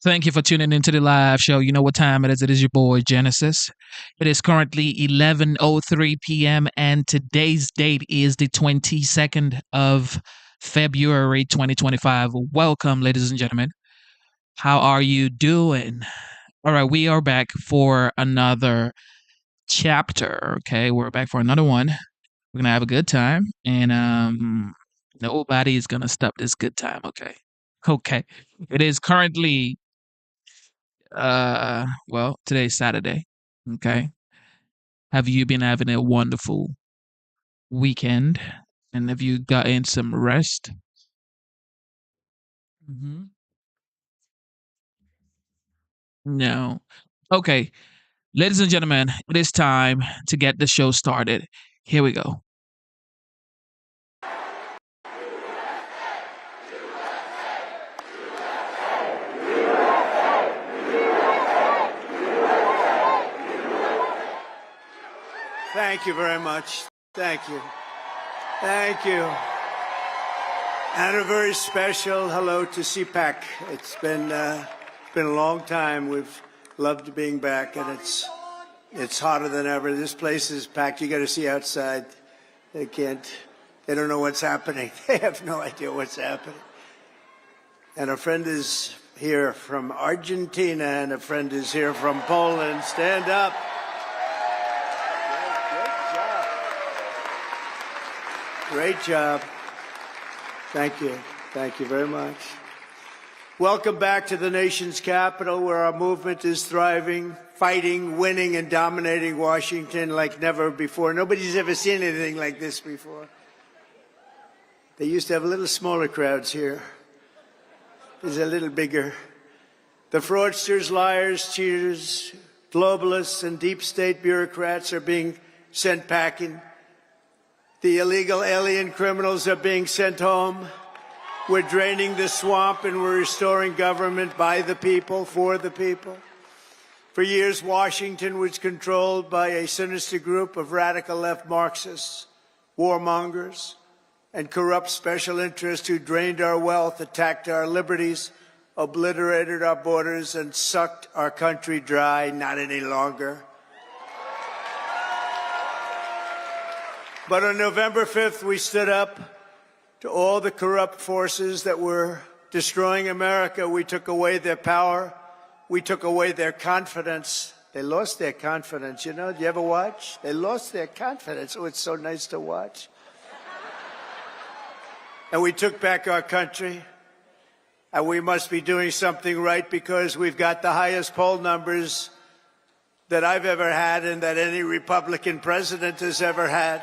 Thank you for tuning into the live show. You know what time it is. It is your boy Genesis. It is currently 11:03 p.m. and today's date is the 22nd of February 2025. Welcome, ladies and gentlemen. How are you doing? All right, we are back for another chapter. Okay, we're back for another one. We're gonna have a good time, and nobody is gonna stop this good time. Okay, okay. It is currently well, today's Saturday. Okay. Have you been having a wonderful weekend? And have you gotten some rest? Hmm. No. Okay. Ladies and gentlemen, it is time to get the show started. Here we go. Thank you very much. Thank you. Thank you. And a very special hello to CPAC. It's been a long time. We've loved being back, and it's hotter than ever. This place is packed. You got to see outside. They don't know what's happening. They have no idea what's happening. And a friend is here from Argentina, and a friend is here from Poland. Stand up. Great job. Thank you. Thank you very much. Welcome back to the nation's capital, where our movement is thriving, fighting, winning, and dominating Washington like never before. Nobody's ever seen anything like this before. They used to have a little smaller crowds here. It's a little bigger. The fraudsters, liars, cheaters, globalists, and deep state bureaucrats are being sent packing. The illegal alien criminals are being sent home. We're draining the swamp, and we're restoring government by the people, for the people. For years, Washington was controlled by a sinister group of radical left Marxists, warmongers, and corrupt special interests who drained our wealth, attacked our liberties, obliterated our borders, and sucked our country dry. Not any longer. But on November 5th, we stood up to all the corrupt forces that were destroying America. We took away their power. We took away their confidence. They lost their confidence. You know, do you ever watch? They lost their confidence. Oh, it's so nice to watch. And we took back our country. And we must be doing something right, because we've got the highest poll numbers that I've ever had and that any Republican president has ever had.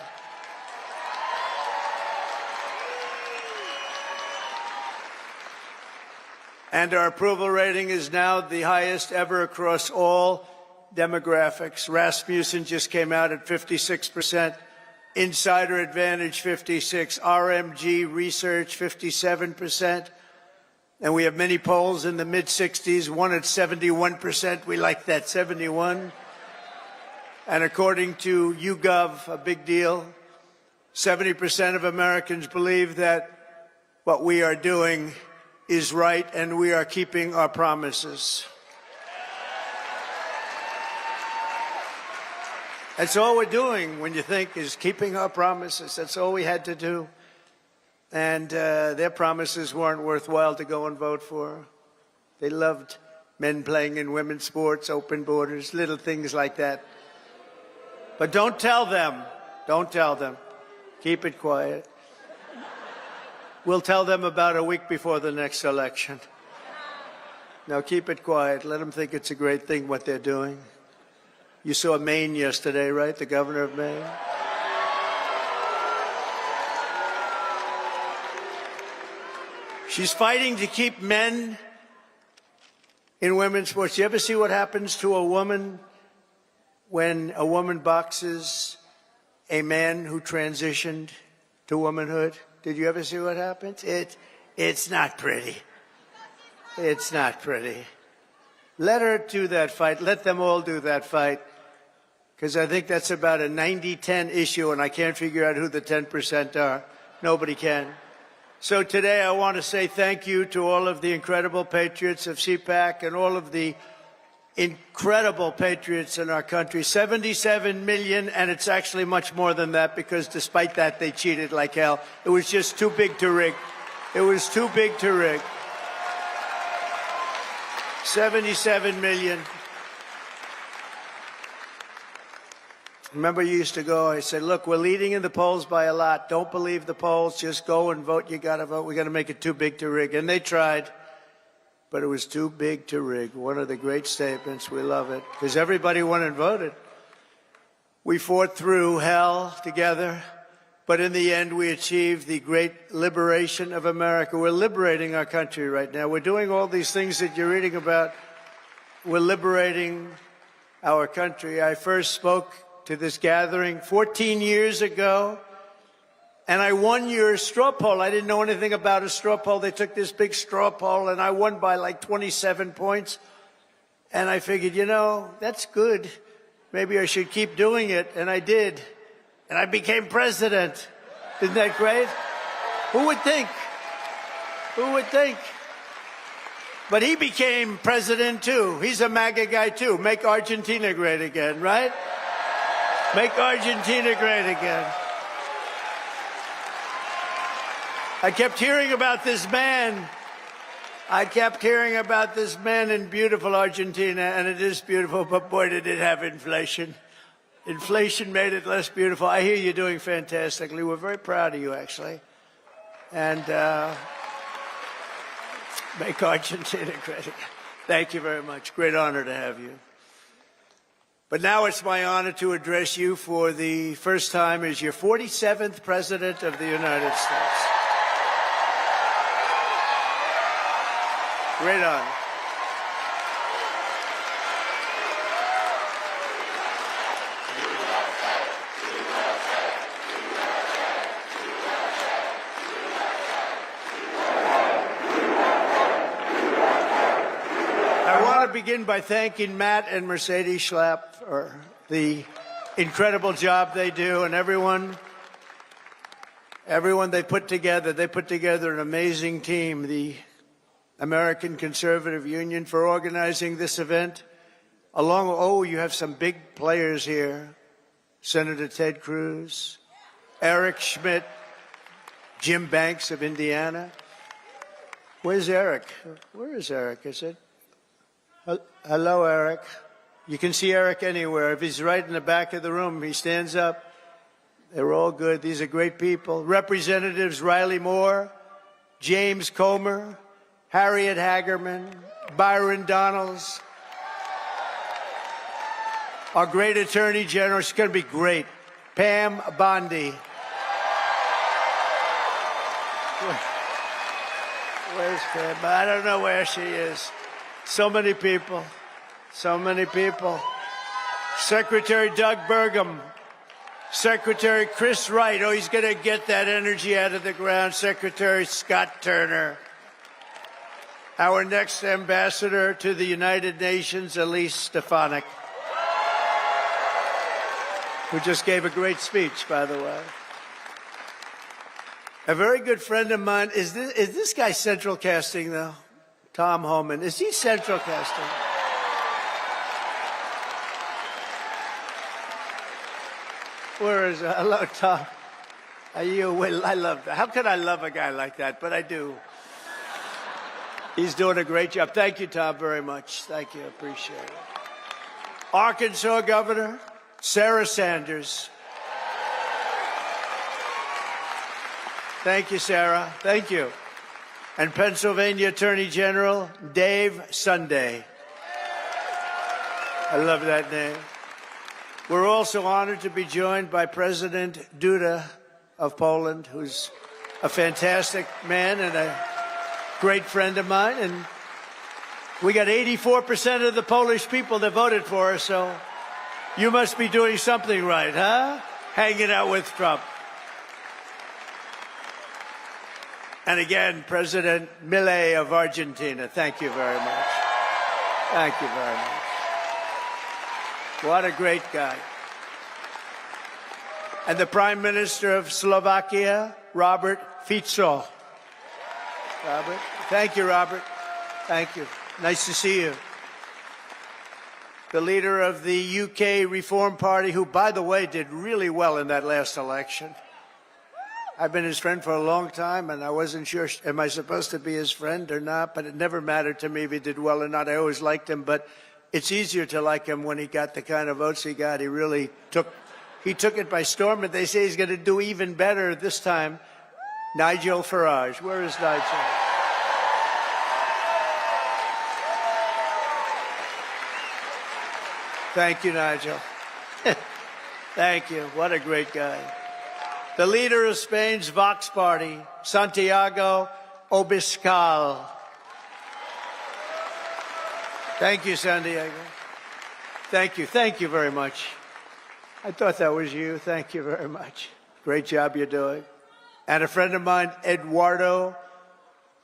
And our approval rating is now the highest ever across all demographics. Rasmussen just came out at 56%, Insider Advantage 56%, RMG Research 57%, and we have many polls in the mid-60s, one at 71%. We like that, 71. And according to YouGov, a big deal, 70% of Americans believe that what we are doing is right, and we are keeping our promises. That's all we're doing, when you think, is keeping our promises. That's all we had to do. And their promises weren't worthwhile to go and vote for. They loved men playing in women's sports, open borders, little things like that. But don't tell them. Don't tell them. Keep it quiet. We'll tell them about a week before the next election. Now keep it quiet. Let them think it's a great thing what they're doing. You saw Maine yesterday, right? The governor of Maine. She's fighting to keep men in women's sports. You ever see what happens to a woman when a woman boxes a man who transitioned to womanhood? Did you ever see what happens? It's not pretty. It's not pretty. Let her do that fight. Let them all do that fight. Because I think that's about a 90-10 issue, and I can't figure out who the 10% are. Nobody can. So today I want to say thank you to all of the incredible patriots of CPAC and all of the incredible patriots in our country. 77 million, and it's actually much more than that because despite that, they cheated like hell. It was just too big to rig. It was too big to rig. 77 million. Remember, you used to go, I said, look, we're leading in the polls by a lot. Don't believe the polls. Just go and vote. You got to vote. We got to make it too big to rig. And they tried, but it was too big to rig. One of the great statements. We love it because everybody went and voted. We fought through hell together, but in the end, we achieved the great liberation of America. We're liberating our country right now. We're doing all these things that you're reading about. We're liberating our country. I first spoke to this gathering 14 years ago, and I won your straw poll. I didn't know anything about a straw poll. They took this big straw poll, and I won by like 27 points. And I figured, you know, that's good. Maybe I should keep doing it, and I did. And I became president. Isn't that great? Who would think? Who would think? But he became president, too. He's a MAGA guy, too. Make Argentina great again, right? Make Argentina great again. I kept hearing about this man. I kept hearing about this man in beautiful Argentina, and it is beautiful, but boy, did it have inflation. Inflation made it less beautiful. I hear you're doing fantastically. We're very proud of you, actually. And make Argentina great again. Thank you very much. Great honor to have you. But now it's my honor to address you for the first time as your 47th President of the United States. Great honor. I want to begin by thanking Matt and Mercedes Schlapp for the incredible job they do, and everyone they put together. They put together an amazing team, the American Conservative Union, for organizing this event. You have some big players here. Senator Ted Cruz, Eric Schmidt, Jim Banks of Indiana. Where's Eric? Where is Eric? Is it? Hello, Eric. You can see Eric anywhere. If he's right in the back of the room, he stands up. They're all good. These are great people. Representatives Riley Moore, James Comer, Harriet Hagerman, Byron Donalds. Our great Attorney General, she's going to be great, Pam Bondi. Where's Pam? I don't know where she is. So many people. So many people. Secretary Doug Burgum. Secretary Chris Wright. Oh, he's going to get that energy out of the ground. Secretary Scott Turner. Our next ambassador to the United Nations, Elise Stefanik, who just gave a great speech, by the way. A very good friend of mine. Is this guy central casting, though? Tom Homan. Is he central casting? Where is it? Hello, Tom. Are you? I love that. How could I love a guy like that? But I do. He's doing a great job. Thank you, Tom, very much. Thank you. I appreciate it. Arkansas Governor Sarah Sanders. Thank you, Sarah. Thank you. And Pennsylvania Attorney General Dave Sunday. I love that name. We're also honored to be joined by President Duda of Poland, who's a fantastic man and a great friend of mine. And we got 84% of the Polish people that voted for us, so you must be doing something right, huh? Hanging out with Trump. And again, President Milei of Argentina, thank you very much. Thank you very much. What a great guy. And the Prime Minister of Slovakia, Robert Fico. Robert. Thank you, Robert. Thank you. Nice to see you. The leader of the UK Reform Party, who, by the way, did really well in that last election. I've been his friend for a long time, and I wasn't sure, am I supposed to be his friend or not? But it never mattered to me if he did well or not. I always liked him, but it's easier to like him when he got the kind of votes he got. He really took it by storm, and they say he's going to do even better this time. Nigel Farage. Where is Nigel? Thank you, Nigel. Thank you. What a great guy. The leader of Spain's Vox Party, Santiago Obiscal. Thank you, Santiago. Thank you. Thank you very much. I thought that was you. Thank you very much. Great job you're doing. And a friend of mine, Eduardo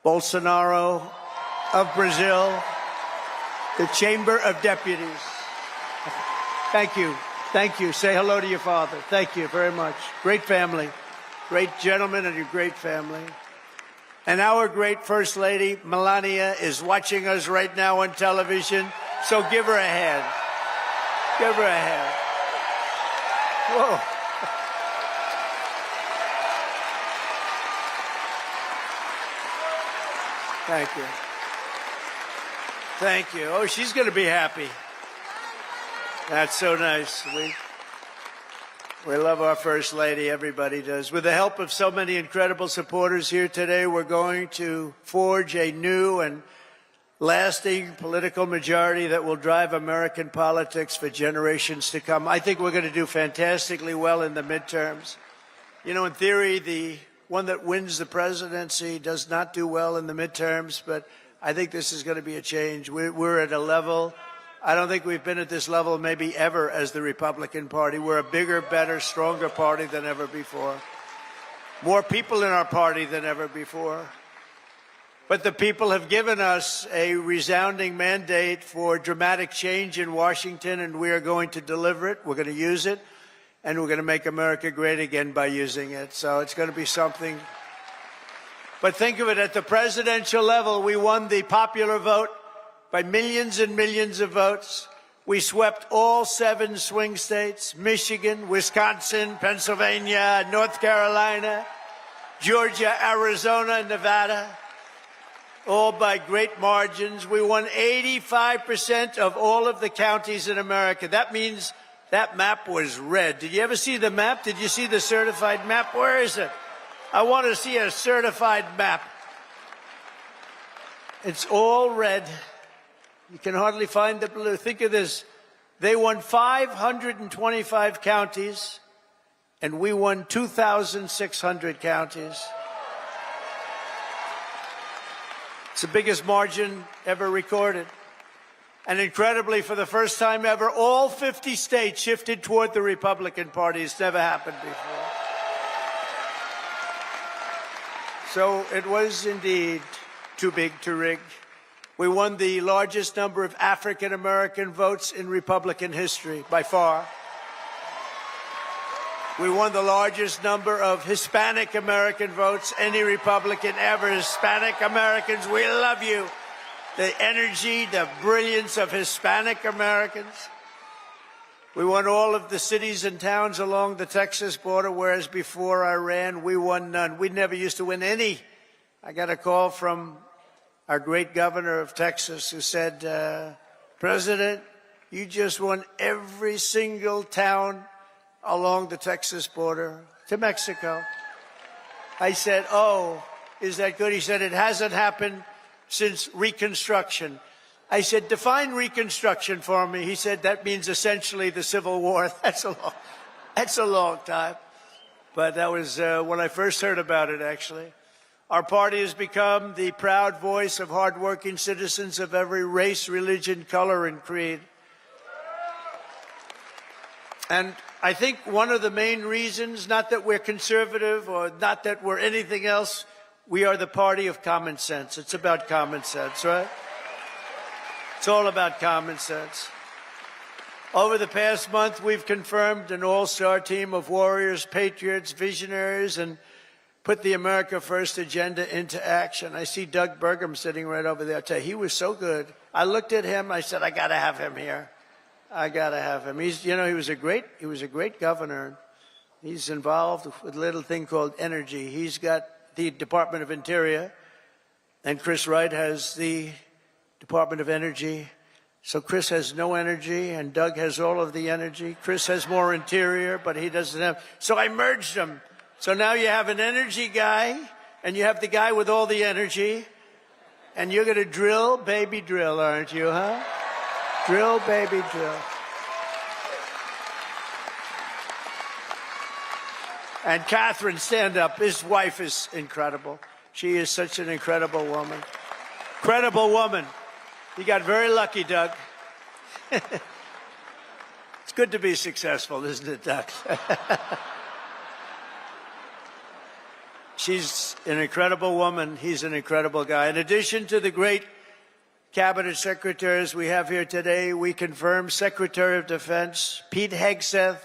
Bolsonaro of Brazil, the Chamber of Deputies. Thank you. Thank you. Say hello to your father. Thank you very much. Great family. Great gentleman and your great family. And our great First Lady, Melania, is watching us right now on television. So give her a hand. Give her a hand. Whoa. Thank you. Thank you. Oh, she's going to be happy. That's so nice. We love our First Lady. Everybody does. With the help of so many incredible supporters here today, we're going to forge a new and lasting political majority that will drive American politics for generations to come. I think we're going to do fantastically well in the midterms. You know, in theory, the one that wins the presidency does not do well in the midterms, but I think this is going to be a change. We're at a level, I don't think we've been at this level maybe ever as the Republican Party. We're a bigger, better, stronger party than ever before. More people in our party than ever before. But the people have given us a resounding mandate for dramatic change in Washington, and we are going to deliver it. We're going to use it, and we're going to make America great again by using it. So it's going to be something. But think of it, at the presidential level, we won the popular vote by millions and millions of votes. We swept all 7 swing states, Michigan, Wisconsin, Pennsylvania, North Carolina, Georgia, Arizona, Nevada, all by great margins. We won 85% of all of the counties in America. That means that map was red. Did you ever see the map? Did you see the certified map? Where is it? I want to see a certified map. It's all red. You can hardly find the blue. Think of this. They won 525 counties, and we won 2,600 counties. It's the biggest margin ever recorded. And incredibly, for the first time ever, all 50 states shifted toward the Republican Party. It's never happened before. So it was indeed too big to rig. We won the largest number of African-American votes in Republican history, by far. We won the largest number of Hispanic-American votes, any Republican ever. Hispanic Americans, we love you. The energy, the brilliance of Hispanic Americans. We won all of the cities and towns along the Texas border, whereas before I ran, we won none. We never used to win any. I got a call from our great governor of Texas who said, President, you just won every single town along the Texas border to Mexico. I said, oh, is that good? He said, it hasn't happened since Reconstruction. I said, define Reconstruction for me. He said, that means essentially the Civil War. That's a long time. But that was when I first heard about it, actually. Our party has become the proud voice of hardworking citizens of every race, religion, color, and creed. And I think one of the main reasons, not that we're conservative or not that we're anything else, we are the party of common sense. It's about common sense, right? It's all about common sense. Over the past month, we've confirmed an all-star team of warriors, patriots, visionaries, and put the America First agenda into action. I see Doug Burgum sitting right over there. I tell you, he was so good. I looked at him. I said, I got to have him here. I got to have him. He was a great governor. He's involved with a little thing called energy. He's got the Department of Interior, and Chris Wright has the Department of Energy. So Chris has no energy, and Doug has all of the energy. Chris has more interior, but he doesn't have. So I merged them. So now you have an energy guy, and you have the guy with all the energy, and you're going to drill, baby, drill, aren't you, huh? Drill, baby, drill. And Catherine, stand up. His wife is incredible. She is such an incredible woman. Incredible woman. You got very lucky, Doug. It's good to be successful, isn't it, Doug? She's an incredible woman. He's an incredible guy. In addition to the great cabinet secretaries we have here today, we confirm Secretary of Defense Pete Hegseth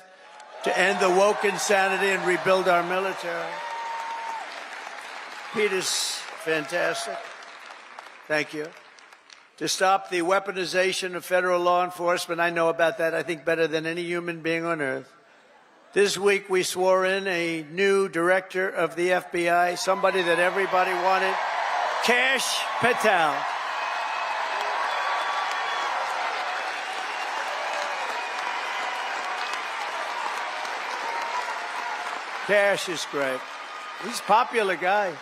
to end the woke insanity and rebuild our military. Pete is fantastic. Thank you. To stop the weaponization of federal law enforcement, I know about that, I think, better than any human being on earth. This week, we swore in a new director of the FBI, somebody that everybody wanted, Kash Patel. Kash is great. He's a popular guy.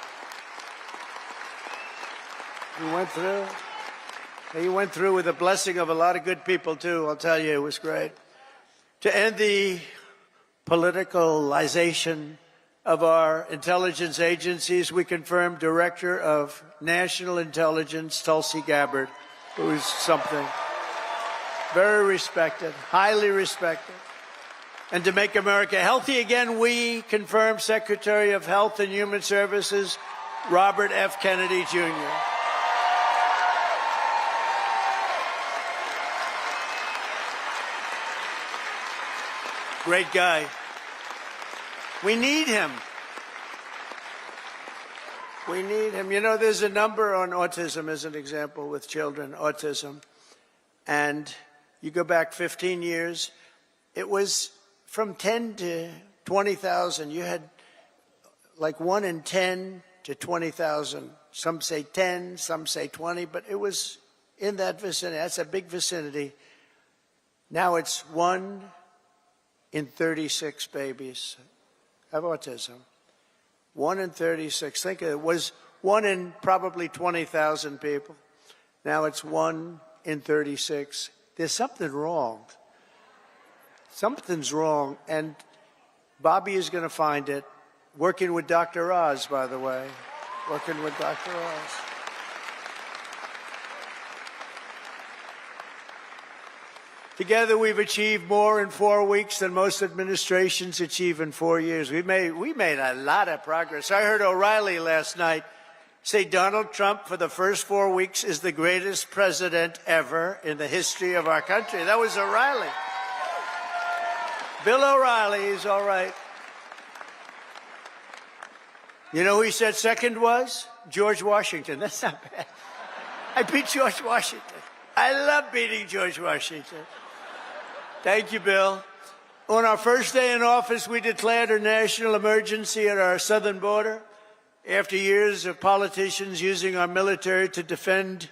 He went through with the blessing of a lot of good people, too. I'll tell you, it was great. To end the politicalization of our intelligence agencies, we confirmed Director of National Intelligence, Tulsi Gabbard, who is something very respected, highly respected. And to make America healthy again, we confirmed Secretary of Health and Human Services, Robert F. Kennedy, Jr. Great guy. We need him. We need him. You know, there's a number on autism as an example with children, autism. And you go back 15 years, it was from 10 to 20,000. You had like 1 in 10 to 20,000. Some say 10, some say 20, but it was in that vicinity. That's a big vicinity. Now it's 1 in 36 babies have autism. 1 in 36. Think of it. It was 1 in probably 20,000 people. Now it's 1 in 36. There's something wrong. Something's wrong, and Bobby is going to find it. Working with Dr. Oz, by the way. Working with Dr. Oz. Together, we've achieved more in 4 weeks than most administrations achieve in 4 years. We made a lot of progress. I heard O'Reilly last night say Donald Trump, for the first 4 weeks, is the greatest president ever in the history of our country. That was O'Reilly. Bill O'Reilly is all right. You know who he said second was? George Washington. That's not bad. I beat George Washington. I love beating George Washington. Thank you, Bill. On our first day in office, we declared a national emergency at our southern border. After years of politicians using our military to defend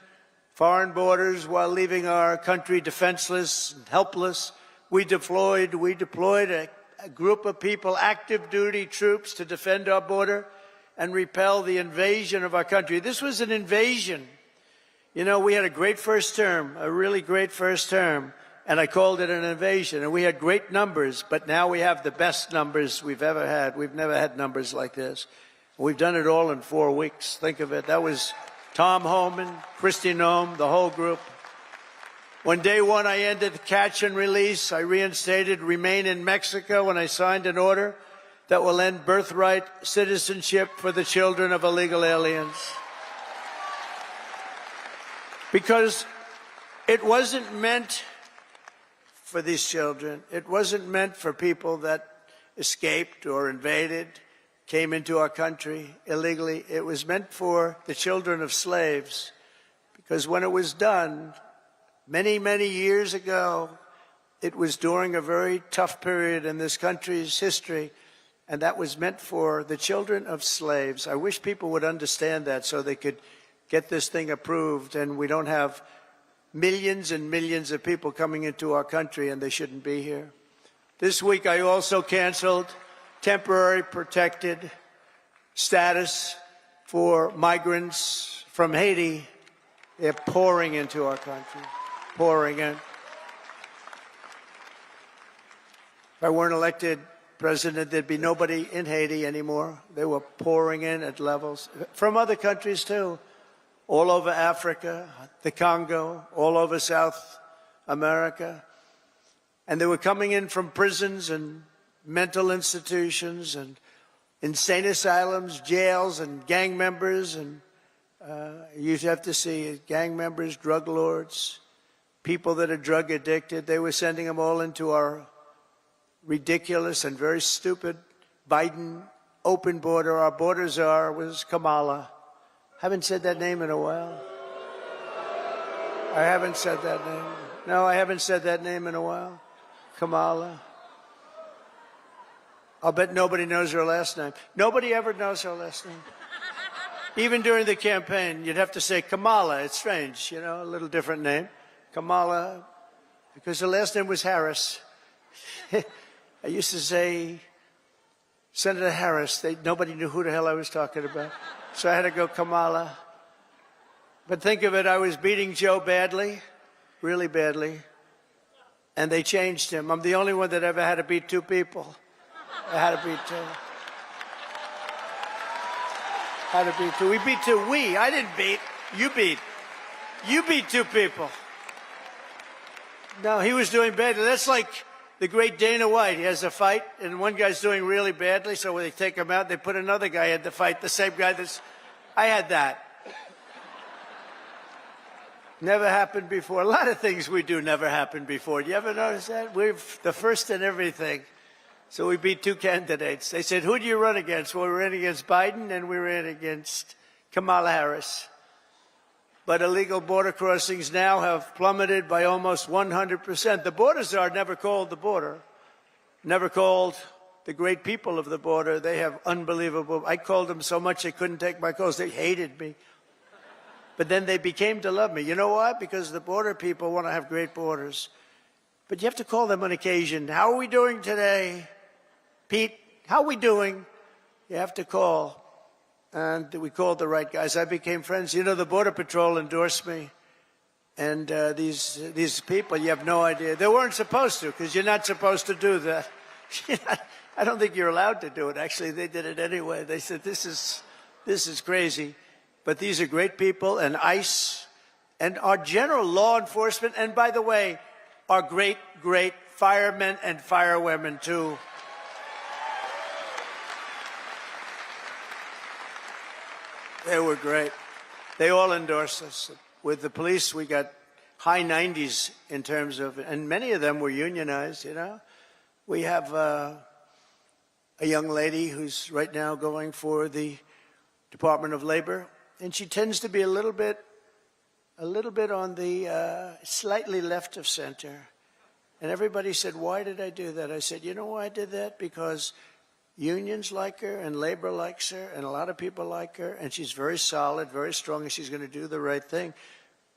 foreign borders while leaving our country defenseless and helpless, we deployed a group of people, active duty troops, to defend our border and repel the invasion of our country. This was an invasion. You know, we had a great first term, a really great first term, and I called it an invasion. And we had great numbers, but now we have the best numbers we've ever had. We've never had numbers like this. We've done it all in 4 weeks. Think of it. That was Tom Homan, Kristi Noem, the whole group. On day one, I ended the catch and release. I reinstated remain in Mexico, and I signed an order that will end birthright citizenship for the children of illegal aliens. Because it wasn't meant for these children. It wasn't meant for people that escaped or invaded. came into our country illegally. It was meant for the children of slaves, because when it was done many, many years ago, it was during a very tough period in this country's history, and that was meant for the children of slaves. I wish people would understand that so they could get this thing approved and we don't have millions and millions of people coming into our country and they shouldn't be here. This week I also canceled temporary protected status for migrants from Haiti. They're pouring into our country, pouring in. If I weren't elected president, there'd be nobody in Haiti anymore. They were pouring in at levels from other countries too, all over Africa, the Congo, all over South America. And they were coming in from prisons and mental institutions and insane asylums, jails, and gang members. And you have to see gang members, drug lords, people that are drug addicted. They were sending them all into our ridiculous and very stupid Biden open border. Our border czar was Kamala. Haven't said that name in a while. I haven't said that name. No, I haven't said that name in a while. Kamala. I'll bet nobody knows her last name. Nobody ever knows her last name. Even during the campaign, you'd have to say Kamala. It's strange, you know, a little different name. Kamala, because her last name was Harris. I used to say Senator Harris. Nobody knew who the hell I was talking about. So I had to go Kamala. But think of it, I was beating Joe badly, really badly, and they changed him. I'm the only one that ever had to beat two people. I had to beat two. Had to beat two. We beat two. I didn't beat. You beat. You beat two people. No, he was doing badly. That's like the great Dana White. He has a fight, and one guy's doing really badly, so when they take him out, they put another guy in the fight, the same guy that's... I had that. Never happened before. A lot of things we do never happened before. Do you ever notice that? We're the first in everything. So we beat two candidates. They said, who do you run against? Well, we ran against Biden, and we ran against Kamala Harris. But illegal border crossings now have plummeted by almost 100%. The border czar never called the border, never called the great people of the border. They have unbelievable... I called them so much they couldn't take my calls. They hated me. But then they became to love me. You know why? Because the border people want to have great borders. But you have to call them on occasion. How are we doing today? Pete, how are we doing? You have to call. And we called the right guys. I became friends. You know, the Border Patrol endorsed me. And these people, you have no idea. They weren't supposed to, because you're not supposed to do that. I don't think you're allowed to do it. Actually, they did it anyway. They said, this is crazy. But these are great people, and ICE, and our general law enforcement, and by the way, our great, great firemen and firewomen, too. They were great. They all endorsed us. With the police, we got high 90s in terms of, and many of them were unionized, you know. We have a young lady who's right now going for the Department of Labor, and she tends to be a little bit on the slightly left of center. And everybody said, why did I do that? I said, you know why I did that? Because unions like her and labor likes her and a lot of people like her, and she's very solid, very strong, and she's going to do the right thing.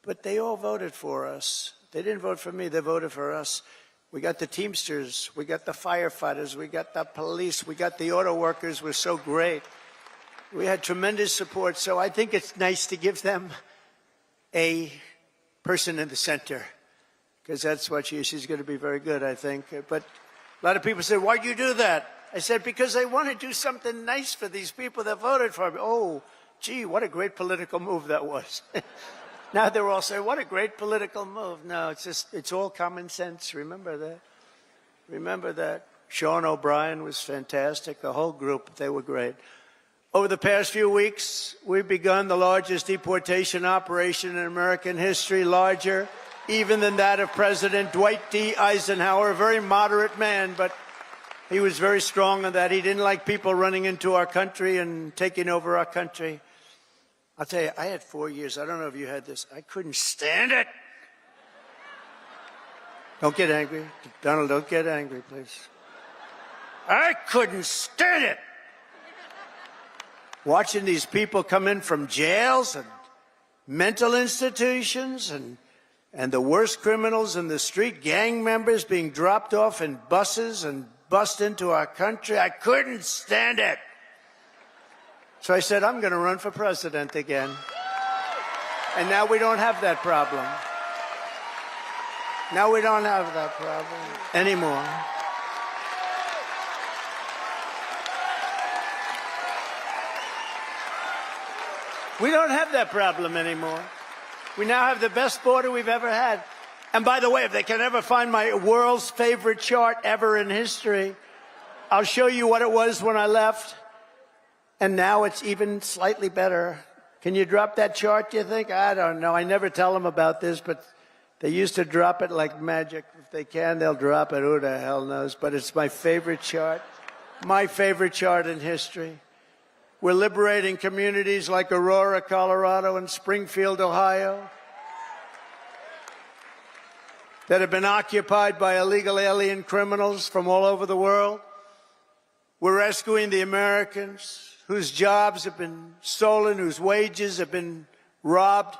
But they all voted for us. They didn't vote for me, they voted for us. We got the Teamsters, we got the firefighters, we got the police, we got the auto workers. We're so great. We had tremendous support, so I think it's nice to give them a person in the center, because that's what she's going to be very good, I think. But a lot of people said, why'd you do that? I said, because I want to do something nice for these people that voted for me. Oh, gee, what a great political move that was. Now they're all saying, what a great political move. No, it's all common sense. Remember that. Remember that. Sean O'Brien was fantastic. The whole group, they were great. Over the past few weeks, we've begun the largest deportation operation in American history, larger even than that of President Dwight D. Eisenhower, a very moderate man, but He was very strong on that. He didn't like people running into our country and taking over our country. I'll tell you, I had 4 years. I don't know if you had this. I couldn't stand it. Don't get angry. Donald, don't get angry, please. I couldn't stand it. Watching these people come in from jails and mental institutions and the worst criminals in the street, gang members being dropped off in buses and bust into our country. I couldn't stand it. So I said, I'm going to run for president again. And now we don't have that problem. Now we don't have that problem anymore. We don't have that problem anymore. We now have the best border we've ever had. And by the way, if they can ever find my world's favorite chart ever in history, I'll show you what it was when I left. And now it's even slightly better. Can you drop that chart, do you think? I don't know. I never tell them about this, but they used to drop it like magic. If they can, they'll drop it. Who the hell knows? But it's my favorite chart. My favorite chart in history. We're liberating communities like Aurora, Colorado, and Springfield, Ohio, that have been occupied by illegal alien criminals from all over the world. We're rescuing the Americans whose jobs have been stolen, whose wages have been robbed,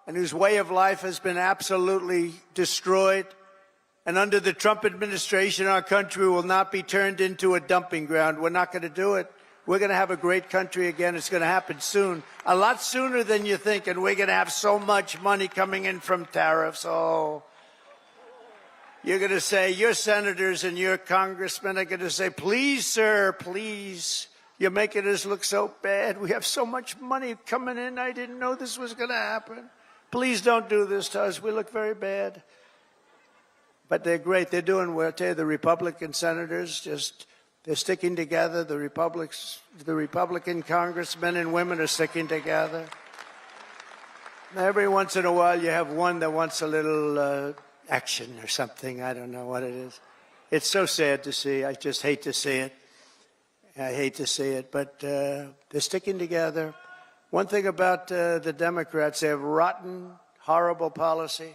and whose way of life has been absolutely destroyed. And under the Trump administration, our country will not be turned into a dumping ground. We're not going to do it. We're going to have a great country again. It's going to happen soon, a lot sooner than you think, and we're going to have so much money coming in from tariffs. Oh, you're going to say, your senators and your congressmen are going to say, please, sir, please, you're making us look so bad. We have so much money coming in. I didn't know this was going to happen. Please don't do this to us. We look very bad. But they're great. They're doing well. I tell you, the Republican senators they're sticking together. The Republican congressmen and women are sticking together. Every once in a while, you have one that wants a little action or something. I don't know what it is. It's so sad to see. I just hate to see it. I hate to see it. But they're sticking together. One thing about the Democrats, they have rotten, horrible policy,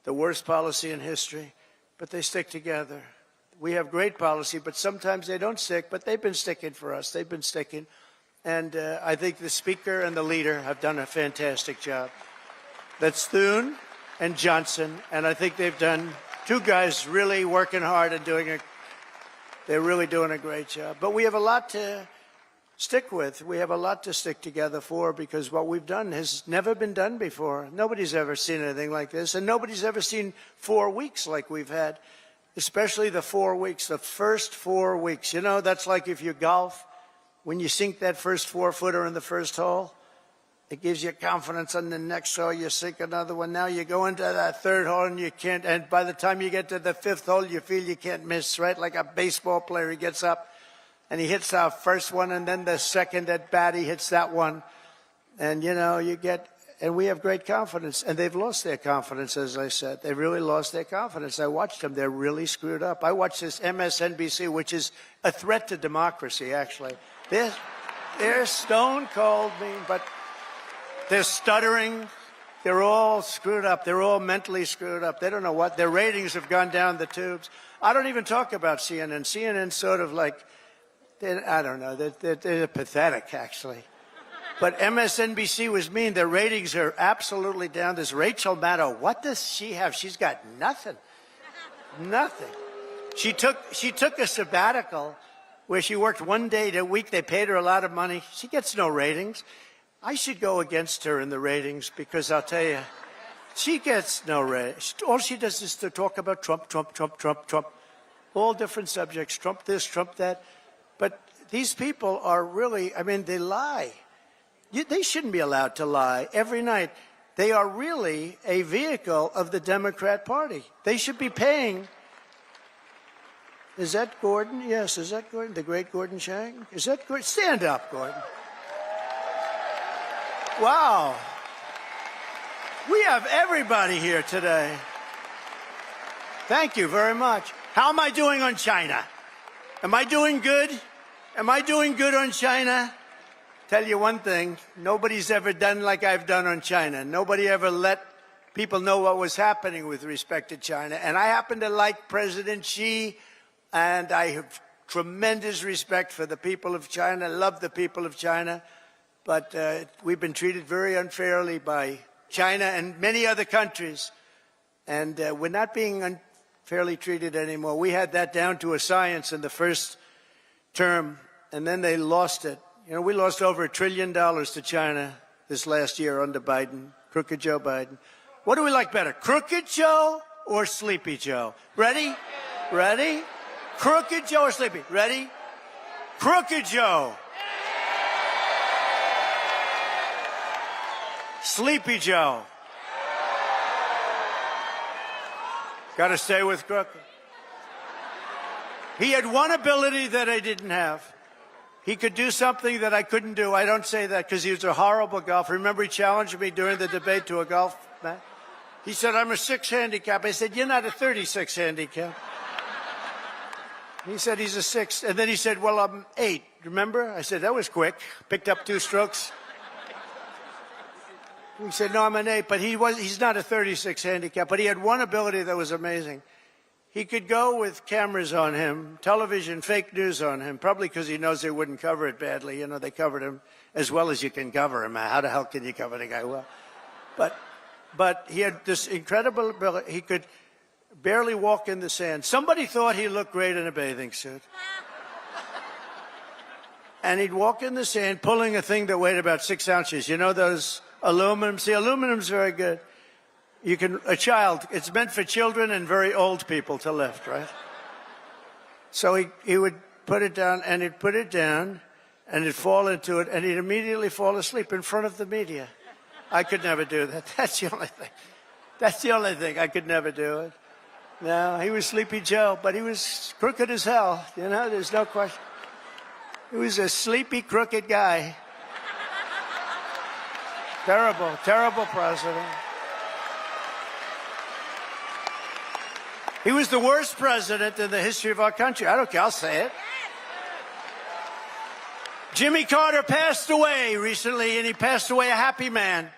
the worst policy in history, but they stick together. We have great policy, but sometimes they don't stick, but they've been sticking for us. They've been sticking. And I think the Speaker and the leader have done a fantastic job. That's Thune and Johnson, and I think they've done, two guys really working hard and they're really doing a great job. But we have a lot to stick with. We have a lot to stick together for, because what we've done has never been done before. Nobody's ever seen anything like this, and nobody's ever seen 4 weeks like we've had, especially the 4 weeks, the first 4 weeks. You know, that's like if you golf, when you sink that first 4-footer in the first hole, it gives you confidence. On the next hole, you sink another one. Now you go into that third hole and you can't, and by the time you get to the fifth hole, you feel you can't miss, right? Like a baseball player, he gets up and he hits our first one, and then the second at bat, he hits that one. And, you know, and we have great confidence. And they've lost their confidence, as I said. They really lost their confidence. I watched them. They're really screwed up. I watched this MSNBC, which is a threat to democracy, actually. They're stone cold mean, but they're stuttering. They're all screwed up. They're all mentally screwed up. They don't know what. Their ratings have gone down the tubes. I don't even talk about CNN. CNN's sort of like, I don't know. They're pathetic, actually. But MSNBC was mean. Their ratings are absolutely down. This Rachel Maddow, what does she have? She's got nothing. Nothing. She took a sabbatical where she worked 1 day a week. They paid her a lot of money. She gets no ratings. I should go against her in the ratings, because I'll tell you, she gets no ratings. All she does is to talk about Trump, Trump, Trump, Trump, Trump. All different subjects, Trump this, Trump that. But these people are really, I mean, they lie. They shouldn't be allowed to lie every night. They are really a vehicle of the Democrat Party. They should be paying. Is that Gordon? Yes, is that Gordon? The great Gordon Chang? Is that Gordon? Stand up, Gordon. Wow. We have everybody here today. Thank you very much. How am I doing on China? Am I doing good? Am I doing good on China? Tell you one thing, nobody's ever done like I've done on China. Nobody ever let people know what was happening with respect to China. And I happen to like President Xi, and I have tremendous respect for the people of China, love the people of China. But we've been treated very unfairly by China and many other countries. And we're not being unfairly treated anymore. We had that down to a science in the first term, and then they lost it. You know, we lost over $1 trillion to China this last year under Biden, Crooked Joe Biden. What do we like better, Crooked Joe or Sleepy Joe? Ready? Ready? Crooked Joe or Sleepy? Ready? Crooked Joe. Sleepy Joe. Got to stay with Crooked. He had one ability that I didn't have. He could do something that I couldn't do. I don't say that because he was a horrible golfer. Remember, he challenged me during the debate to a golf match? He said, I'm a 6 handicap. I said, you're not a 36 handicap. He said he's a 6. And then he said, well, I'm 8. Remember? I said, that was quick. Picked up 2 strokes. He said, no, I'm an 8. But he's not a 36 handicap. But he had one ability that was amazing. He could go with cameras on him, television, fake news on him, probably because he knows they wouldn't cover it badly. You know, they covered him as well as you can cover him. How the hell can you cover the guy well? But he had this incredible ability. He could barely walk in the sand. Somebody thought he looked great in a bathing suit. And he'd walk in the sand pulling a thing that weighed about 6 ounces. You know those aluminum? See, aluminum's very good. You can, a child, it's meant for children and very old people to lift, right? So he would put it down, and he'd put it down, and he'd fall into it, and he'd immediately fall asleep in front of the media. I could never do that. That's the only thing. That's the only thing. I could never do it. No, he was Sleepy Joe, but he was crooked as hell. You know, there's no question. He was a sleepy, crooked guy. Terrible, terrible president. He was the worst president in the history of our country. I don't care. I'll say it. Jimmy Carter passed away recently, and he passed away a happy man.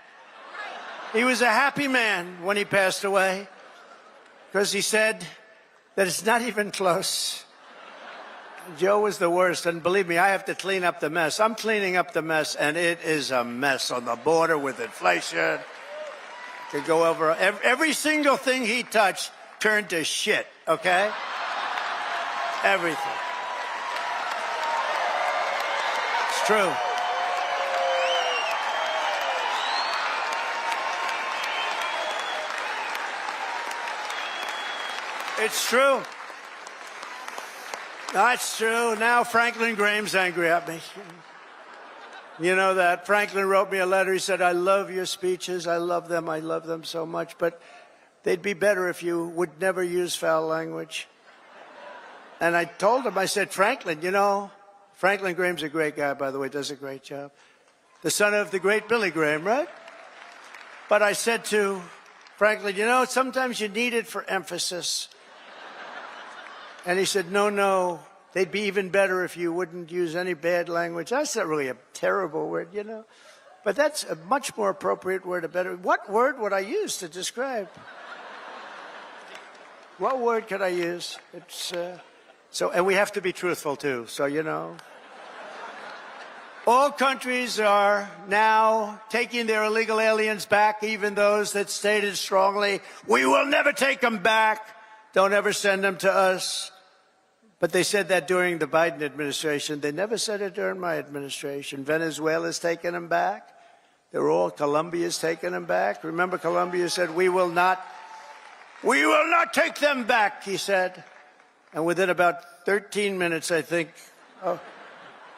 He was a happy man when he passed away because he said that it's not even close. Joe was the worst, and believe me, I have to clean up the mess. I'm cleaning up the mess, and it is a mess on the border with inflation. To go over every single thing he touched turned to shit, okay? Everything. It's true. It's true. That's true. Now Franklin Graham's angry at me. You know that. Franklin wrote me a letter. He said, I love your speeches. I love them so much. But they'd be better if you would never use foul language. And I told him, I said, Franklin, you know, Franklin Graham's a great guy, by the way, does a great job. The son of the great Billy Graham, right? But I said to Franklin, you know, sometimes you need it for emphasis. And he said, no, they'd be even better if you wouldn't use any bad language. That's not really a terrible word, you know. But that's a much more appropriate word, a better. What word would I use to describe? What word could I use? It's and we have to be truthful too. So you know, all countries are now taking their illegal aliens back, even those that stated strongly, "We will never take them back. Don't ever send them to us." But they said that during the Biden administration. They never said it during my administration. Venezuela's taking them back. Colombia's taking them back. Remember, Colombia said, we will not take them back, he said. And within about 13 minutes, I think,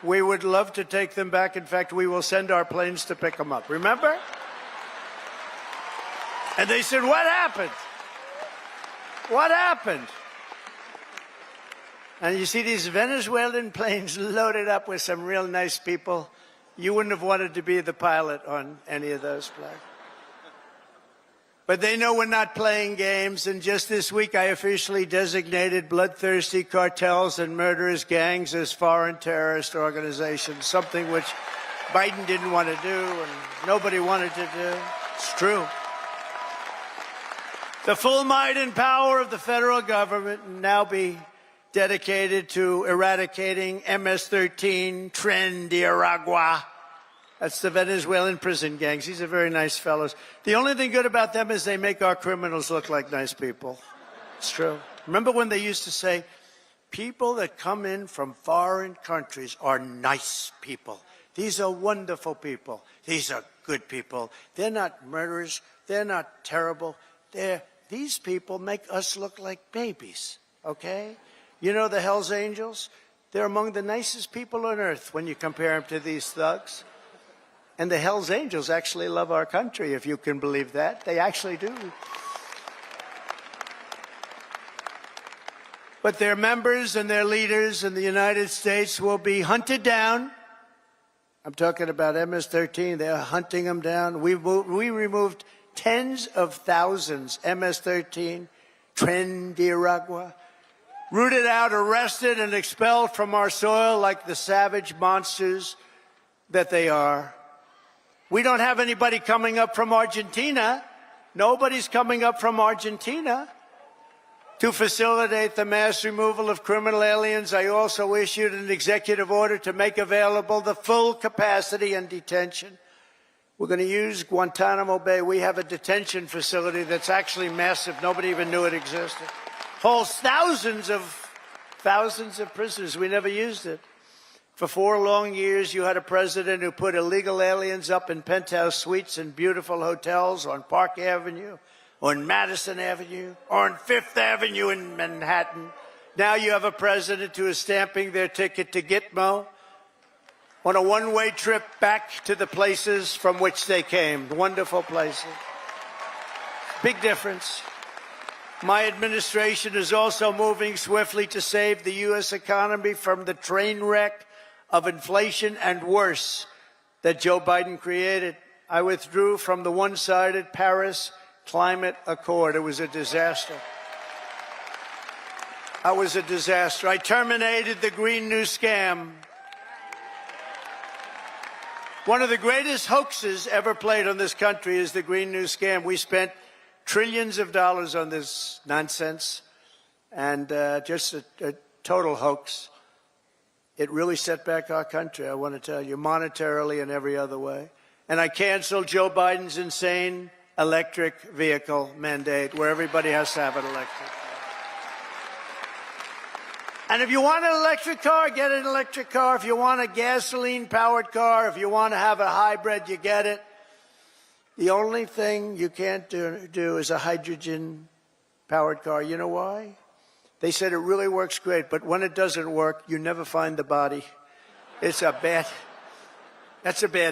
we would love to take them back. In fact, we will send our planes to pick them up. Remember? And they said, what happened? What happened? And you see these Venezuelan planes loaded up with some real nice people. You wouldn't have wanted to be the pilot on any of those planes. But they know we're not playing games, and just this week I officially designated bloodthirsty cartels and murderous gangs as foreign terrorist organizations, something which Biden didn't want to do and nobody wanted to do. It's true. The full might and power of the federal government will now be dedicated to eradicating MS-13, Tren de Aragua. That's the Venezuelan prison gangs. These are very nice fellows. The only thing good about them is they make our criminals look like nice people. It's true. Remember when they used to say, people that come in from foreign countries are nice people. These are wonderful people. These are good people. They're not murderers. They're not terrible. These people make us look like babies, okay? You know the Hells Angels? They're among the nicest people on earth when you compare them to these thugs. And the Hells Angels actually love our country, if you can believe that. They actually do. But their members and their leaders in the United States will be hunted down. I'm talking about MS-13. They're hunting them down. We removed tens of thousands, MS-13, Tren de Aragua, rooted out, arrested, and expelled from our soil like the savage monsters that they are. We don't have anybody coming up from Argentina. Nobody's coming up from Argentina to facilitate the mass removal of criminal aliens. I also issued an executive order to make available the full capacity and detention. We're going to use Guantanamo Bay. We have a detention facility that's actually massive. Nobody even knew it existed. Holds thousands of prisoners. We never used it. For 4 long years, you had a president who put illegal aliens up in penthouse suites in beautiful hotels on Park Avenue, on Madison Avenue, or on Fifth Avenue in Manhattan. Now you have a president who is stamping their ticket to Gitmo on a one-way trip back to the places from which they came. Wonderful places. Big difference. My administration is also moving swiftly to save the U.S. economy from the train wreck of inflation and worse that Joe Biden created. I withdrew from the one-sided Paris Climate Accord. It was a disaster. That was a disaster. I terminated the Green New Scam. One of the greatest hoaxes ever played on this country is the Green New Scam. We spent trillions of dollars on this nonsense, and just a total hoax. It really set back our country, I want to tell you, monetarily and every other way. And I canceled Joe Biden's insane electric vehicle mandate, where everybody has to have an electric car. And if you want an electric car, get an electric car. If you want a gasoline-powered car, if you want to have a hybrid, you get it. The only thing you can't do is a hydrogen-powered car. You know why? They said it really works great, but when it doesn't work, you never find the body. That's a bad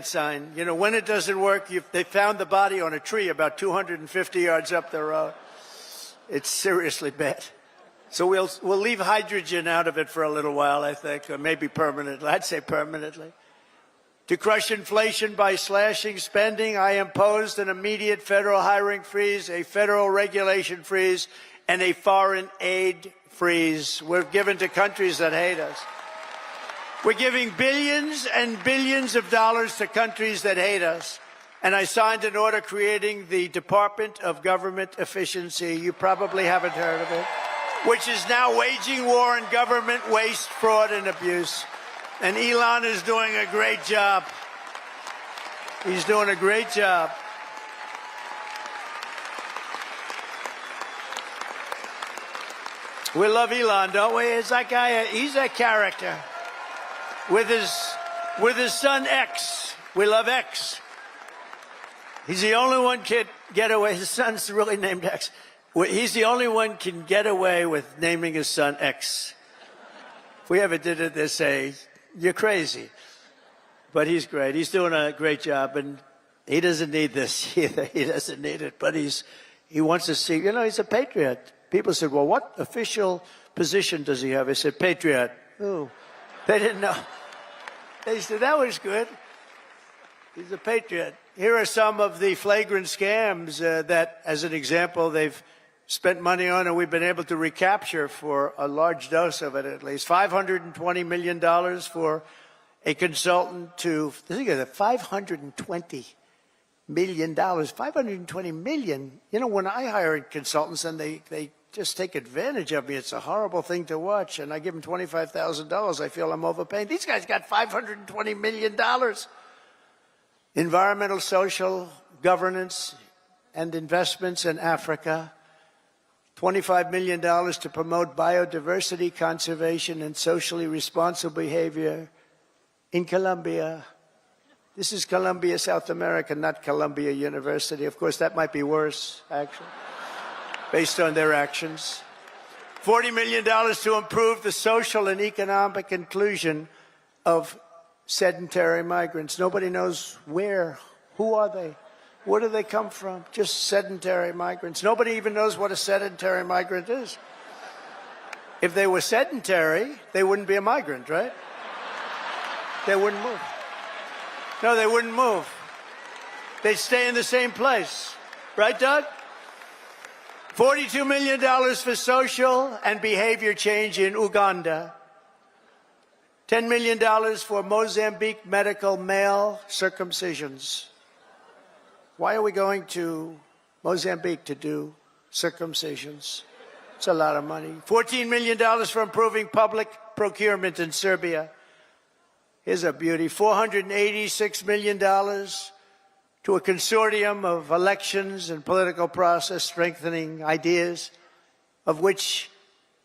sign. You know, when it doesn't work, they found the body on a tree about 250 yards up the road. It's seriously bad. So we'll leave hydrogen out of it for a little while, I think, or maybe permanently. I'd say permanently. To crush inflation by slashing spending, I imposed an immediate federal hiring freeze, a federal regulation freeze, and a foreign aid freeze we're given to countries that hate us. We're giving billions and billions of dollars to countries that hate us. And I signed an order creating the Department of Government Efficiency. You probably haven't heard of it, which is now waging war on government waste, fraud, and abuse. And Elon is doing a great job. He's doing a great job. We love Elon, don't we? It's that guy, he's a character. With his son X. We love X. He's the only one can get away. His son's really named X. He's the only one can get away with naming his son X. If we ever did it, they'd say, you're crazy. But he's great. He's doing a great job, and he doesn't need this either. He doesn't need it, but he wants to see, he's a patriot. People said, well, what official position does he have? I said, patriot. Oh, they didn't know. They said, that was good. He's a patriot. Here are some of the flagrant scams that, as an example, they've spent money on and we've been able to recapture for a large dose of it at least. $520 million for a consultant to, think of it, $520 million. $520 million. You know, when I hire consultants and they just take advantage of me, it's a horrible thing to watch. And I give them $25,000. I feel I'm overpaying. These guys got $520 million. Environmental, social, governance, and investments in Africa. $25 million to promote biodiversity, conservation, and socially responsible behavior in Colombia. This is Colombia, South America, not Columbia University. Of course, that might be worse, actually, based on their actions. $40 million to improve the social and economic inclusion of sedentary migrants. Nobody knows where. Who are they? Where do they come from? Just sedentary migrants. Nobody even knows what a sedentary migrant is. If they were sedentary, they wouldn't be a migrant, right? They wouldn't move. No, they wouldn't move. They'd stay in the same place. Right, Doug? $42 million for social and behavior change in Uganda. $10 million for Mozambique medical male circumcisions. Why are we going to Mozambique to do circumcisions? It's a lot of money. $14 million for improving public procurement in Serbia. Here's a beauty. $486 million to a consortium of elections and political process strengthening ideas, of which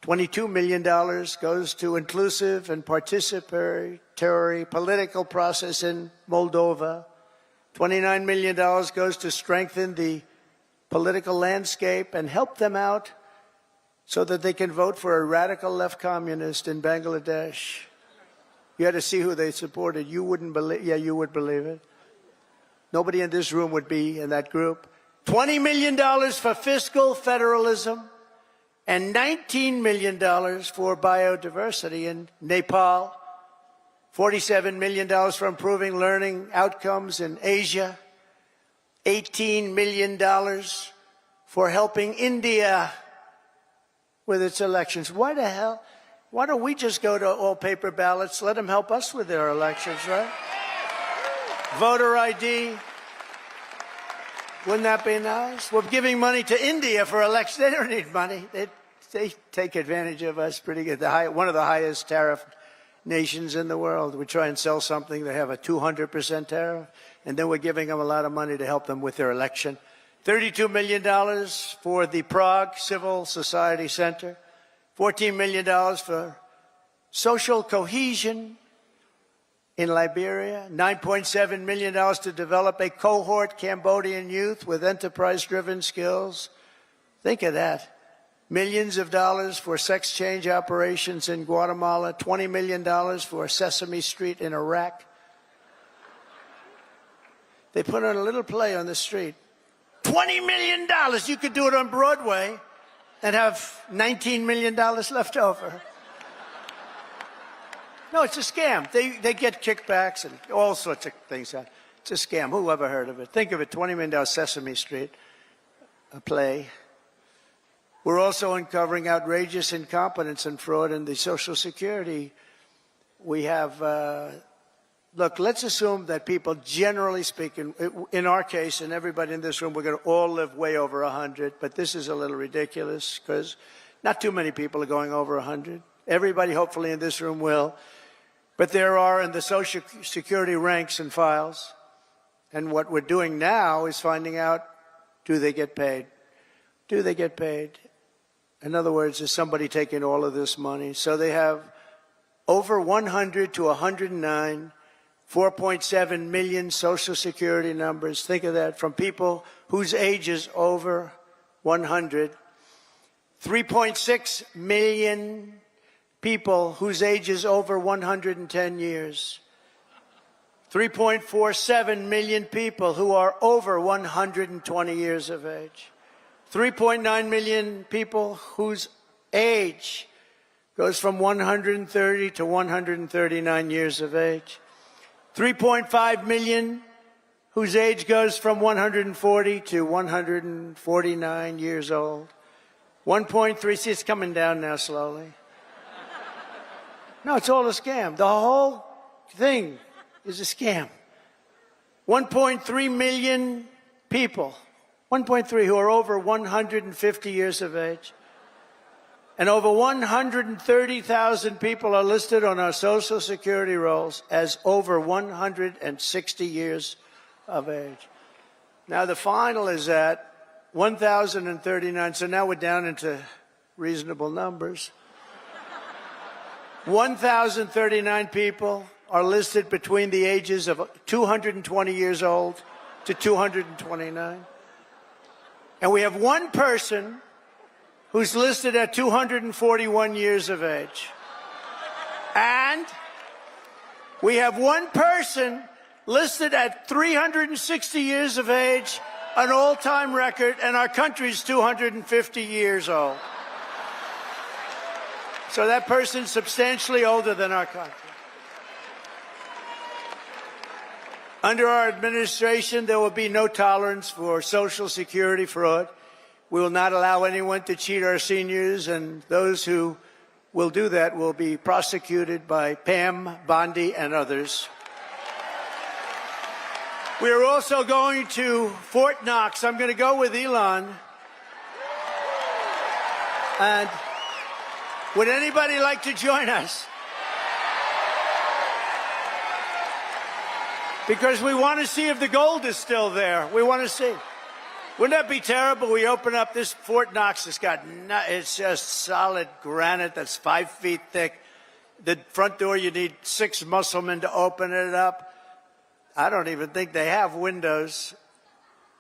$22 million goes to inclusive and participatory political process in Moldova. $29 million goes to strengthen the political landscape and help them out so that they can vote for a radical left communist in Bangladesh. You had to see who they supported. You wouldn't believe, yeah, you would believe it. Nobody in this room would be in that group. $20 million for fiscal federalism and $19 million for biodiversity in Nepal. $47 million for improving learning outcomes in Asia. $18 million for helping India with its elections. Why the hell? Why don't we just go to all paper ballots? Let them help us with their elections, right? Voter ID. Wouldn't that be nice? We're giving money to India for elections. They don't need money. They take advantage of us pretty good. One of the highest tariff nations in the world. We try and sell something, they have a 200% tariff, and then we're giving them a lot of money to help them with their election. $32 million for the Prague Civil Society Center. $14 million for social cohesion in Liberia. $9.7 million to develop a cohort Cambodian youth with enterprise-driven skills. Think of that. Millions of dollars for sex change operations in Guatemala. $20 million for Sesame Street in Iraq. They put on a little play on the street. $20 million. You could do it on Broadway and have $19 million left over. No, it's a scam. They get kickbacks and all sorts of things. It's a scam. Who ever heard of it? Think of it, $20 million Sesame Street, a play. We're also uncovering outrageous incompetence and fraud in the Social Security. We have, look, let's assume that people, generally speaking, in our case, and everybody in this room, we're going to all live way over 100, but this is a little ridiculous because not too many people are going over 100. Everybody, hopefully, in this room will. But there are in the Social Security ranks and files. And what we're doing now is finding out, do they get paid? Do they get paid? In other words, is somebody taking all of this money? So they have over 100 to 109, 4.7 million Social Security numbers. Think of that, from people whose age is over 100. 3.6 million people whose age is over 110 years. 3.47 million people who are over 120 years of age. 3.9 million people whose age goes from 130 to 139 years of age. 3.5 million whose age goes from 140 to 149 years old. 1.3, see, it's coming down now slowly. No, it's all a scam. The whole thing is a scam. 1.3 million people, 1.3 who are over 150 years of age. And over 130,000 people are listed on our Social Security rolls as over 160 years of age. Now, the final is at 1,039, so now we're down into reasonable numbers. 1,039 people are listed between the ages of 220 years old to 229. And we have one person who's listed at 241 years of age. And we have one person listed at 360 years of age, an all-time record, and our country's 250 years old. So that person's substantially older than our country. Under our administration, there will be no tolerance for Social Security fraud. We will not allow anyone to cheat our seniors, and those who will do that will be prosecuted by Pam, Bondi, and others. We are also going to Fort Knox. I'm going to go with Elon. And would anybody like to join us? Because we want to see if the gold is still there. We want to see. Wouldn't that be terrible? We open up this Fort Knox. It's just solid granite that's 5 feet thick. The front door, you need 6 musclemen to open it up. I don't even think they have windows.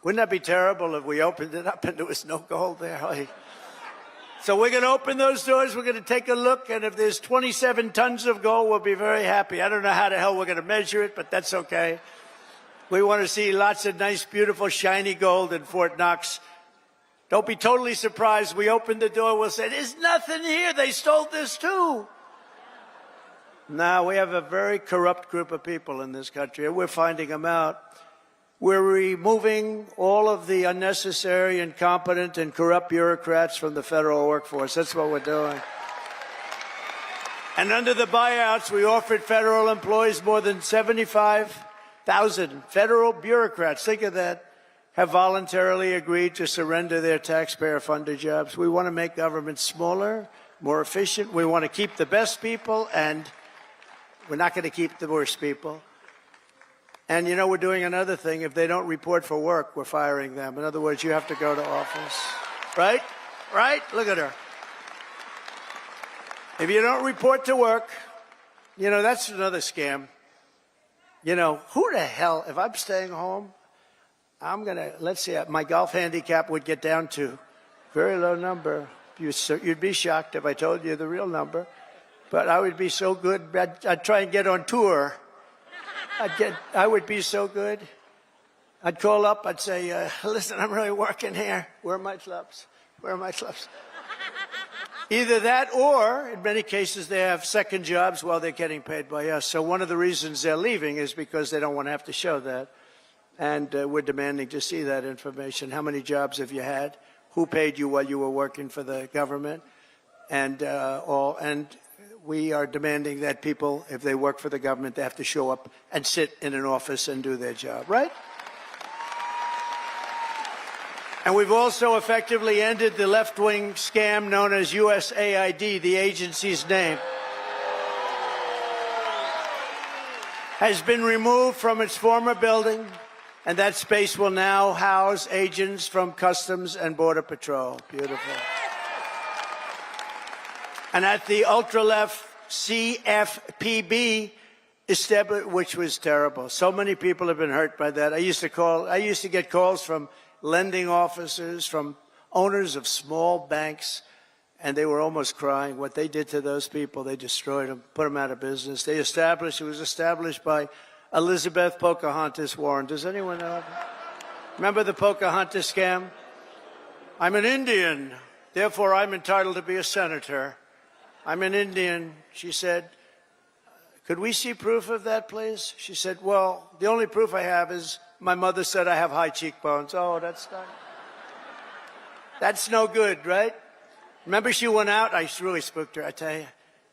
Wouldn't that be terrible if we opened it up and there was no gold there? So we're going to open those doors. We're going to take a look. And if there's 27 tons of gold, we'll be very happy. I don't know how the hell we're going to measure it, but that's okay. We want to see lots of nice, beautiful, shiny gold in Fort Knox. Don't be totally surprised. We open the door, we'll say, there's nothing here. They stole this too. Now, we have a very corrupt group of people in this country, and we're finding them out. We're removing all of the unnecessary, incompetent, and corrupt bureaucrats from the federal workforce. That's what we're doing. And under the buyouts, we offered federal employees more than 75,000 federal bureaucrats, think of that, have voluntarily agreed to surrender their taxpayer-funded jobs. We want to make government smaller, more efficient. We want to keep the best people, and we're not going to keep the worst people. And, you know, we're doing another thing. If they don't report for work, we're firing them. In other words, you have to go to office. Right? Right? Look at her. If you don't report to work, you know, that's another scam. You know, who the hell, if I'm staying home, I'm going to, let's see, my golf handicap would get down to very low number. You'd be shocked if I told you the real number. But I would be so good, I'd try and get on tour. I would be so good. I'd call up, I'd say, listen, I'm really working here. Where are my clubs? Where are my clubs? Either that or, in many cases, they have second jobs while they're getting paid by us. So one of the reasons they're leaving is because they don't want to have to show that. And we're demanding to see that information. How many jobs have you had? Who paid you while you were working for the government? And we are demanding that people, if they work for the government, they have to show up and sit in an office and do their job, right? And we've also effectively ended the left-wing scam known as USAID, the agency's name. Has been removed from its former building, and that space will now house agents from Customs and Border Patrol. Beautiful. And at the ultra-left CFPB, which was terrible. So many people have been hurt by that. I used to get calls from lending officers, from owners of small banks, and they were almost crying. What they did to those people, they destroyed them, put them out of business. It was established by Elizabeth Pocahontas Warren. Does anyone know? Remember the Pocahontas scam? I'm an Indian, therefore I'm entitled to be a senator. I'm an Indian. She said, could we see proof of that, please? She said, well, the only proof I have is my mother said I have high cheekbones. Oh, that's no good, right? Remember she went out? I really spooked her, I tell you.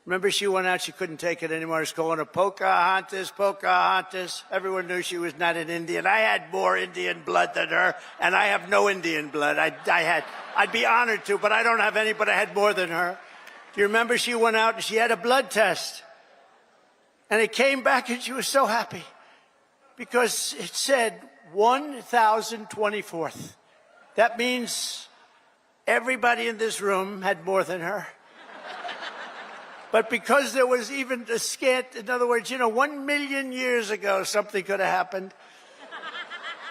Remember she went out, she couldn't take it anymore. She was calling her Pocahontas, Pocahontas. Everyone knew she was not an Indian. I had more Indian blood than her, and I have no Indian blood. I'd be honored to, but I don't have any, but I had more than her. Do you remember she went out and she had a blood test? And it came back and she was so happy because it said 1,024th. That means everybody in this room had more than her. But because there was even a scant, in other words, 1 million years ago, something could have happened.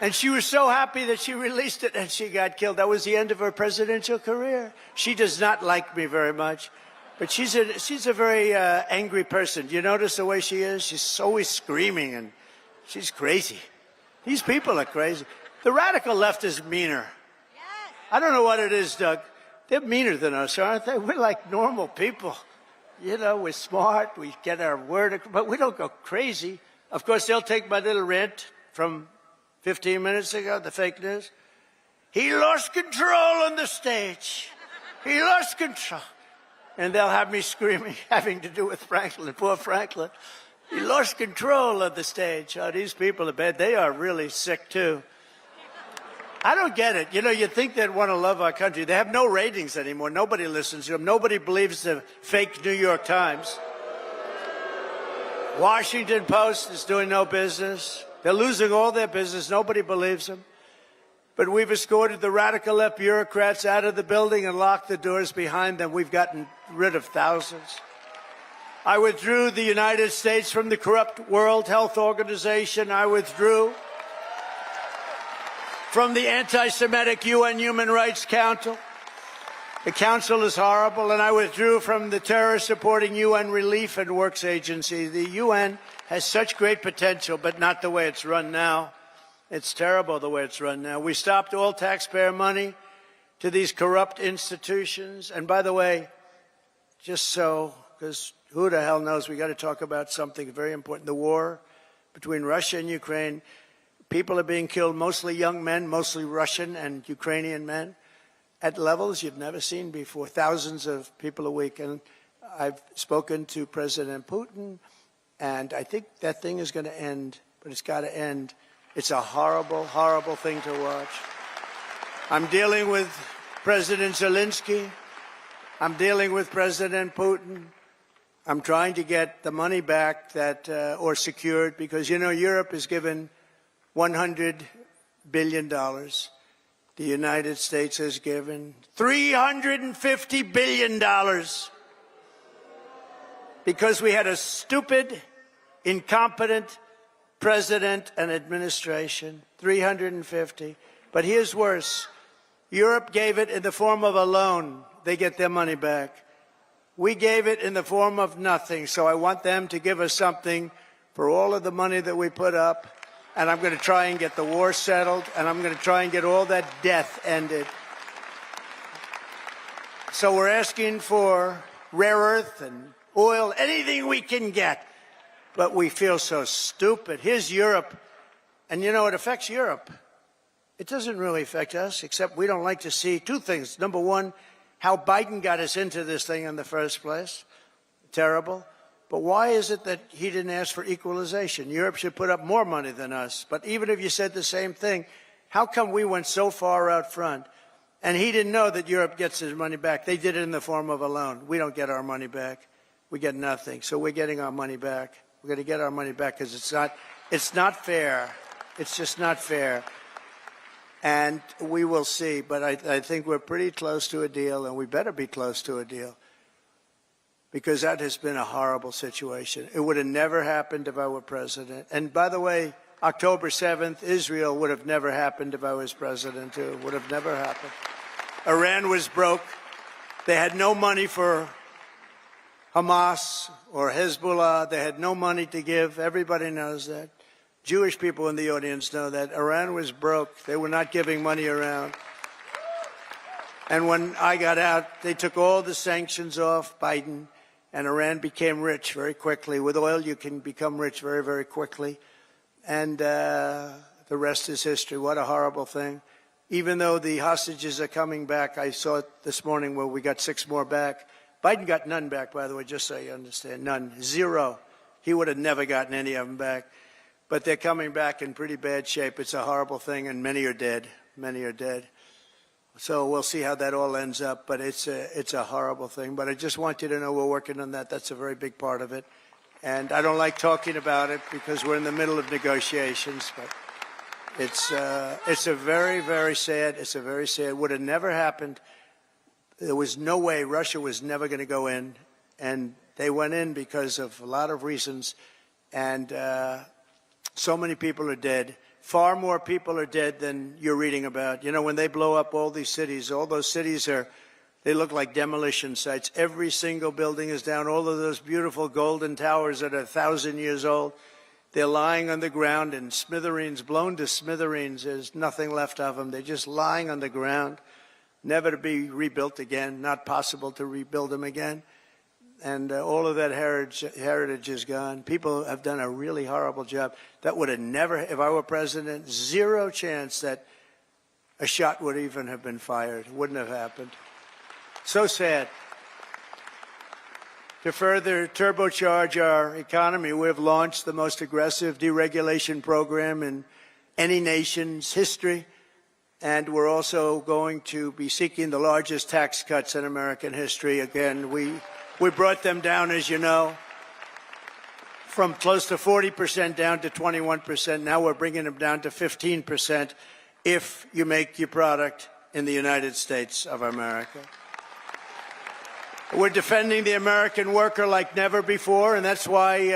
And she was so happy that she released it and she got killed. That was the end of her presidential career. She does not like me very much. But she's a very angry person. Do you notice the way she is? She's always screaming and she's crazy. These people are crazy. The radical left is meaner. Yes. I don't know what it is, Doug. They're meaner than us, aren't they? We're like normal people. We're smart. We get our word, but we don't go crazy. Of course, they'll take my little rant from 15 minutes ago, the fake news. He lost control on the stage. He lost control. And they'll have me screaming, having to do with Franklin, poor Franklin. He lost control of the stage. Oh, these people are bad. They are really sick, too. I don't get it. You think they'd want to love our country. They have no ratings anymore. Nobody listens to them. Nobody believes the fake New York Times. Washington Post is doing no business. They're losing all their business. Nobody believes them. But we've escorted the radical left bureaucrats out of the building and locked the doors behind them. We've gotten rid of thousands. I withdrew the United States from the corrupt World Health Organization. I withdrew from the anti-Semitic UN Human Rights Council. The council is horrible, and I withdrew from the terror-supporting UN Relief and Works Agency. The UN has such great potential, but not the way it's run now. It's terrible the way it's run now. We stopped all taxpayer money to these corrupt institutions. And by the way, just so, because who the hell knows, we got to talk about something very important. The war between Russia and Ukraine. People are being killed, mostly young men, mostly Russian and Ukrainian men, at levels you've never seen before. Thousands of people a week. And I've spoken to President Putin, and I think that thing is going to end, but it's got to end. It's a horrible, horrible thing to watch. I'm dealing with President Zelensky. I'm dealing with President Putin. I'm trying to get the money back or secured, because, Europe has given $100 billion. The United States has given $350 billion because we had a stupid, incompetent president and administration. 350. But here's worse. Europe gave it in the form of a loan. They get their money back. We gave it in the form of nothing. So I want them to give us something for all of the money that we put up. And I'm going to try and get the war settled. And I'm going to try and get all that death ended. So we're asking for rare earth and oil, anything we can get. But we feel so stupid. Here's Europe. And, it affects Europe. It doesn't really affect us, except we don't like to see two things. Number one, how Biden got us into this thing in the first place. Terrible. But why is it that he didn't ask for equalization? Europe should put up more money than us. But even if you said the same thing, how come we went so far out front? And he didn't know that Europe gets his money back. They did it in the form of a loan. We don't get our money back. We get nothing. So we're getting our money back. We're going to get our money back because it's not fair. It's just not fair. And we will see. But I think we're pretty close to a deal, and we better be close to a deal, because that has been a horrible situation. It would have never happened if I were president. And by the way, October 7th, Israel would have never happened if I was president, too. It would have never happened. Iran was broke. They had no money for Hamas or Hezbollah. They had no money to give. Everybody knows that. Jewish people in the audience know that. Iran was broke. They were not giving money around. And when I got out, they took all the sanctions off Biden, and Iran became rich very quickly. With oil, you can become rich very, very quickly. And the the rest is history. What a horrible thing. Even though the hostages are coming back, I saw it this morning where we got 6 more back. Biden got none back, by the way, just so you understand. None. 0. He would have never gotten any of them back. But they're coming back in pretty bad shape. It's a horrible thing, and many are dead. Many are dead. So we'll see how that all ends up, but it's a horrible thing. But I just want you to know we're working on that. That's a very big part of it. And I don't like talking about it because we're in the middle of negotiations, but it's a very, very sad, it would have never happened. There was no way. Russia was never going to go in, and they went in because of a lot of reasons, and so many people are dead. Far more people are dead than you're reading about. You know, when they blow up all these cities, all those cities they look like demolition sites. Every single building is down. All of those beautiful golden towers that are 1,000 years old, they're lying on the ground in smithereens, blown to smithereens. There's nothing left of them. They're just lying on the ground, never to be rebuilt again, not possible to rebuild them again. And all of that heritage is gone. People have done a really horrible job. That would have never, if I were president, 0 chance that a shot would even have been fired. It wouldn't have happened. So sad. To further turbocharge our economy, we have launched the most aggressive deregulation program in any nation's history. And we're also going to be seeking the largest tax cuts in American history. Again, we brought them down, as you know, from close to 40% down to 21%. Now we're bringing them down to 15% if you make your product in the United States of America. We're defending the American worker like never before, and that's why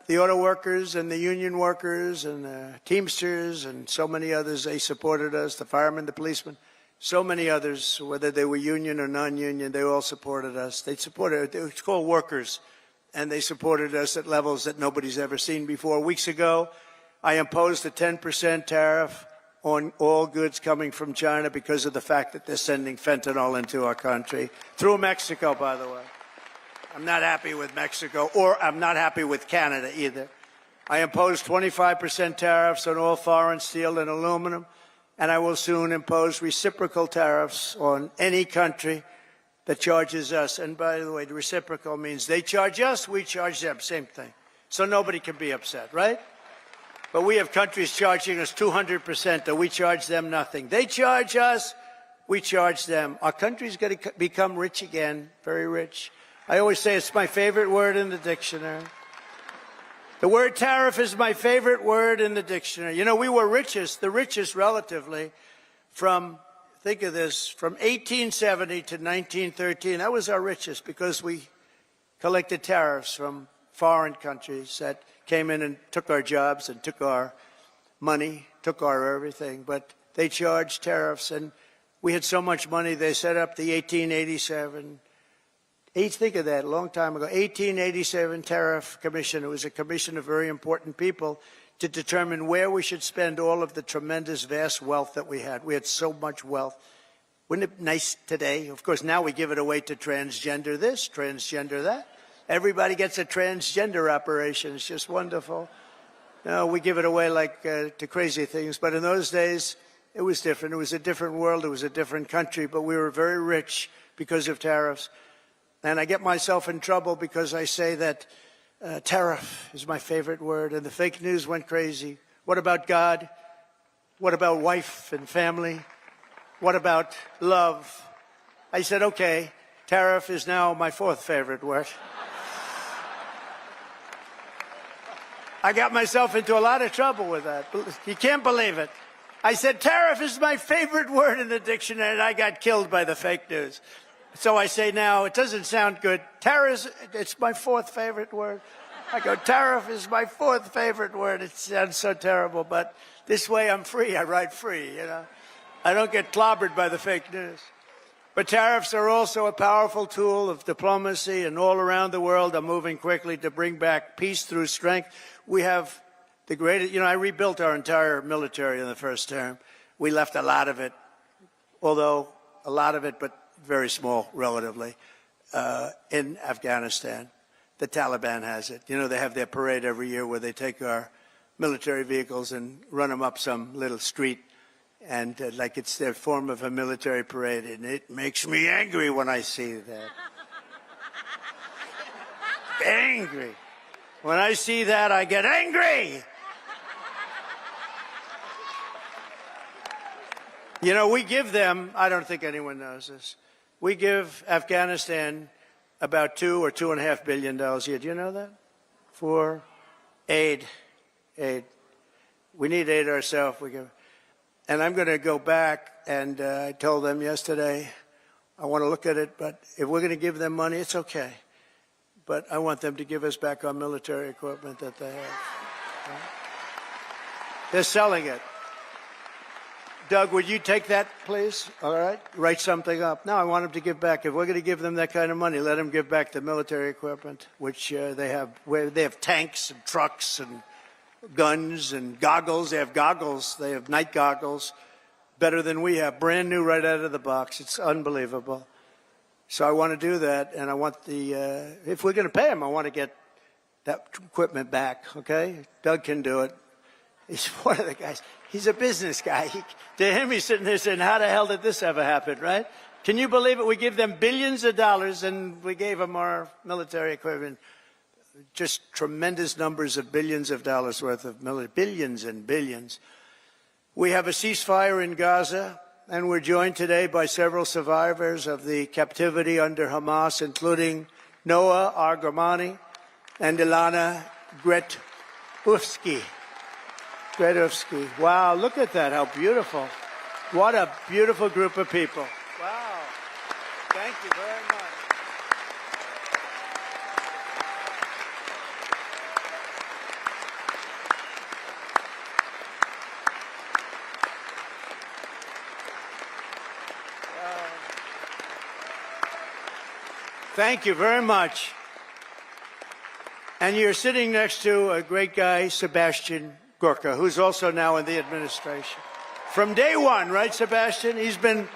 the auto workers and the union workers and the Teamsters and so many others, they supported us, the firemen, the policemen, so many others, whether they were union or non-union, they all supported us. They supported, it's called workers, and they supported us at levels that nobody's ever seen before. Weeks ago, I imposed a 10% tariff on all goods coming from China because of the fact that they're sending fentanyl into our country, through Mexico, by the way. I'm not happy with Mexico, or I'm not happy with Canada either. I imposed 25% tariffs on all foreign steel and aluminum, and I will soon impose reciprocal tariffs on any country that charges us. And by the way, the reciprocal means they charge us, we charge them, same thing. So nobody can be upset, right? But we have countries charging us 200%, and we charge them nothing. They charge us, we charge them. Our country's going to become rich again, very rich. I always say it's my favorite word in the dictionary. The word tariff is my favorite word in the dictionary. You know, we were the richest relatively from, think of this, from 1870 to 1913. That was our richest because we collected tariffs from foreign countries that came in and took our jobs and took our money, took our everything. But they charged tariffs, and we had so much money, they set up the 1887, think of that, a long time ago, 1887 Tariff Commission. It was a commission of very important people to determine where we should spend all of the tremendous, vast wealth that we had. We had so much wealth. Wouldn't it be nice today? Of course, now we give it away to transgender this, transgender that. Everybody gets a transgender operation. It's just wonderful. No, we give it away like to crazy things. But in those days, it was different. It was a different world. It was a different country. But we were very rich because of tariffs. And I get myself in trouble because I say that tariff is my favorite word. And the fake news went crazy. What about God? What about wife and family? What about love? I said, okay, tariff is now my 4th favorite word. I got myself into a lot of trouble with that. You can't believe it. I said, tariff is my favorite word in the dictionary, and I got killed by the fake news. So I say now, it doesn't sound good. Tariff, it's my 4th favorite word. I go, tariff is my 4th favorite word. It sounds so terrible, but this way I'm free. I write free, you know. I don't get clobbered by the fake news. But tariffs are also a powerful tool of diplomacy, and all around the world are moving quickly to bring back peace through strength. We have the greatest, you know, I rebuilt our entire military in the first term. We left a lot of it, although a lot of it, but very small relatively, in Afghanistan. The Taliban has it. You know, they have their parade every year where they take our military vehicles and run them up some little street, and like it's their form of a military parade, and it makes me angry when I see that. Angry. When I see that, I get angry. You know, we give them, I don't think anyone knows this, we give Afghanistan about $2 or $2.5 billion a year. Do you know that? For aid. We need aid ourselves. And I'm going to go back, and I told them yesterday, I want to look at it, but if we're going to give them money, it's okay. But I want them to give us back our military equipment that they have. Right? They're selling it. Doug, would you take that, please? All right? Write something up. No, I want them to give back. If we're going to give them that kind of money, let them give back the military equipment, which they have. Where they have tanks and trucks and guns and goggles. They have goggles. They have night goggles, better than we have, brand new right out of the box. It's unbelievable. So I want to do that, and I want the. If we're going to pay them, I want to get that equipment back. Okay, Doug can do it. He's one of the guys. He's a business guy. To him, he's sitting there saying, how the hell did this ever happen, right? Can you believe it? We give them billions of dollars, and we gave them our military equipment. Just tremendous numbers of billions of dollars worth of military, billions and billions. We have a ceasefire in Gaza, and we're joined today by several survivors of the captivity under Hamas, including Noah Argamani and Ilana Gretufsky. Wow, look at that. How beautiful. What a beautiful group of people. Wow. Thank you very much. Thank you very much. And you're sitting next to a great guy, Sebastian Gorka, who's also now in the administration. From day one, right, Sebastian? He's been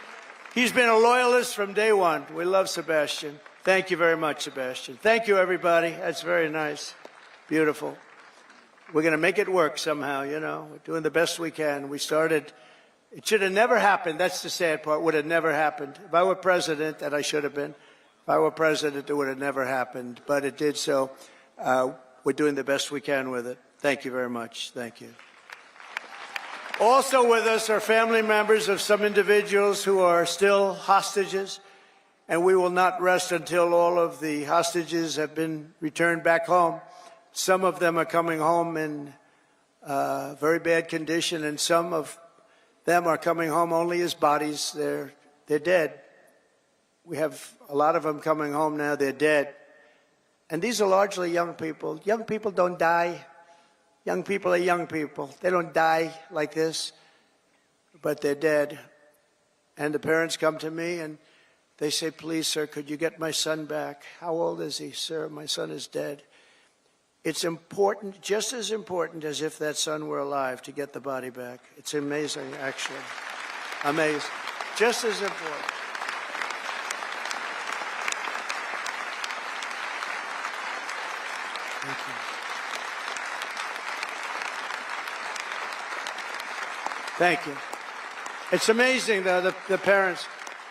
a loyalist from day one. We love Sebastian. Thank you very much, Sebastian. Thank you, everybody. That's very nice. Beautiful. We're going to make it work somehow, you know. We're doing the best we can. We started. It should have never happened. That's the sad part. Would have never happened. If I were president, and I should have been, if I were president, it would have never happened. But it did so. We're doing the best we can with it. Thank you very much. Thank you. Also with us are family members of some individuals who are still hostages, and we will not rest until all of the hostages have been returned back home. Some of them are coming home in very bad condition, and some of them are coming home only as bodies. They're dead. We have a lot of them coming home now. They're dead. And these are largely young people. Young people don't die. Young people are young people. They don't die like this, but they're dead. And the parents come to me and they say, please, sir, could you get my son back? How old is he, sir? My son is dead. It's important, just as important as if that son were alive, to get the body back. It's amazing, actually. Amazing. Just as important. Thank you. Thank you. It's amazing, though, the parents.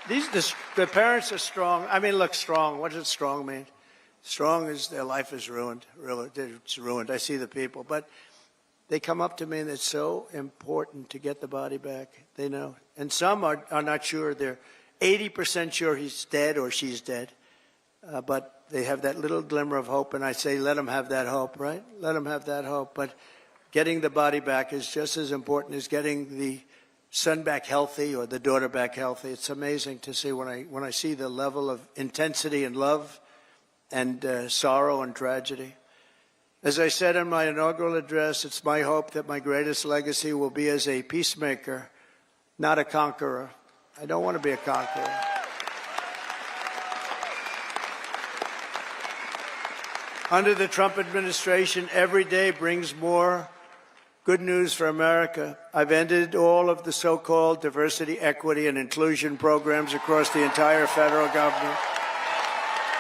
The parents are strong. I mean, look, strong. What does strong mean? Strong is their life is ruined. Really, it's ruined. I see the people. But they come up to me, and it's so important to get the body back. They know. And some are not sure. They're 80% sure he's dead or she's dead. But they have that little glimmer of hope. And I say, let them have that hope, right? Let them have that hope. But getting the body back is just as important as getting the son back healthy or the daughter back healthy. It's amazing to see when I see the level of intensity and love and sorrow and tragedy. As I said in my inaugural address, it's my hope that my greatest legacy will be as a peacemaker, not a conqueror. I don't want to be a conqueror. Under the Trump administration, every day brings more good news for America. I've ended all of the so-called diversity, equity, and inclusion programs across the entire federal government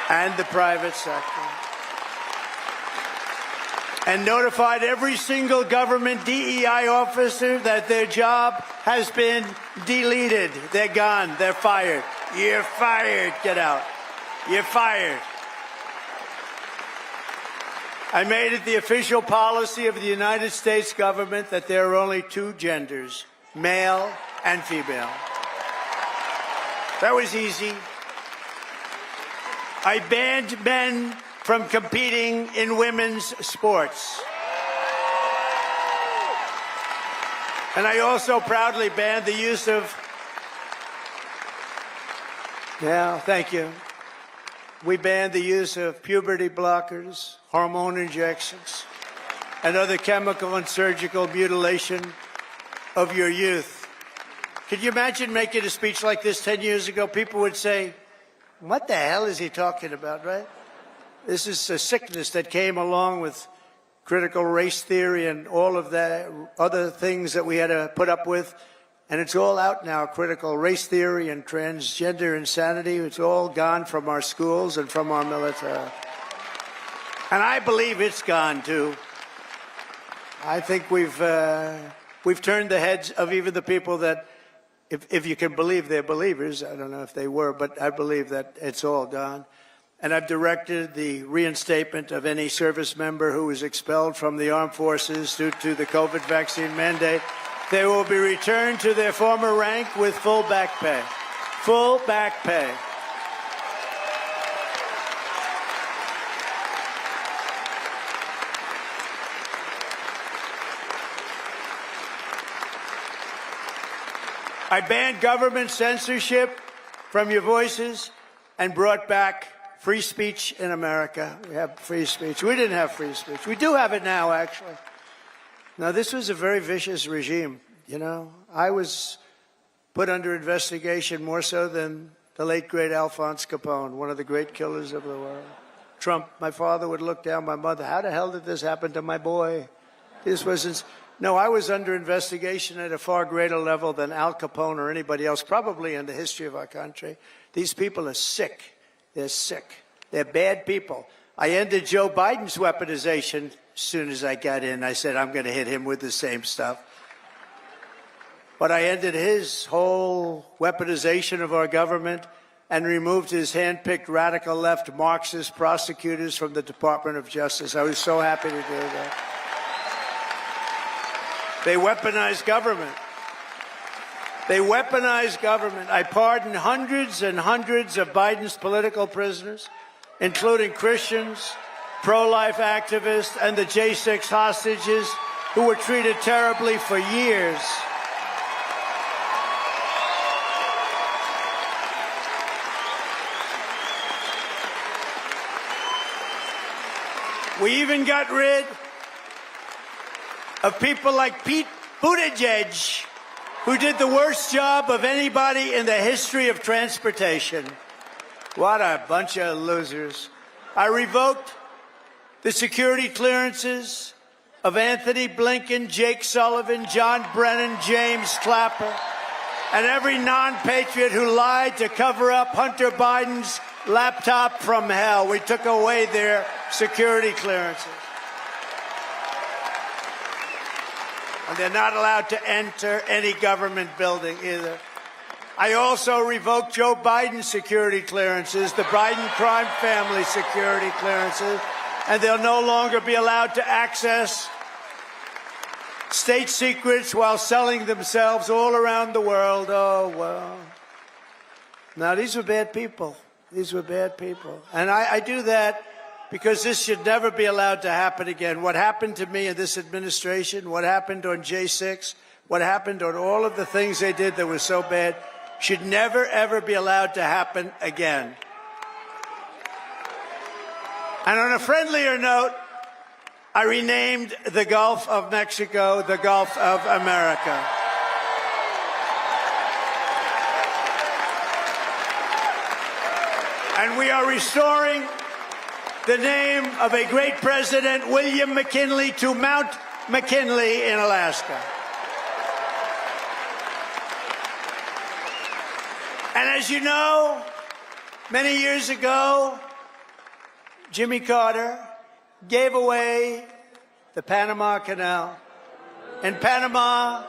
and the private sector. and notified every single government DEI officer that their job has been deleted. They're gone. They're fired. You're fired. Get out. You're fired. I made it the official policy of the United States government that there are only two genders, male and female. That was easy. I banned men from competing in women's sports. And I also proudly banned the use of, thank you. We banned the use of puberty blockers, hormone injections, and other chemical and surgical mutilation of your youth. Could you imagine making a speech like this 10 years ago? People would say, what the hell is he talking about, right? This is a sickness that came along with critical race theory and all of the other things that we had to put up with. And it's all out now, critical race theory and transgender insanity. It's all gone from our schools and from our military. And I believe it's gone, too. I think we've turned the heads of even the people that, if you can believe they're believers, I don't know if they were, but I believe that it's all gone. And I've directed the reinstatement of any service member who was expelled from the armed forces due to the COVID vaccine mandate. They will be returned to their former rank with full back pay. Full back pay. I banned government censorship from your voices and brought back free speech in America. We have free speech. We didn't have free speech. We do have it now, actually. Now, this was a very vicious regime, you know. I was put under investigation more so than the late, great Alphonse Capone, one of the great killers of the world. Trump, my father would look down my mother. How the hell did this happen to my boy? This wasn't... No, I was under investigation at a far greater level than Al Capone or anybody else, probably in the history of our country. These people are sick. They're sick. They're bad people. I ended Joe Biden's weaponization as soon as I got in. I said, I'm going to hit him with the same stuff. But I ended his whole weaponization of our government and removed his hand-picked radical left Marxist prosecutors from the Department of Justice. I was so happy to do that. They weaponized government. They weaponized government. I pardoned hundreds and hundreds of Biden's political prisoners, including Christians, pro-life activists, and the J6 hostages who were treated terribly for years. We even got rid of people like Pete Buttigieg, who did the worst job of anybody in the history of transportation. What a bunch of losers. I revoked the security clearances of Anthony Blinken, Jake Sullivan, John Brennan, James Clapper, and every non-patriot who lied to cover up Hunter Biden's laptop from hell. We took away their security clearances. And they're not allowed to enter any government building either. I also revoked Joe Biden's security clearances, the Biden crime family security clearances, and they'll no longer be allowed to access state secrets while selling themselves all around the world. Oh, well. Now, these were bad people. These were bad people. And I do that because this should never be allowed to happen again. What happened to me in this administration, what happened on J6, what happened on all of the things they did that were so bad, should never, ever be allowed to happen again. And on a friendlier note, I renamed the Gulf of Mexico the Gulf of America. And we are restoring the name of a great president, William McKinley, to Mount McKinley in Alaska. And as you know, many years ago, Jimmy Carter gave away the Panama Canal. And Panama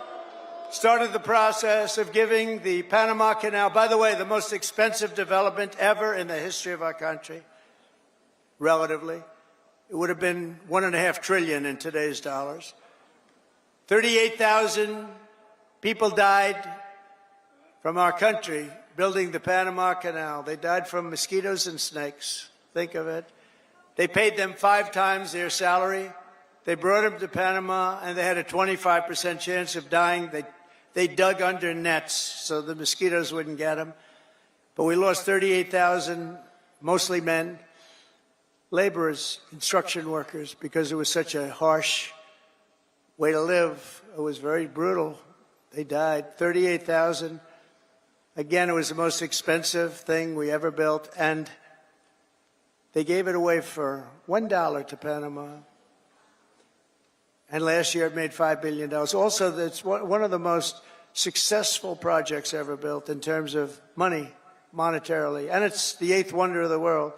started the process of giving the Panama Canal, by the way, the most expensive development ever in the history of our country, relatively. It would have been $1.5 trillion in today's dollars. 38,000 people died from our country building the Panama Canal. They died from mosquitoes and snakes. Think of it. They paid them 5 times their salary. They brought them to Panama, and they had a 25% chance of dying. They dug under nets so the mosquitoes wouldn't get them. But we lost 38,000, mostly men, laborers, construction workers, because it was such a harsh way to live. It was very brutal. They died. 38,000. Again, it was the most expensive thing we ever built, and they gave it away for $1 to Panama. And last year it made $5 billion. Also, it's one of the most successful projects ever built in terms of money, monetarily. And it's the 8th wonder of the world.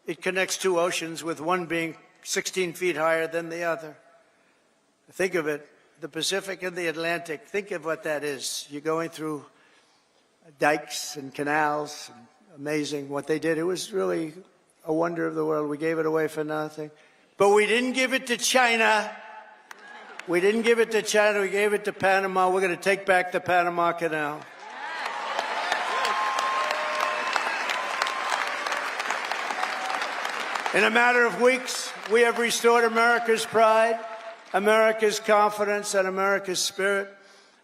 It connects 2 oceans, with one being 16 feet higher than the other. Think of it, the Pacific and the Atlantic. Think of what that is. You're going through dikes and canals. Amazing what they did. It was really a wonder of the world. We gave it away for nothing. But we didn't give it to China. We didn't give it to China. We gave it to Panama. We're going to take back the Panama Canal. In a matter of weeks, we have restored America's pride, America's confidence, and America's spirit.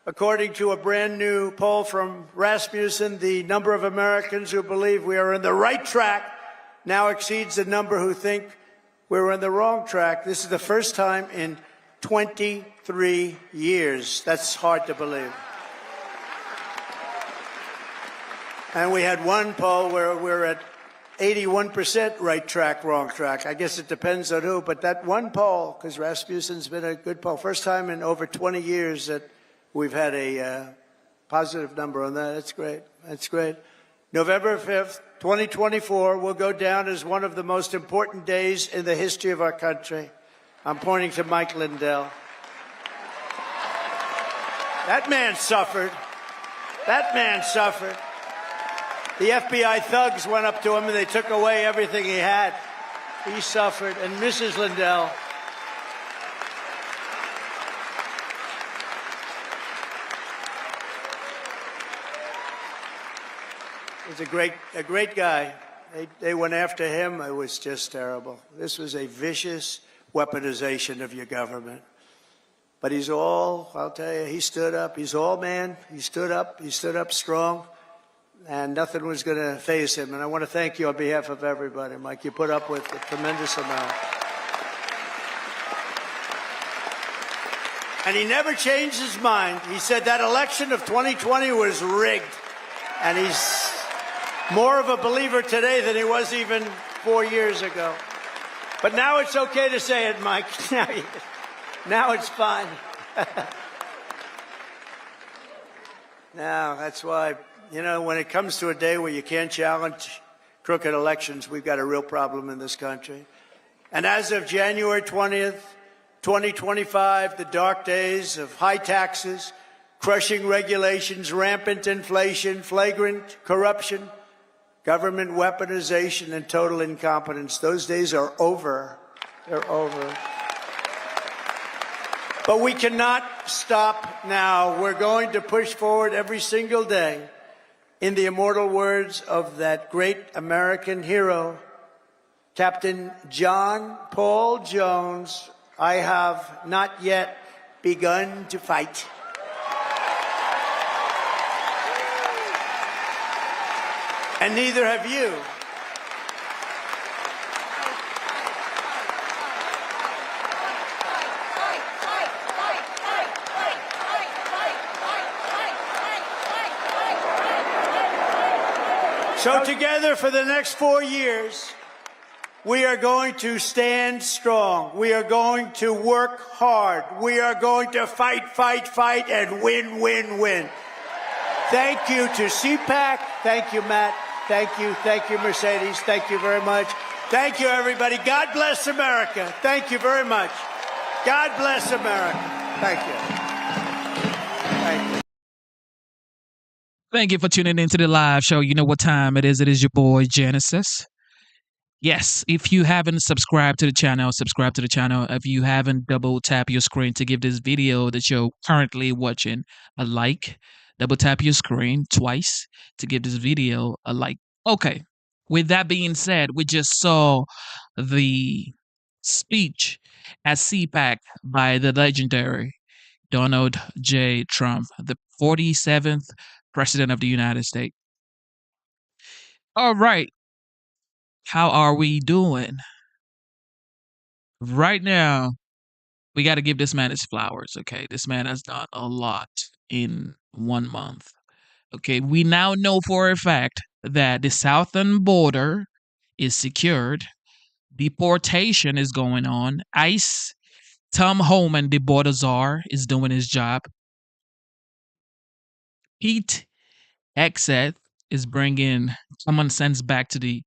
According to a brand new poll from Rasmussen, the number of Americans who believe we are on the right track now exceeds the number who think we're on the wrong track. This is the first time in 23 years. That's hard to believe. And we had one poll where we're at 81% right track, wrong track. I guess it depends on who, but that one poll, because Rasmussen's been a good poll, first time in over 20 years that we've had a positive number on that. That's great. That's great. November 5th, 2024 will go down as one of the most important days in the history of our country. I'm pointing to Mike Lindell. That man suffered. That man suffered. The FBI thugs went up to him and they took away everything he had. He suffered. And Mrs. Lindell, was a great guy. They went after him. It was just terrible. This was a vicious weaponization of your government. But he's all, I'll tell you, he stood up. He's all man. He stood up strong, and nothing was going to faze him. And I want to thank you on behalf of everybody, Mike. You put up with a tremendous amount. And he never changed his mind. He said that election of 2020 was rigged. And he's more of a believer today than he was even 4 years ago. But now it's okay to say it, Mike. Now it's fine. Now, that's why, you know, when it comes to a day where you can't challenge crooked elections, we've got a real problem in this country. And as of January 20th, 2025, the dark days of high taxes, crushing regulations, rampant inflation, flagrant corruption, government weaponization, and total incompetence, those days are over. They're over. But we cannot stop now. We're going to push forward every single day. In the immortal words of that great American hero, Captain John Paul Jones, I have not yet begun to fight. And neither have you. So together for the next 4 years, we are going to stand strong. We are going to work hard. We are going to fight, fight, fight, and win, win, win. Thank you to CPAC. Thank you, Matt. Thank you, Mercedes. Thank you very much. Thank you, everybody. God bless America. Thank you very much. God bless America. Thank you. Thank you. Thank you for tuning into the live show. You know what time it is. It is your boy, Genesis. Yes, if you haven't subscribed to the channel, subscribe to the channel. If you haven't, double tap your screen to give this video that you're currently watching a like. Double tap your screen twice to give this video a like. Okay, with that being said, we just saw the speech at CPAC by the legendary Donald J. Trump, the 47th President of the United States. All right, how are we doing? Right now, we got to give this man his flowers, okay? This man has done a lot in 1 month. Okay, we now know for a fact that the southern border is secured. Deportation is going on. ICE, Tom Homan, the border czar, is doing his job. Pete Hegseth is bringing common sense back to the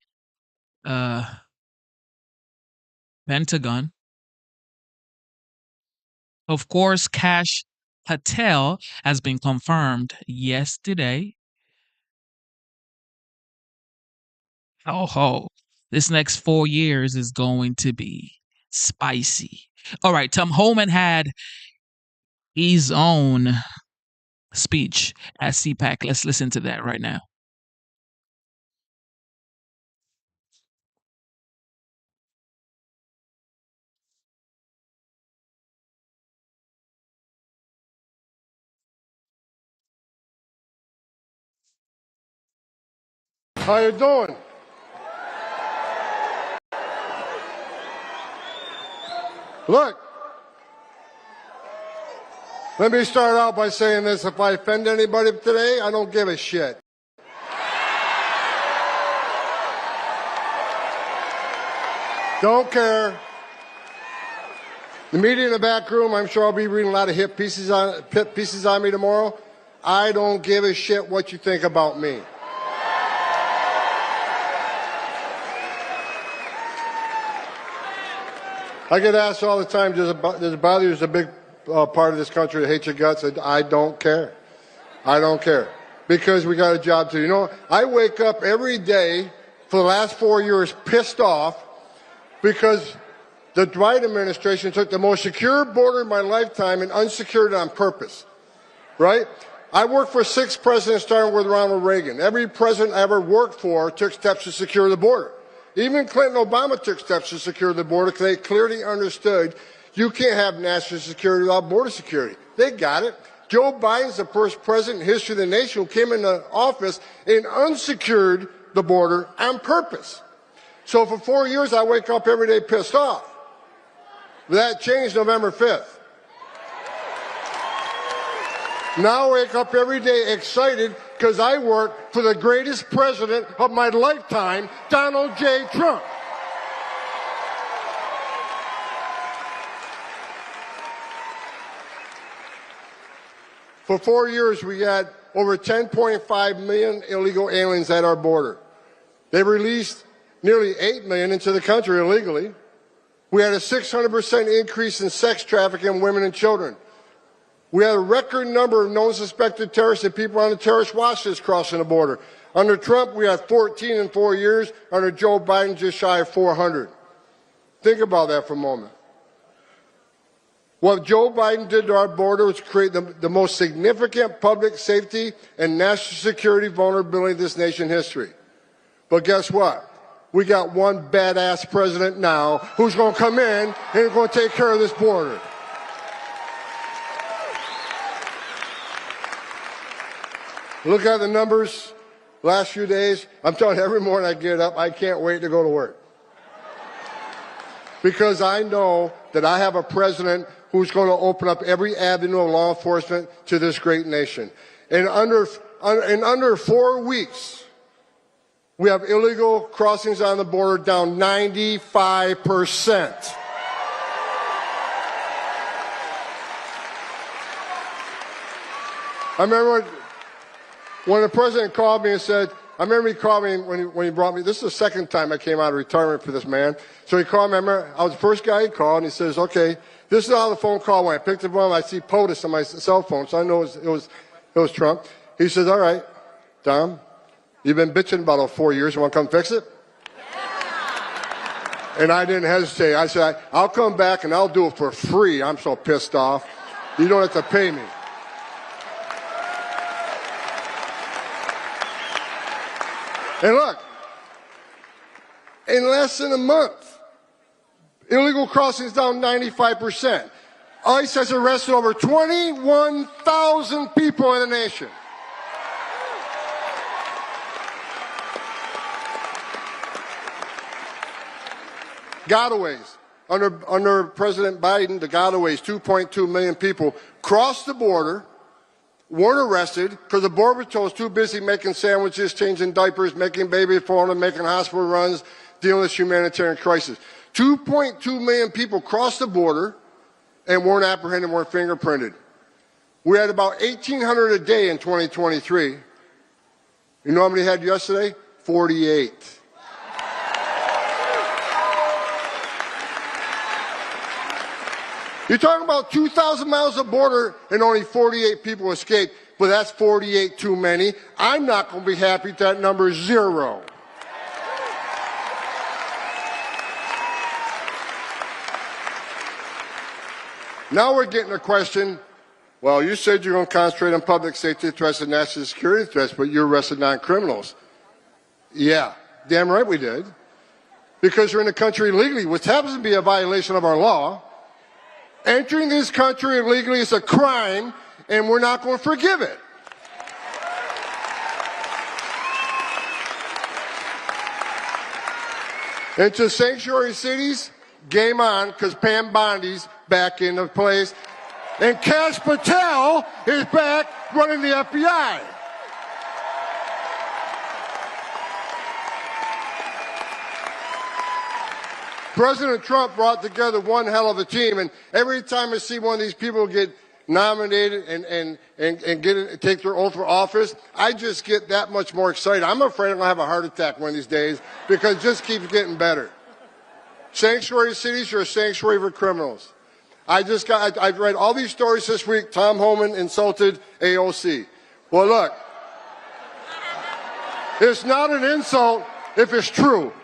Pentagon. Of course, Kash Patel has been confirmed yesterday. Oh ho, this next 4 years is going to be spicy. All right, Tom Homan had his own speech at CPAC. Let's listen to that right now. How you doing? Look, let me start out by saying this. If I offend anybody today, I don't give a shit. Don't care. The media in the back room, I'm sure I'll be reading a lot of hit pieces on me tomorrow. I don't give a shit what you think about me. I get asked all the time, does it bother you? There's a big part of this country that hates your guts. I don't care. I don't care. Because we got a job to do. You know, I wake up every day for the last 4 years pissed off because the Biden administration took the most secure border in my lifetime and unsecured it on purpose. Right? I worked for 6 presidents starting with Ronald Reagan. Every president I ever worked for took steps to secure the border. Even Clinton and Obama took steps to secure the border because they clearly understood you can't have national security without border security. They got it. Joe Biden's the first president in history of the nation who came into office and unsecured the border on purpose. So for 4 years, I wake up every day pissed off. But that changed November 5th. Now I wake up every day excited because I work for the greatest president of my lifetime, Donald J. Trump. For 4 years, we had over 10.5 million illegal aliens at our border. They released nearly 8 million into the country illegally. We had a 600% increase in sex trafficking of women and children. We had a record number of known suspected terrorists and people on the terrorist watch list crossing the border. Under Trump, we had 14 in 4 years. Under Joe Biden, just shy of 400. Think about that for a moment. What Joe Biden did to our border was create the most significant public safety and national security vulnerability in this nation's history. But guess what? We got one badass president now who's going to come in and is going to take care of this border. Look at the numbers last few days. I'm telling you, every morning I get up, I can't wait to go to work. Because I know that I have a president who's going to open up every avenue of law enforcement to this great nation. In under 4 weeks, we have illegal crossings on the border down 95%. I remember when the president called me and said, I remember he called me when he brought me. This is the second time I came out of retirement for this man. So he called me. I remember I was the first guy he called, and he says, "Okay, this is how the phone call went." I picked up one. I see POTUS on my cell phone, so I know it was Trump. He says, "All right, Tom, you've been bitching about it 4 years. You want to come fix it?" And I didn't hesitate. I said, "I'll come back and I'll do it for free. I'm so pissed off. You don't have to pay me." And look, in less than a month, illegal crossings down 95%. ICE has arrested over 21,000 people in the nation. Gotaways. Under President Biden, the gotaways, 2.2 million people crossed the border, weren't arrested because the Border Patrol was too busy making sandwiches, changing diapers, making baby formula, making hospital runs, dealing with humanitarian crisis. 2.2 million people crossed the border and weren't apprehended, weren't fingerprinted. We had about 1,800 a day in 2023. You know how many had yesterday? 48. You're talking about 2,000 miles of border and only 48 people escaped, but that's 48 too many. I'm not going to be happy if that number is 0. Now we're getting a question, well, you said you're going to concentrate on public safety threats and national security threats, but you arrested non-criminals. Yeah, damn right we did. Because you're in the country illegally, which happens to be a violation of our law. Entering this country illegally is a crime, and we're not going to forgive it. Into sanctuary cities, game on, because Pam Bondi's back into place. And Kash Patel is back running the FBI. President Trump brought together one hell of a team, and every time I see one of these people get nominated and take their oath for office, I just get that much more excited. I'm afraid I'm going to have a heart attack one of these days because it just keeps getting better. Sanctuary cities are a sanctuary for criminals. I've read all these stories this week. Tom Homan insulted AOC. Well, look, it's not an insult if it's true.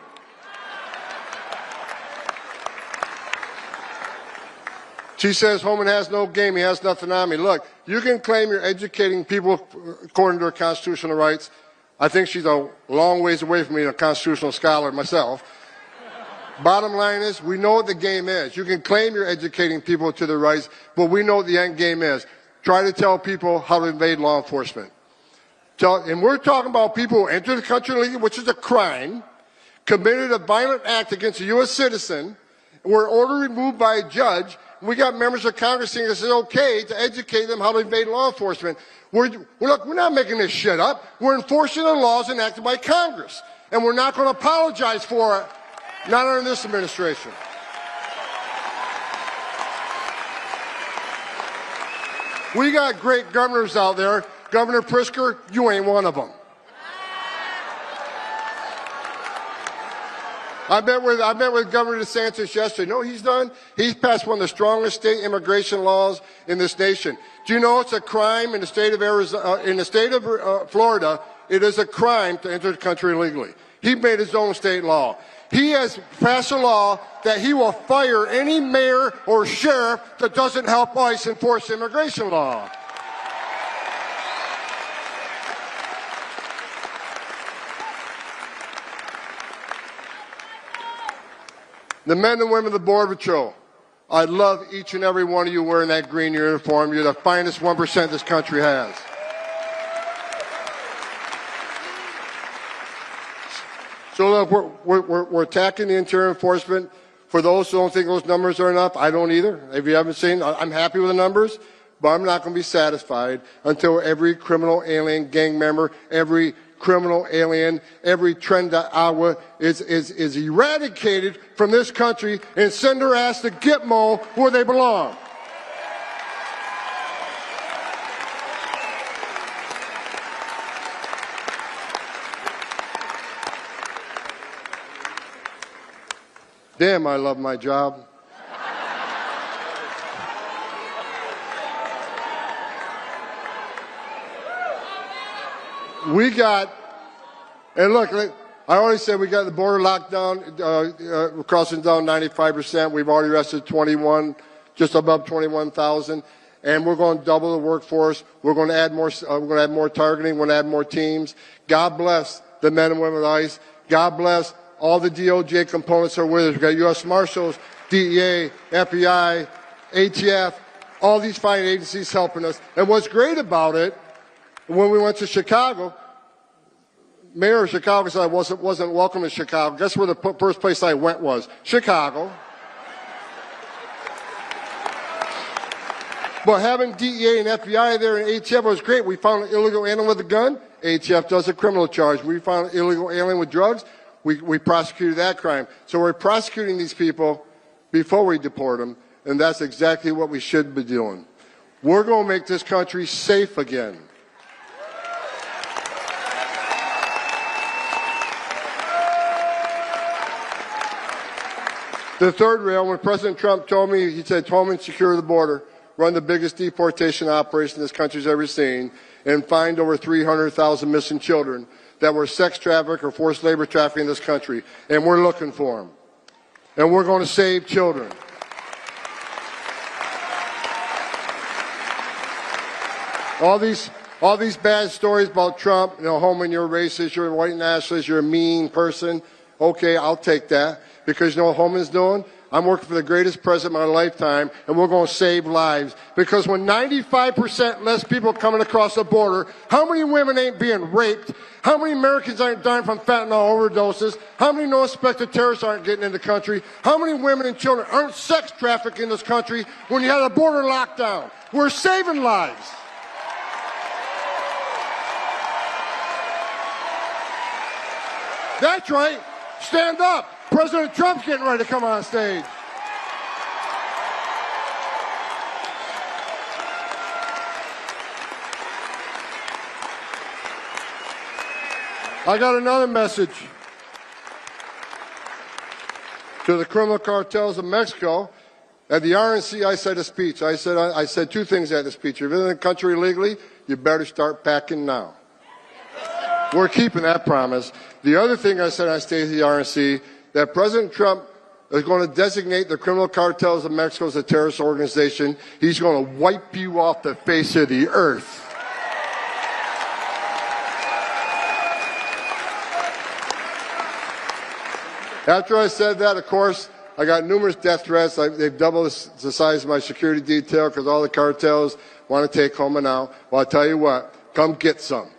She says Homan has no game, he has nothing on me. Look, you can claim you're educating people according to their constitutional rights. I think she's a long ways away from being a constitutional scholar myself. Bottom line is, we know what the game is. You can claim you're educating people to their rights, but we know what the end game is. Try to tell people how to invade law enforcement. And we're talking about people who enter the country illegally, which is a crime, committed a violent act against a U.S. citizen, were ordered removed by a judge. We got members of Congress saying it's okay to educate them how to invade law enforcement. We're not making this shit up. We're enforcing the laws enacted by Congress. And we're not going to apologize for it. Not under this administration. We got great governors out there. Governor Pritzker, you ain't one of them. I met with Governor DeSantis yesterday. No, he's passed one of the strongest state immigration laws in this nation. Do you know it's a crime in the state of Arizona, in the state of Florida? It is a crime to enter the country illegally. He made his own state law. He has passed a law that he will fire any mayor or sheriff that doesn't help ICE enforce immigration law. The men and women of the Border Patrol, I love each and every one of you wearing that green uniform. You're the finest 1% this country has. So look, we're attacking the interior enforcement. For those who don't think those numbers are enough, I don't either. If you haven't seen, I'm happy with the numbers, but I'm not going to be satisfied until every criminal alien gang member, every criminal alien, every Trenda Agua is eradicated from this country and send their ass to Gitmo where they belong. Damn, I love my job. We got, and look, I already said we got the border locked down, crossing down 95%. We've already arrested 21, just above 21,000. And we're going to double the workforce. We're going to add more. We're going to add more targeting. We're going to add more teams. God bless the men and women of ICE. God bless all the DOJ components that are with us. We've got U.S. Marshals, DEA, FBI, ATF, all these fine agencies helping us. And what's great about it, when we went to Chicago, Mayor of Chicago said I wasn't welcome in Chicago. Guess where the first place I went was? Chicago. But having DEA and FBI there and ATF was great. We found an illegal alien with a gun. ATF does a criminal charge. We found an illegal alien with drugs. We prosecuted that crime. So we're prosecuting these people before we deport them, and that's exactly what we should be doing. We're going to make this country safe again. The third rail, when President Trump told me, he said, Homan, secure the border, run the biggest deportation operation this country's ever seen, and find over 300,000 missing children that were sex trafficked or forced labor trafficking in this country. And we're looking for them. And we're going to save children. All these bad stories about Trump, Homan, you're racist, you're a white nationalist, you're a mean person. Okay, I'll take that. Because you know what Homan's doing? I'm working for the greatest president of my lifetime, and we're going to save lives. Because when 95% less people coming across the border, how many women ain't being raped? How many Americans aren't dying from fentanyl overdoses? How many no-suspected terrorists aren't getting in the country? How many women and children aren't sex trafficked in this country when you have a border lockdown? We're saving lives. That's right. Stand up. President Trump's getting ready to come on stage. I got another message to the criminal cartels of Mexico. At the RNC, I said a speech. I said two things at the speech. If you're in the country illegally, you better start packing now. We're keeping that promise. The other thing I said on stage at the RNC, that President Trump is going to designate the criminal cartels of Mexico as a terrorist organization. He's going to wipe you off the face of the earth. After I said that, of course, I got numerous death threats. They've doubled the size of my security detail because all the cartels want to take Homan out. Well, I'll tell you what, come get some.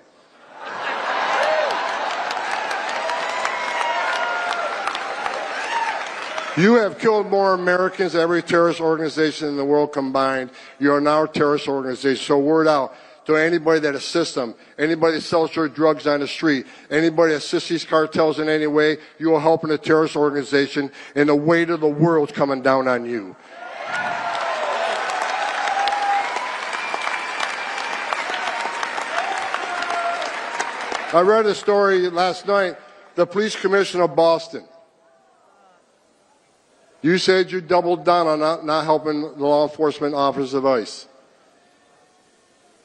You have killed more Americans than every terrorist organization in the world combined. You are now a terrorist organization. So word out to anybody that assists them, anybody that sells their drugs on the street, anybody that assists these cartels in any way, you are helping a terrorist organization, and the weight of the world's coming down on you. I read a story last night, the police commissioner of Boston. You said you doubled down on not helping the law enforcement officers of ICE.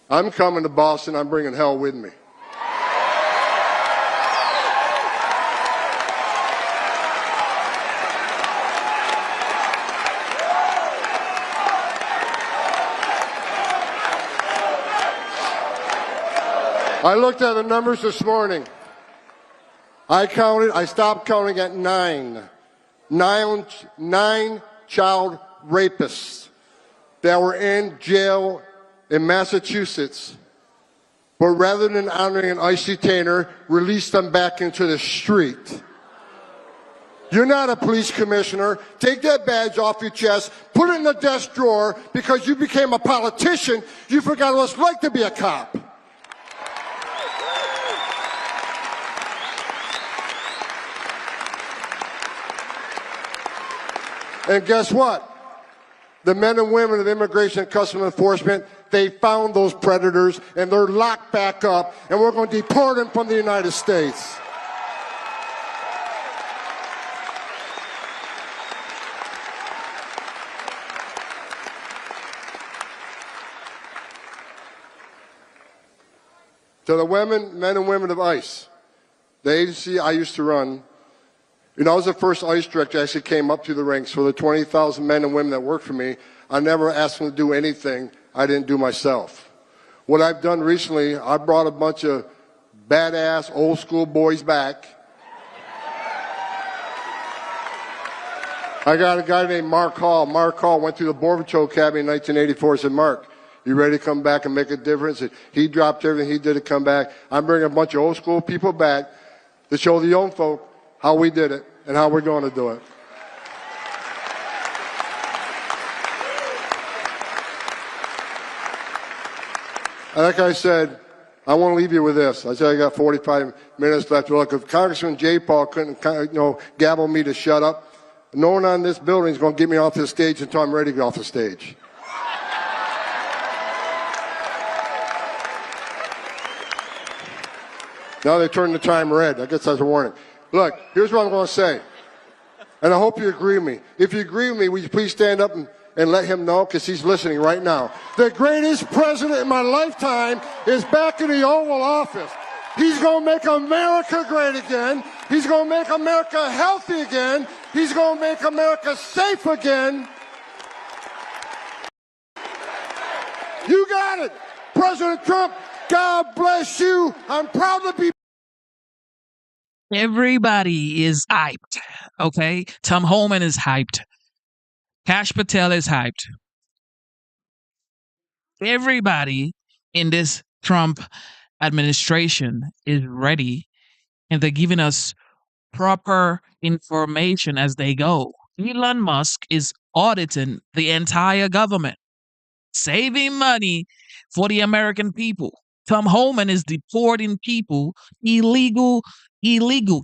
I'm coming to Boston. I'm bringing hell with me. I looked at the numbers this morning. I stopped counting at 9. Nine child rapists that were in jail in Massachusetts, but rather than honoring an ICE detainer, released them back into the street. You're not a police commissioner. Take that badge off your chest, put it in the desk drawer, because you became a politician. You forgot what it's like to be a cop. And guess what? The men and women of Immigration and Customs Enforcement, they found those predators, and they're locked back up, and we're going to deport them from the United States. To the women, men and women of ICE, the agency I used to run, I was the first ICE director that actually came up to the ranks. For the 20,000 men and women that work for me, I never asked them to do anything I didn't do myself. What I've done recently, I brought a bunch of badass old school boys back. I got a guy named Mark Hall. Mark Hall went through the Border Patrol Academy in 1984. I said, Mark, you ready to come back and make a difference? And he dropped everything he did to come back. I'm bringing a bunch of old school people back to show the young folk how we did it and how we're going to do it. And like I said, I want to leave you with this. I said I got 45 minutes left. Look, if Congressman J. Paul couldn't, gavel me to shut up, no one on this building is going to get me off the stage until I'm ready to get off the stage. Now they turned the time red. I guess that's a warning. Look, here's what I'm going to say. And I hope you agree with me. If you agree with me, will you please stand up and let him know, because he's listening right now. The greatest president in my lifetime is back in the Oval Office. He's going to make America great again. He's going to make America healthy again. He's going to make America safe again. You got it. President Trump, God bless you. I'm proud to be. Everybody is hyped, okay? Tom Homan is hyped. Kash Patel is hyped. Everybody in this Trump administration is ready, and they're giving us proper information as they go. Elon Musk is auditing the entire government, saving money for the American people. Tom Homan is deporting people, illegal,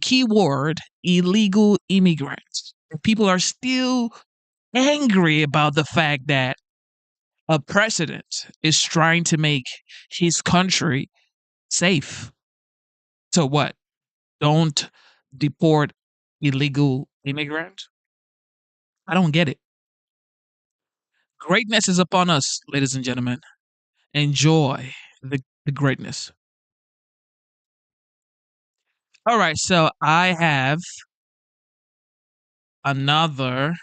keyword, illegal immigrants. People are still angry about the fact that a president is trying to make his country safe. So what? Don't deport illegal immigrants? I don't get it. Greatness is upon us, ladies and gentlemen. Enjoy the greatness. All right, so I have another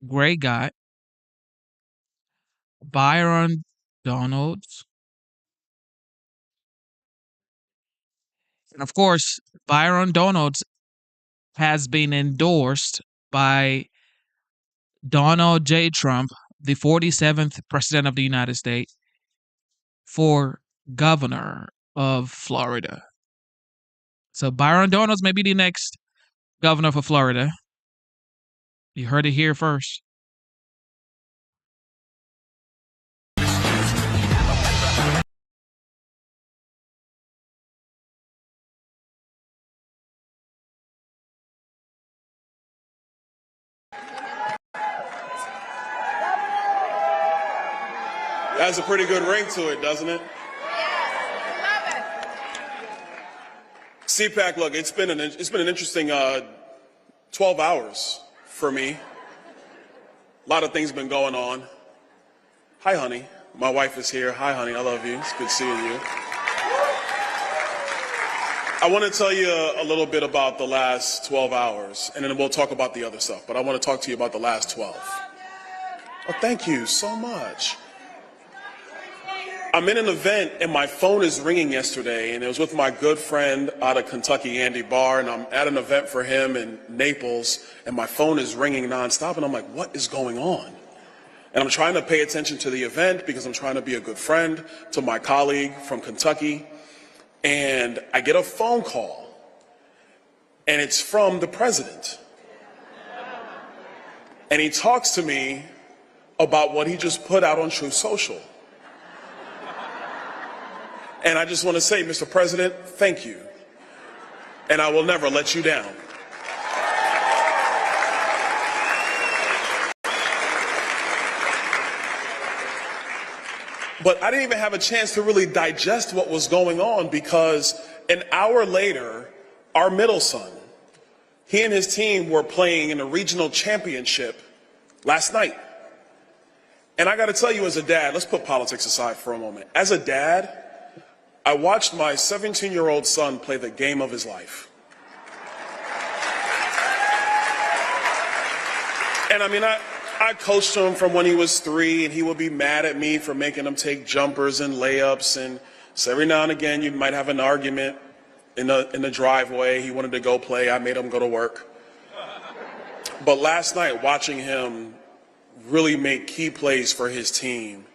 great guy, Byron Donalds. And of course, Byron Donalds has been endorsed by Donald J. Trump, the 47th President of the United States, for governor of Florida. So Byron Donalds may be the next governor for Florida. You heard it here first. Has a pretty good ring to it, doesn't it? Yes, love it. CPAC, look, it's been an interesting 12 hours for me. A lot of things been going on. Hi, honey. My wife is here. Hi, honey. I love you. It's good seeing you. I want to tell you a little bit about the last 12 hours, and then we'll talk about the other stuff. But I want to talk to you about the last 12. Oh, thank you so much. I'm in an event and my phone is ringing yesterday, and it was with my good friend out of Kentucky, Andy Barr, and I'm at an event for him in Naples, and my phone is ringing nonstop, and I'm like, what is going on? And I'm trying to pay attention to the event because I'm trying to be a good friend to my colleague from Kentucky, and I get a phone call, and it's from the president. And he talks to me about what he just put out on Truth Social. And I just want to say, Mr. President, thank you. And I will never let you down. But I didn't even have a chance to really digest what was going on, because an hour later, our middle son, he and his team were playing in a regional championship last night. And I got to tell you, as a dad, let's put politics aside for a moment. As a dad, I watched my 17-year-old son play the game of his life. And I mean, I coached him from when he was 3, and he would be mad at me for making him take jumpers and layups. And so every now and again, you might have an argument in the driveway. He wanted to go play. I made him go to work. But last night, watching him really make key plays for his team,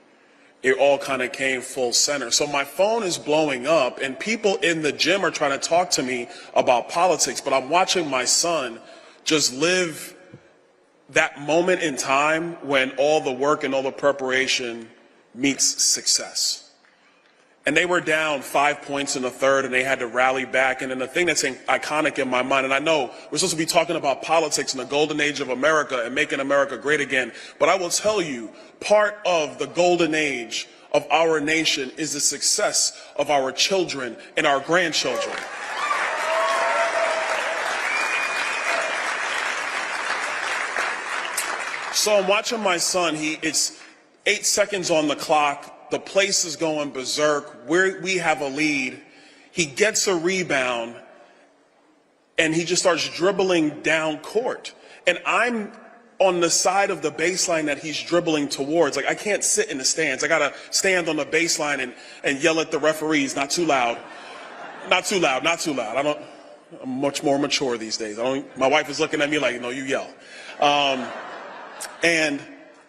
it all kind of came full center. So my phone is blowing up, and people in the gym are trying to talk to me about politics, but I'm watching my son just live that moment in time when all the work and all the preparation meets success. And they were down 5 points in the third, and they had to rally back. And then the thing that's iconic in my mind, and I know we're supposed to be talking about politics in the golden age of America and making America great again, but I will tell you, part of the golden age of our nation is the success of our children and our grandchildren. So I'm watching my son. It's 8 seconds on the clock. The place is going berserk. We have a lead. He gets a rebound, and he just starts dribbling down court. And I'm on the side of the baseline that he's dribbling towards. Like, I can't sit in the stands. I got to stand on the baseline and yell at the referees. Not too loud. Not too loud. Not too loud. I'm much more mature these days. My wife is looking at me like, no, you yell. And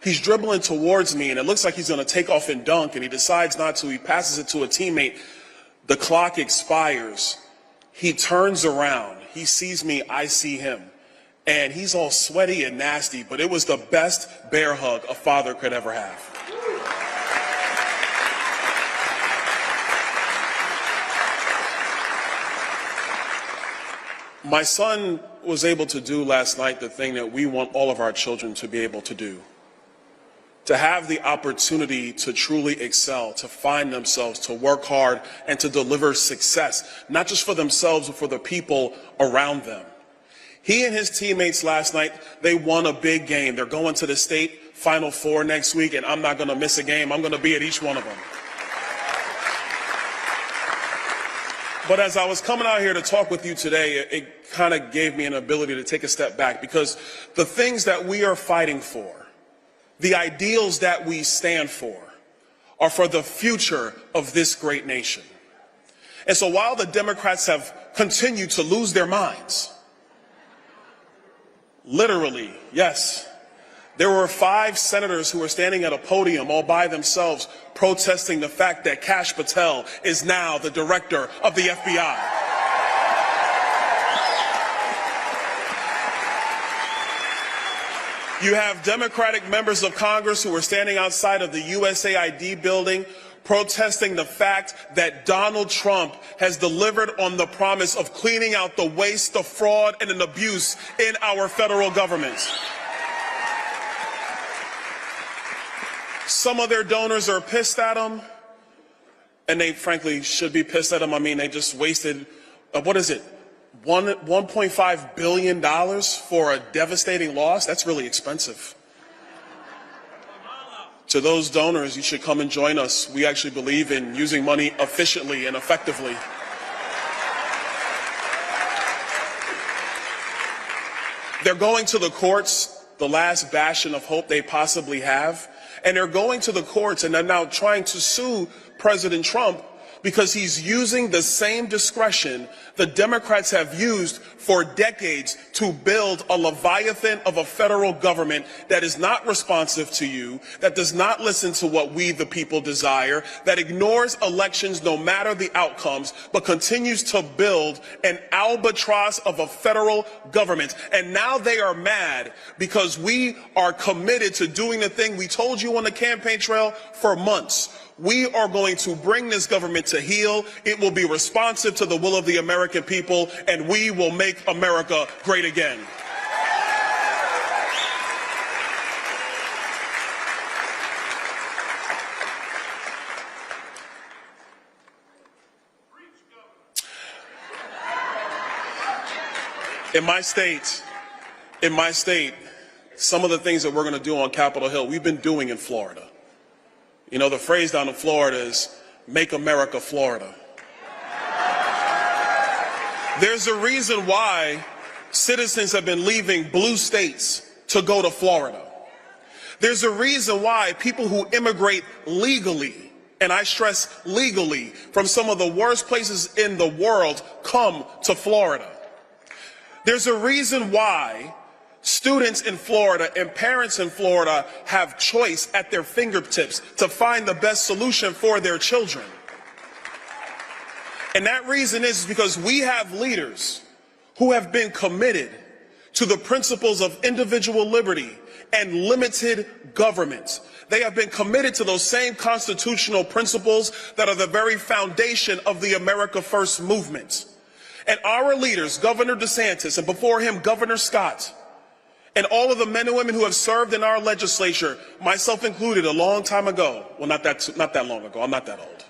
he's dribbling towards me, and it looks like he's going to take off and dunk, and he decides not to. He passes it to a teammate. The clock expires. He turns around. He sees me. I see him. And he's all sweaty and nasty, but it was the best bear hug a father could ever have. My son was able to do last night the thing that we want all of our children to be able to do. To have the opportunity to truly excel, to find themselves, to work hard, and to deliver success, not just for themselves, but for the people around them. He and his teammates last night, they won a big game. They're going to the state Final Four next week, and I'm not going to miss a game. I'm going to be at each one of them. But as I was coming out here to talk with you today, it kind of gave me an ability to take a step back, because the things that we are fighting for, the ideals that we stand for, are for the future of this great nation. And so while the Democrats have continued to lose their minds, literally, yes, there were 5 senators who were standing at a podium all by themselves protesting the fact that Kash Patel is now the director of the FBI. You have Democratic members of Congress who are standing outside of the USAID building protesting the fact that Donald Trump has delivered on the promise of cleaning out the waste, the fraud, and an abuse in our federal government. Some of their donors are pissed at him, and they frankly should be pissed at him. I mean, they just wasted, what is it, $1.5 billion for a devastating loss? That's really expensive. To those donors, you should come and join us. We actually believe in using money efficiently and effectively. They're going to the courts, the last bastion of hope they possibly have, and they're going to the courts and they're now trying to sue President Trump because he's using the same discretion the Democrats have used for decades to build a leviathan of a federal government that is not responsive to you, that does not listen to what we the people desire, that ignores elections no matter the outcomes, but continues to build an albatross of a federal government. And now they are mad because we are committed to doing the thing we told you on the campaign trail for months. We are going to bring this government to heel. It will be responsive to the will of the American people, and we will make America great again. In my state, some of the things that we're going to do on Capitol Hill, we've been doing in Florida. You know, the phrase down in Florida is, make America Florida. There's a reason why citizens have been leaving blue states to go to Florida. There's a reason why people who immigrate legally, and I stress legally, from some of the worst places in the world come to Florida. There's a reason why students in Florida and parents in Florida have choice at their fingertips to find the best solution for their children. And that reason is because we have leaders who have been committed to the principles of individual liberty and limited government. They have been committed to those same constitutional principles that are the very foundation of the America First movement. And our leaders, Governor DeSantis, and before him, Governor Scott, and all of the men and women who have served in our legislature, myself included, a long time ago. Well, not that long ago. I'm not that old.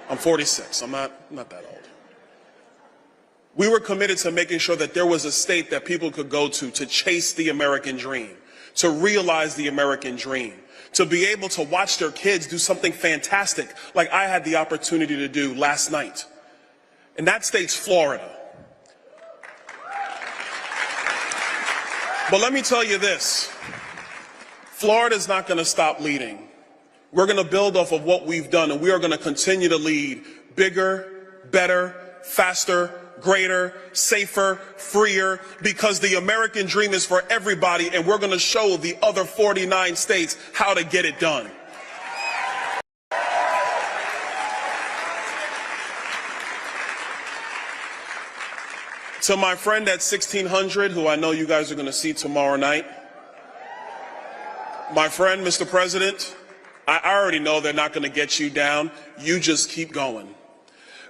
I'm 46. I'm not that old. We were committed to making sure that there was a state that people could go to chase the American dream, to realize the American dream, to be able to watch their kids do something fantastic like I had the opportunity to do last night. And that state's Florida. But let me tell you this, Florida's not going to stop leading. We're going to build off of what we've done, and we are going to continue to lead bigger, better, faster, greater, safer, freer, because the American dream is for everybody, and we're going to show the other 49 states how to get it done. To my friend at 1600, who I know you guys are going to see tomorrow night, my friend, Mr. President, I already know they're not going to get you down. You just keep going.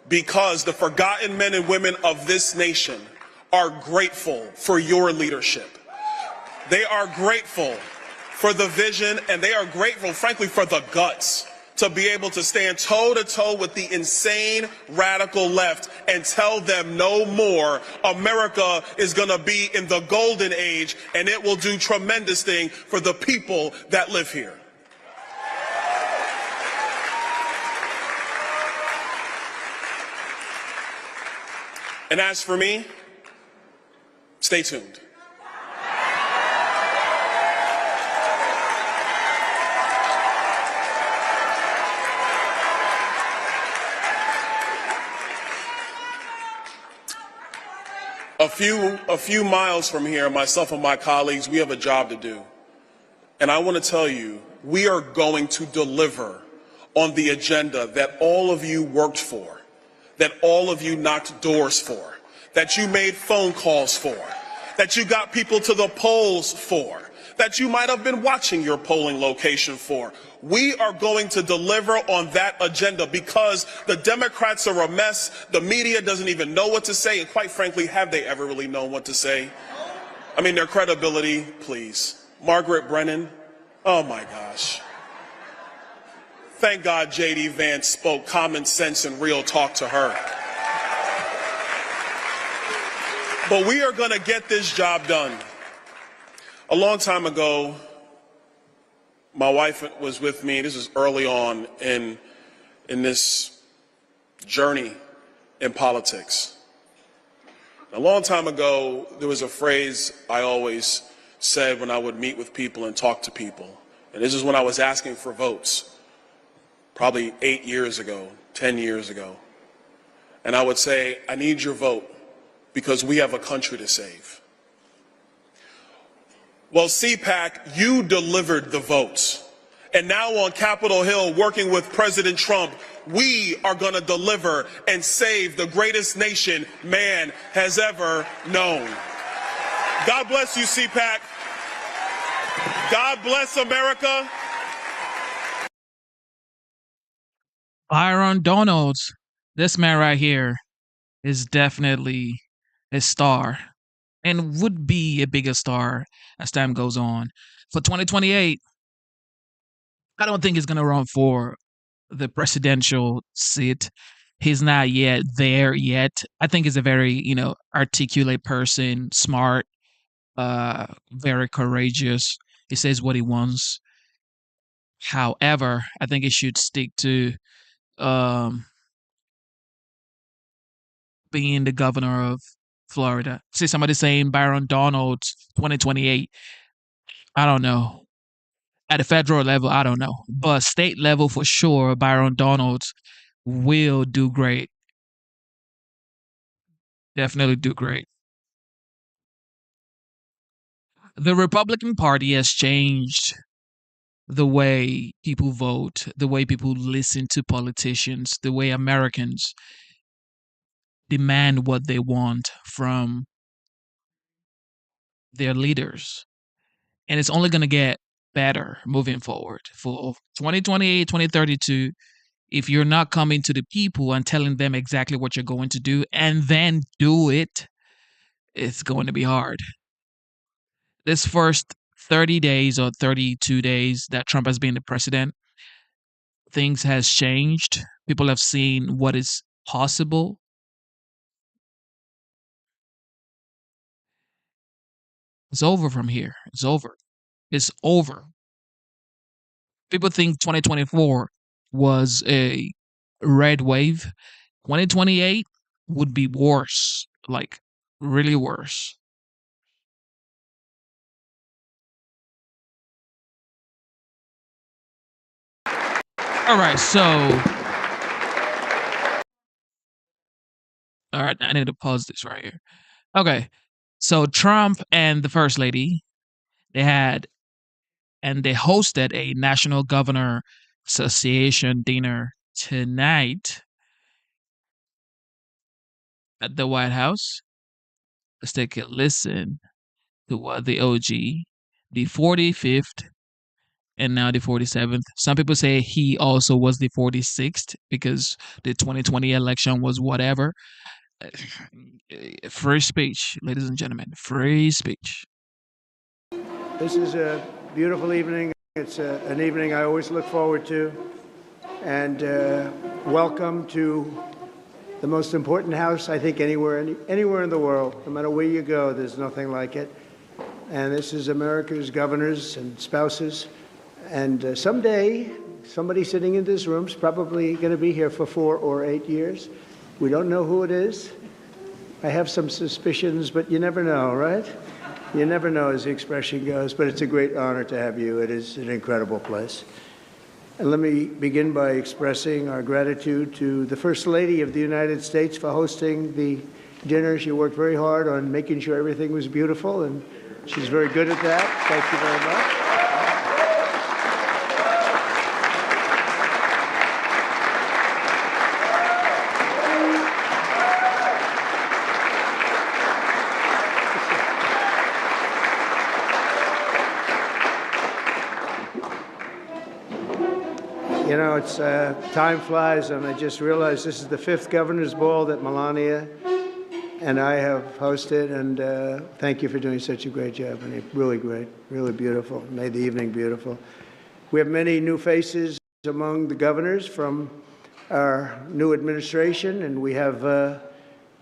Because the forgotten men and women of this nation are grateful for your leadership. They are grateful for the vision, and they are grateful, frankly, for the guts to be able to stand toe-to-toe with the insane radical left and tell them no more. America is going to be in the golden age, and it will do tremendous things for the people that live here. And as for me, stay tuned. A few miles from here, myself and my colleagues, we have a job to do. And I want to tell you, we are going to deliver on the agenda that all of you worked for, that all of you knocked doors for, that you made phone calls for, that you got people to the polls for, that you might have been watching your polling location for. We are going to deliver on that agenda because the Democrats are a mess. The media doesn't even know what to say. And quite frankly, have they ever really known what to say? I mean, their credibility, please. Margaret Brennan, oh my gosh. Thank God J.D. Vance spoke common sense and real talk to her. But we are going to get this job done. A long time ago, my wife was with me. This is early on in this journey in politics. A long time ago, there was a phrase I always said when I would meet with people and talk to people. And this is when I was asking for votes, probably 8 years ago, 10 years ago. And I would say, I need your vote because we have a country to save. Well, CPAC, you delivered the votes. And now on Capitol Hill, working with President Trump, we are going to deliver and save the greatest nation man has ever known. God bless you, CPAC. God bless America. Byron Donalds, this man right here is definitely a star and would be a bigger star as time goes on. For 2028, I don't think he's going to run for the presidential seat. He's not yet there yet. I think he's a very, articulate person, smart, very courageous. He says what he wants. However, I think he should stick to being the governor of Florida. See somebody saying Byron Donalds 2028. I don't know. At the federal level, I don't know. But state level for sure, Byron Donalds will do great. Definitely do great. The Republican Party has changed the way people vote, the way people listen to politicians, the way Americans demand what they want from their leaders. And it's only going to get better moving forward. For 2028, 2032, if you're not coming to the people and telling them exactly what you're going to do and then do it, it's going to be hard. This first 30 days or 32 days that Trump has been the president, things has changed. People have seen what is possible. It's over from here. It's over. It's over. People think 2024 was a red wave. 2028 would be worse, like really worse. All right, all right, I need to pause this right here. Okay, so Trump and the First Lady, they hosted a National Governor Association dinner tonight at the White House. Let's take a listen to what the OG, the 45th, and now the 47th. Some people say he also was the 46th because the 2020 election was whatever. Free speech, ladies and gentlemen. Free speech. This is a beautiful evening. It's an evening I always look forward to. And welcome to the most important house, I think, anywhere in the world. No matter where you go, there's nothing like it. And this is America's governors and spouses. And someday, somebody sitting in this room is probably going to be here for 4 or 8 years. We don't know who it is. I have some suspicions, but you never know, right? You never know, as the expression goes, but it's a great honor to have you. It is an incredible place. And let me begin by expressing our gratitude to the First Lady of the United States for hosting the dinner. She worked very hard on making sure everything was beautiful, and she's very good at that. Thank you very much. You know, it's time flies, and I just realized this is the 5th Governor's Ball that Melania and I have hosted, and thank you for doing such a great job. And really great, really beautiful. Made the evening beautiful. We have many new faces among the governors from our new administration, and we have a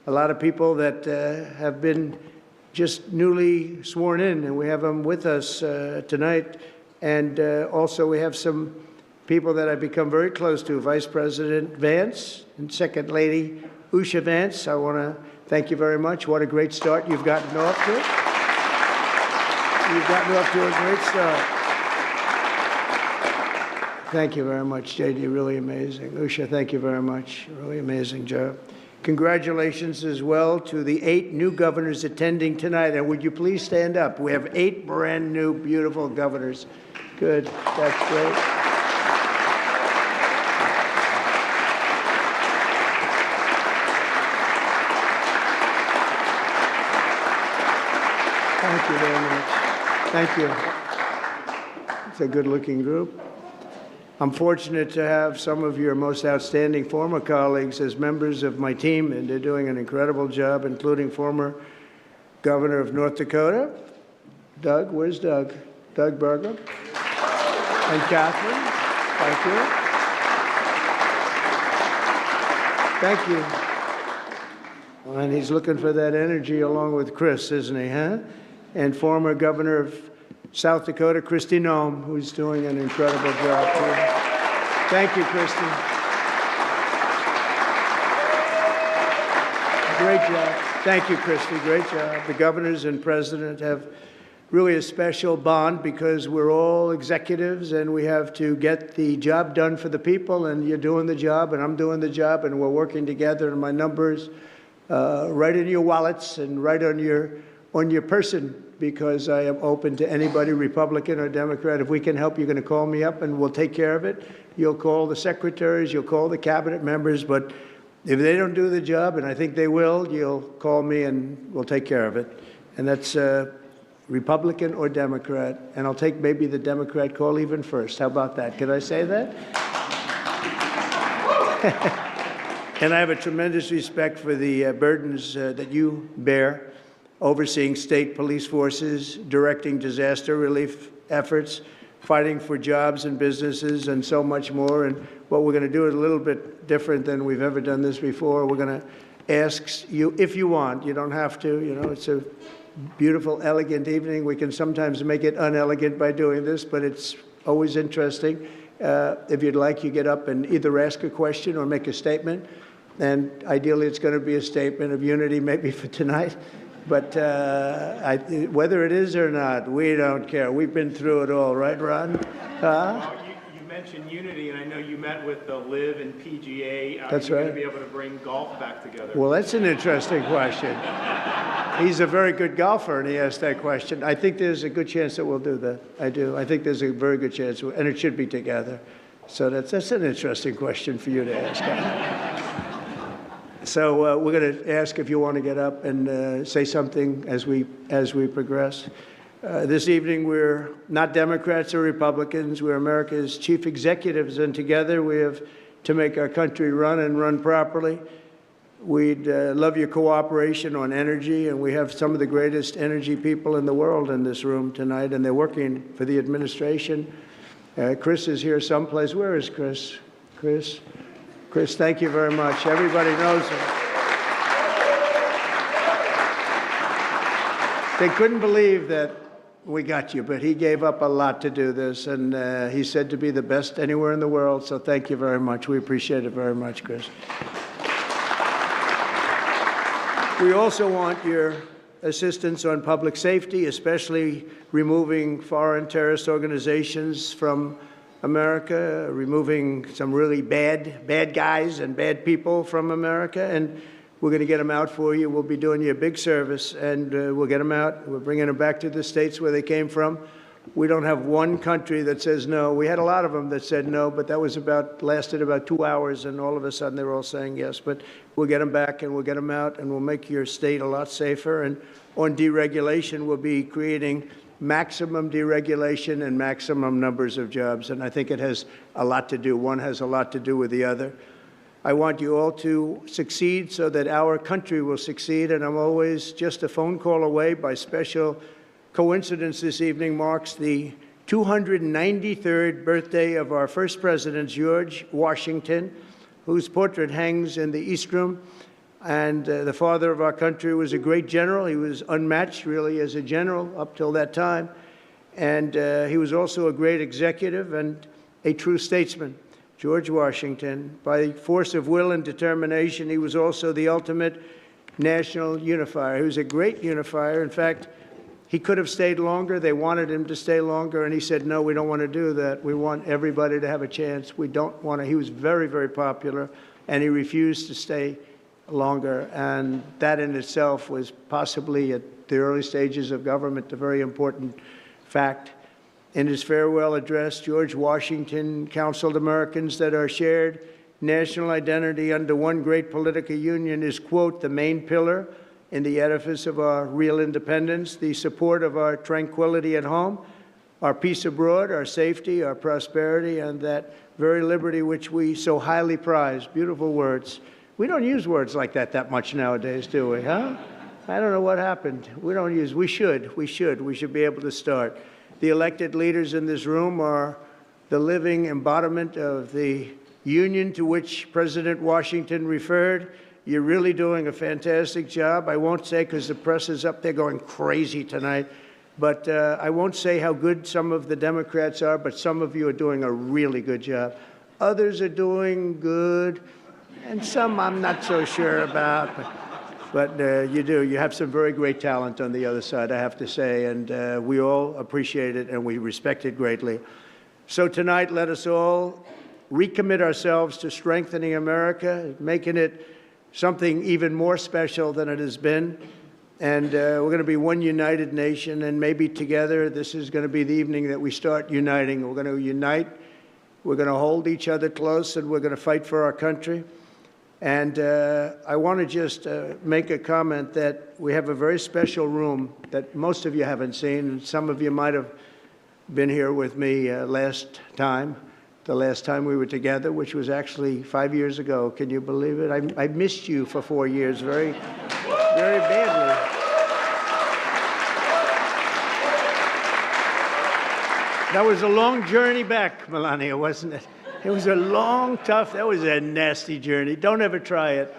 lot of people that have been just newly sworn in, and we have them with us tonight. And also we have some people that I've become very close to, Vice President Vance and Second Lady Usha Vance. I want to thank you very much. What a great start you've gotten off to. You've gotten off to a great start. Thank you very much, JD. Really amazing. Usha, thank you very much. Really amazing job. Congratulations as well to the 8 new governors attending tonight. And would you please stand up? We have 8 brand new, beautiful governors. Good. That's great. Thank you very much. Thank you. It's a good-looking group. I'm fortunate to have some of your most outstanding former colleagues as members of my team, and they're doing an incredible job, including former Governor of North Dakota, Doug. Where's Doug? Doug Berger. And Catherine. Thank you. Thank you. And he's looking for that energy along with Chris, isn't he, huh? And former Governor of South Dakota, Kristi Noem, who's doing an incredible job, too. Thank you, Kristi. Great job. Thank you, Christy. Great job. The governors and president have really a special bond because we're all executives and we have to get the job done for the people, and you're doing the job and I'm doing the job and we're working together, and my numbers right in your wallets and right on your person, because I am open to anybody, Republican or Democrat. If we can help, you're going to call me up and we'll take care of it. You'll call the secretaries, you'll call the cabinet members, but if they don't do the job, and I think they will, you'll call me and we'll take care of it. And that's Republican or Democrat, and I'll take maybe the Democrat call even first. How about that? Can I say that? And I have a tremendous respect for the burdens that you bear, overseeing state police forces, directing disaster relief efforts, fighting for jobs and businesses, and so much more. And what we're going to do is a little bit different than we've ever done this before. We're going to ask you, if you want, you don't have to, you know, it's a beautiful, elegant evening. We can sometimes make it unelegant by doing this, but it's always interesting. If you'd like, you get up and either ask a question or make a statement. And ideally, it's going to be a statement of unity, maybe for tonight. But whether it is or not, we don't care. We've been through it all, right, Ron? Well, you mentioned unity, and I know you met with the Liv and PGA. That's right. right. Are you going to be able to bring golf back together? Well, that's an interesting question. He's a very good golfer, and he asked that question. I think there's a good chance that we'll do that. I do. I think there's a very good chance, and it should be together. So that's an interesting question for you to ask. So we're going to ask if you want to get up and say something as we progress. This evening, we're not Democrats or Republicans. We're America's chief executives, and together we have to make our country run and run properly. We'd love your cooperation on energy, and we have some of the greatest energy people in the world in this room tonight, and they're working for the administration. Chris is here someplace. Where is Chris? Chris, thank you very much. Everybody knows him. They couldn't believe that we got you, but he gave up a lot to do this, and he's said to be the best anywhere in the world, so thank you very much. We appreciate it very much, Chris. We also want your assistance on public safety, especially removing foreign terrorist organizations from America, removing some really bad guys and bad people from America, and we're going to get them out for you. We'll be doing you a big service, and we'll get them out. We're bringing them back to the states where they came from. We don't have one country that says no. We had a lot of them that said no, but that was lasted about 2 hours, and all of a sudden they were all saying yes. But we'll get them back, and we'll get them out, and we'll make your state a lot safer. And on deregulation, we'll be creating maximum deregulation and maximum numbers of jobs. And I think it has a lot to do. One has a lot to do with the other. I want you all to succeed so that our country will succeed. And I'm always just a phone call away. By special coincidence, this evening marks the 293rd birthday of our first president, George Washington, whose portrait hangs in the East Room. And the father of our country was a great general. He was unmatched, really, as a general up till that time. And he was also a great executive and a true statesman. George Washington, by force of will and determination, he was also the ultimate national unifier. He was a great unifier. In fact, he could have stayed longer. They wanted him to stay longer, and he said, no, we don't want to do that. We want everybody to have a chance. We don't want to. He was very, very popular, and he refused to stay longer. And that in itself was possibly at the early stages of government a very important fact. In his farewell address, George Washington counseled Americans that our shared national identity under one great political union is, quote, the main pillar in the edifice of our real independence, the support of our tranquility at home, our peace abroad, our safety, our prosperity, and that very liberty which we so highly prize. Beautiful words. We don't use words like that much nowadays, do we, huh? I don't know what happened. We don't use, we should be able to start. The elected leaders in this room are the living embodiment of the union to which President Washington referred. You're really doing a fantastic job. I won't say, because the press is up there going crazy tonight, but I won't say how good some of the Democrats are, but some of you are doing a really good job. Others are doing good, and some I'm not so sure about. But But you do. You have some very great talent on the other side, I have to say, and we all appreciate it and we respect it greatly. So tonight, let us all recommit ourselves to strengthening America, making it something even more special than it has been. And we're going to be one united nation, and maybe together this is going to be the evening that we start uniting. We're going to unite. We're going to hold each other close, and we're going to fight for our country. And I want to just make a comment that we have a very special room that most of you haven't seen, and some of you might have been here with me the last time we were together, which was actually 5 years ago. Can you believe it? I missed you for 4 years very, very badly. That was a long journey back, Melania, wasn't it? It was a long, tough, that was a nasty journey. Don't ever try it.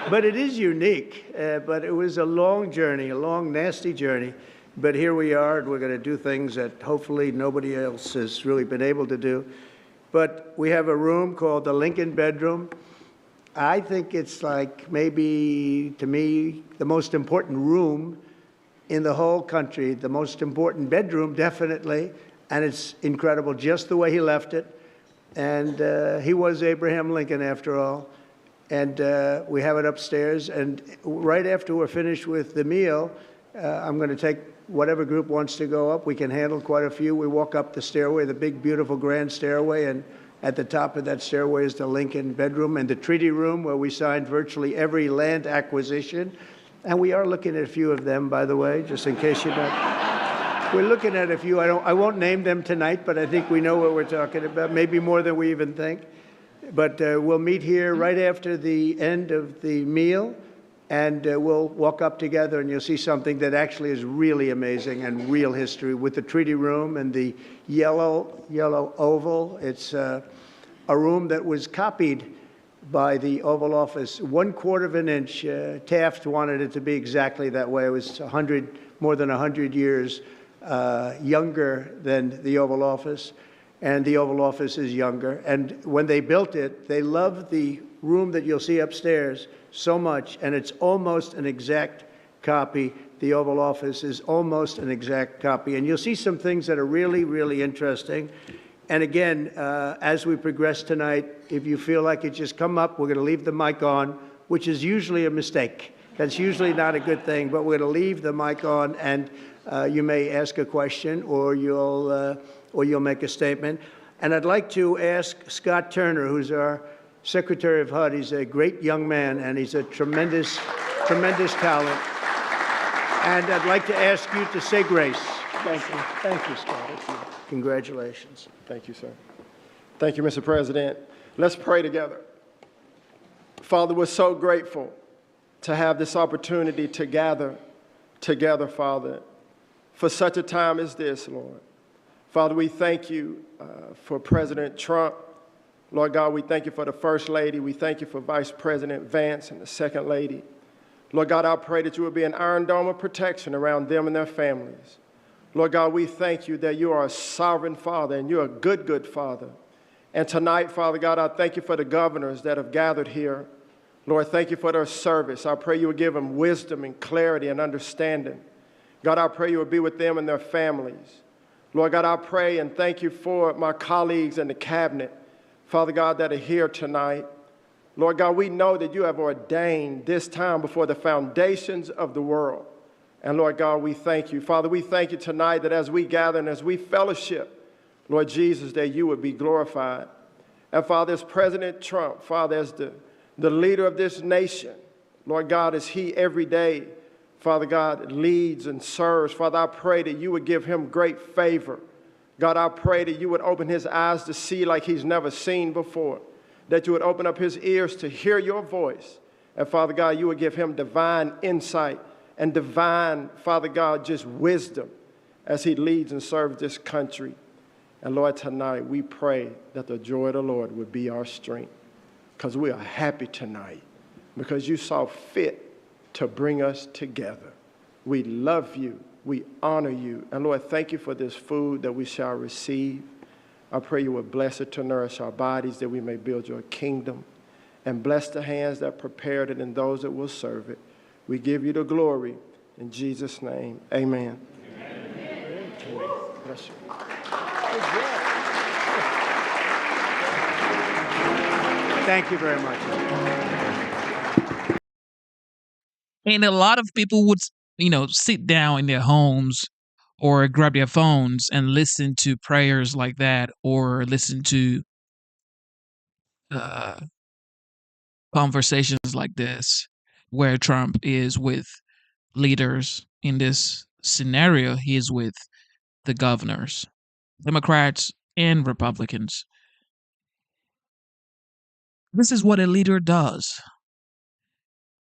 But it is unique. But it was a long journey, a long, nasty journey. But here we are, and we're going to do things that hopefully nobody else has really been able to do. But we have a room called the Lincoln Bedroom. I think it's like maybe, to me, the most important room in the whole country, the most important bedroom, definitely. And it's incredible, just the way he left it. And he was Abraham Lincoln, after all. And we have it upstairs. And right after we're finished with the meal, I'm going to take whatever group wants to go up. We can handle quite a few. We walk up the stairway, the big, beautiful, grand stairway, and at the top of that stairway is the Lincoln Bedroom and the Treaty Room, where we signed virtually every land acquisition. And we are looking at a few of them, by the way, just in case you're not. We're looking at a few. I won't name them tonight, but I think we know what we're talking about, maybe more than we even think. But we'll meet here right after the end of the meal. And we'll walk up together, and you'll see something that actually is really amazing and real history with the Treaty Room and the yellow oval. It's a room that was copied by the Oval Office 1/4 of an inch. Taft wanted it to be exactly that way. It was more than 100 years younger than the Oval Office, and the Oval Office is younger. And when they built it, they loved the room that you'll see upstairs so much, and it's almost an exact copy. The Oval Office is almost an exact copy. And you'll see some things that are really, really interesting. And again, as we progress tonight, if you feel like it, just come up. We're going to leave the mic on, which is usually a mistake. That's usually not a good thing, but we're going to leave the mic on, and you may ask a question, or you'll make a statement. And I'd like to ask Scott Turner, who's our Secretary of HUD. He's a great young man, and he's a tremendous, tremendous talent. And I'd like to ask you to say grace. Thank you. Thank you, Scott. Congratulations. Thank you, sir. Thank you, Mr. President. Let's pray together. Father, we're so grateful to have this opportunity to gather together, Father, for such a time as this, Lord. Father, we thank you for President Trump. Lord God, we thank you for the First Lady. We thank you for Vice President Vance and the Second Lady. Lord God, I pray that you will be an iron dome of protection around them and their families. Lord God, we thank you that you are a sovereign Father and you're a good, good Father. And tonight, Father God, I thank you for the governors that have gathered here. Lord, thank you for their service. I pray you will give them wisdom and clarity and understanding. God, I pray you will be with them and their families. Lord God, I pray and thank you for my colleagues in the cabinet, Father God, that are here tonight. Lord God, we know that you have ordained this time before the foundations of the world. And Lord God, we thank you. Father, we thank you tonight that as we gather and as we fellowship, Lord Jesus, that you would be glorified. And Father, as President Trump, Father, as the leader of this nation, Lord God, as he every day, Father God, leads and serves, Father, I pray that you would give him great favor. God, I pray that you would open his eyes to see like he's never seen before, that you would open up his ears to hear your voice. And Father God, you would give him divine insight and divine, Father God, just wisdom as he leads and serves this country. And Lord, tonight we pray that the joy of the Lord would be our strength, because we are happy tonight because you saw fit to bring us together. We love you. We honor you. And Lord, thank you for this food that we shall receive. I pray you would bless it to nourish our bodies, that we may build your kingdom. and bless the hands that prepared it and those that will serve it. We give you the glory. In Jesus' name, amen. Amen. Bless you. Thank you very much. And a lot of people would, sit down in their homes or grab their phones and listen to prayers like that, or listen to uh, conversations like this, where Trump is with leaders. In this scenario, he is with the governors, Democrats and Republicans. This is what a leader does.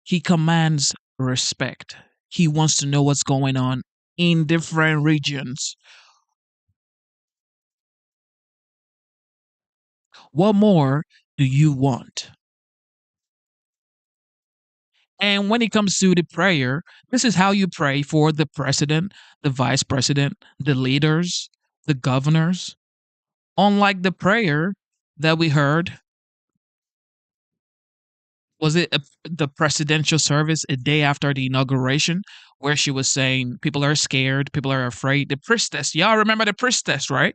He commands respect. He wants to know what's going on in different regions. What more do you want? And when it comes to the prayer, this is how you pray for the president, the vice president, the leaders, the governors. Unlike the prayer that we heard, was it the presidential service a day after the inauguration, where she was saying people are scared, people are afraid. The priestess, y'all remember the priestess, right?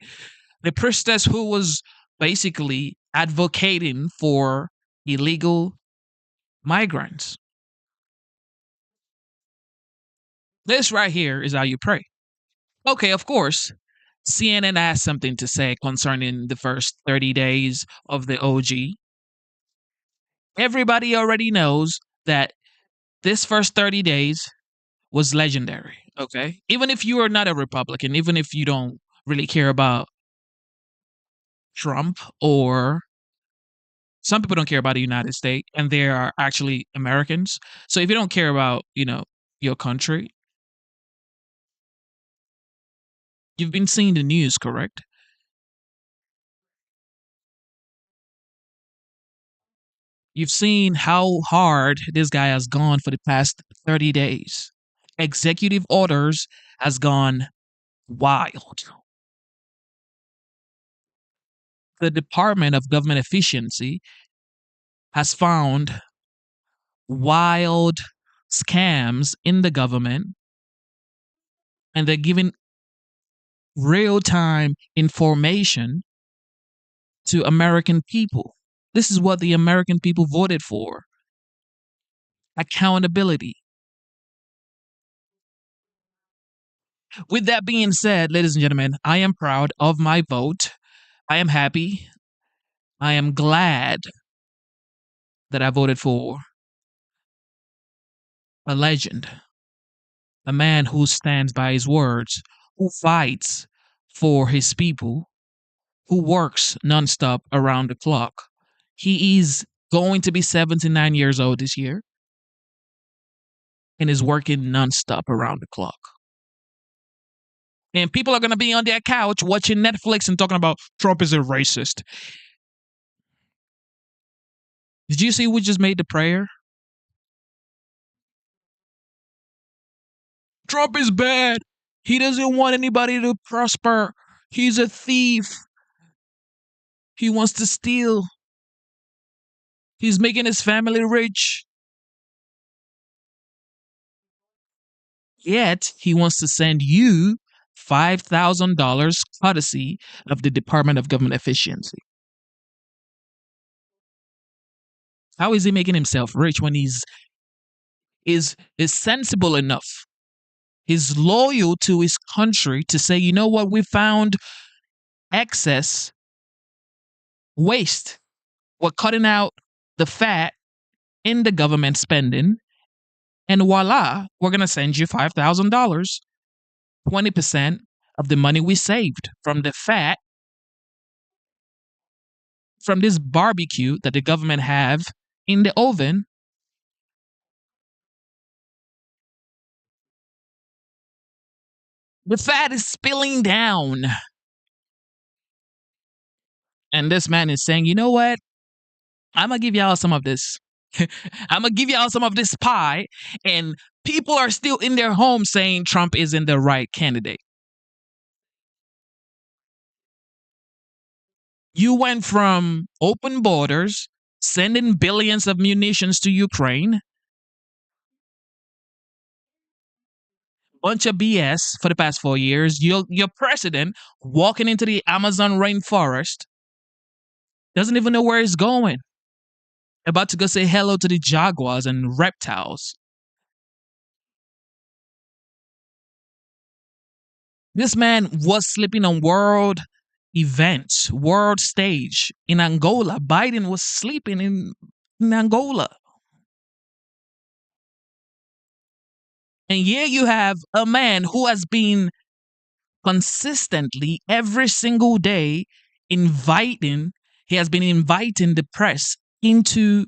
The priestess who was basically advocating for illegal migrants. This right here is how you pray. Okay, of course, CNN has something to say concerning the first 30 days of the OG. Everybody already knows that this first 30 days was legendary, okay? Even if you are not a Republican, even if you don't really care about Trump, or some people don't care about the United States, and they are actually Americans. So if you don't care about, your country, you've been seeing the news, correct? You've seen how hard this guy has gone for the past 30 days. Executive orders has gone wild. The Department of Government Efficiency has found wild scams in the government, and they're giving real-time information to American people. This is what the American people voted for. Accountability. With that being said, ladies and gentlemen, I am proud of my vote. I am happy. I am glad that I voted for a legend, a man who stands by his words, who fights for his people, who works nonstop around the clock. He is going to be 79 years old this year and is working nonstop around the clock. And people are going to be on their couch watching Netflix and talking about Trump is a racist. Did you see we just made the prayer? Trump is bad. He doesn't want anybody to prosper. He's a thief. He wants to steal. He's making his family rich. Yet, he wants to send you $5,000 courtesy of the Department of Government Efficiency. How is he making himself rich when he's is sensible enough? He's loyal to his country to say, you know what, we found excess waste. We're cutting out the fat in the government spending, and voila, we're going to send you $5,000, 20% of the money we saved from the fat from this barbecue that the government have in the oven. The fat is spilling down. And this man is saying, you know what? I'm going to give y'all some of this. I'm going to give y'all some of this pie. And people are still in their homes saying Trump isn't the right candidate. You went from open borders, sending billions of munitions to Ukraine. Bunch of BS for the past 4 years. Your president walking into the Amazon rainforest, doesn't even know where he's going. About to go say hello to the jaguars and reptiles. This man was sleeping on world events, world stage in Angola. Biden was sleeping in Angola. And here you have a man who has been consistently every single day he has been inviting the press into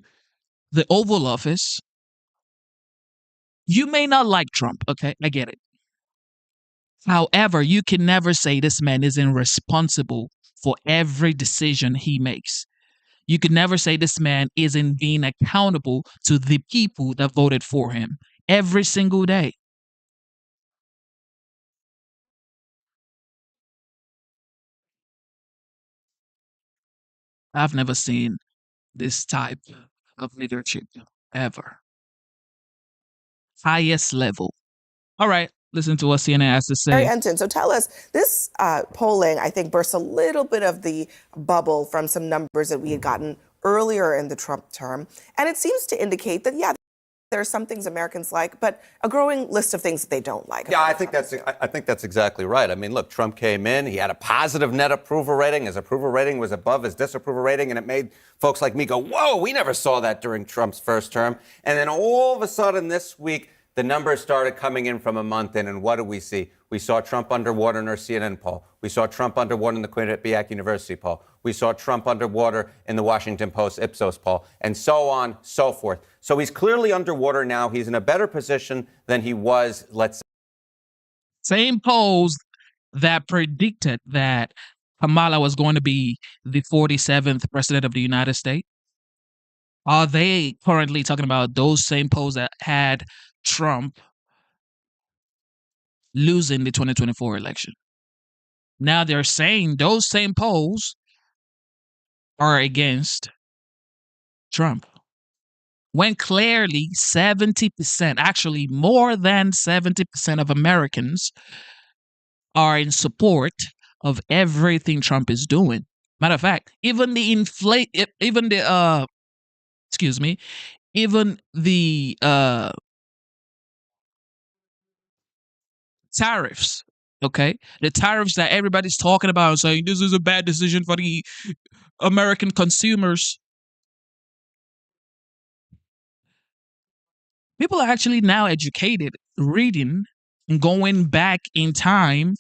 the Oval Office. You may not like Trump, okay? I get it. However, you can never say this man isn't responsible for every decision he makes. You can never say this man isn't being accountable to the people that voted for him every single day. I've never seen this type of leadership ever. Highest level. All right, listen to what CNN has to say. Enton, so tell us, this polling, I think, bursts a little bit of the bubble from some numbers that we had gotten earlier in the Trump term. And it seems to indicate that, yeah, there are some things Americans like, but a growing list of things that they don't like. Yeah, I think that's exactly right. I mean, look, Trump came in, he had a positive net approval rating. His approval rating was above his disapproval rating, and it made folks like me go, whoa, we never saw that during Trump's first term. And then all of a sudden this week, the numbers started coming in from a month in, and what do we see? We saw Trump underwater in our CNN poll. We saw Trump underwater in the Quinnipiac University poll. We saw Trump underwater in the Washington Post Ipsos poll, and so on, so forth. So he's clearly underwater now. He's in a better position than he was, let's say. Same polls that predicted that Kamala was going to be the 47th president of the United States. Are they currently talking about those same polls that had Trump losing the 2024 election? Now they're saying those same polls are against Trump, when clearly 70%, actually more than 70% of Americans are in support of everything Trump is doing. Matter of fact, even the tariffs, okay? The tariffs that everybody's talking about, saying this is a bad decision for the American consumers. People are actually now educated, reading and going back in time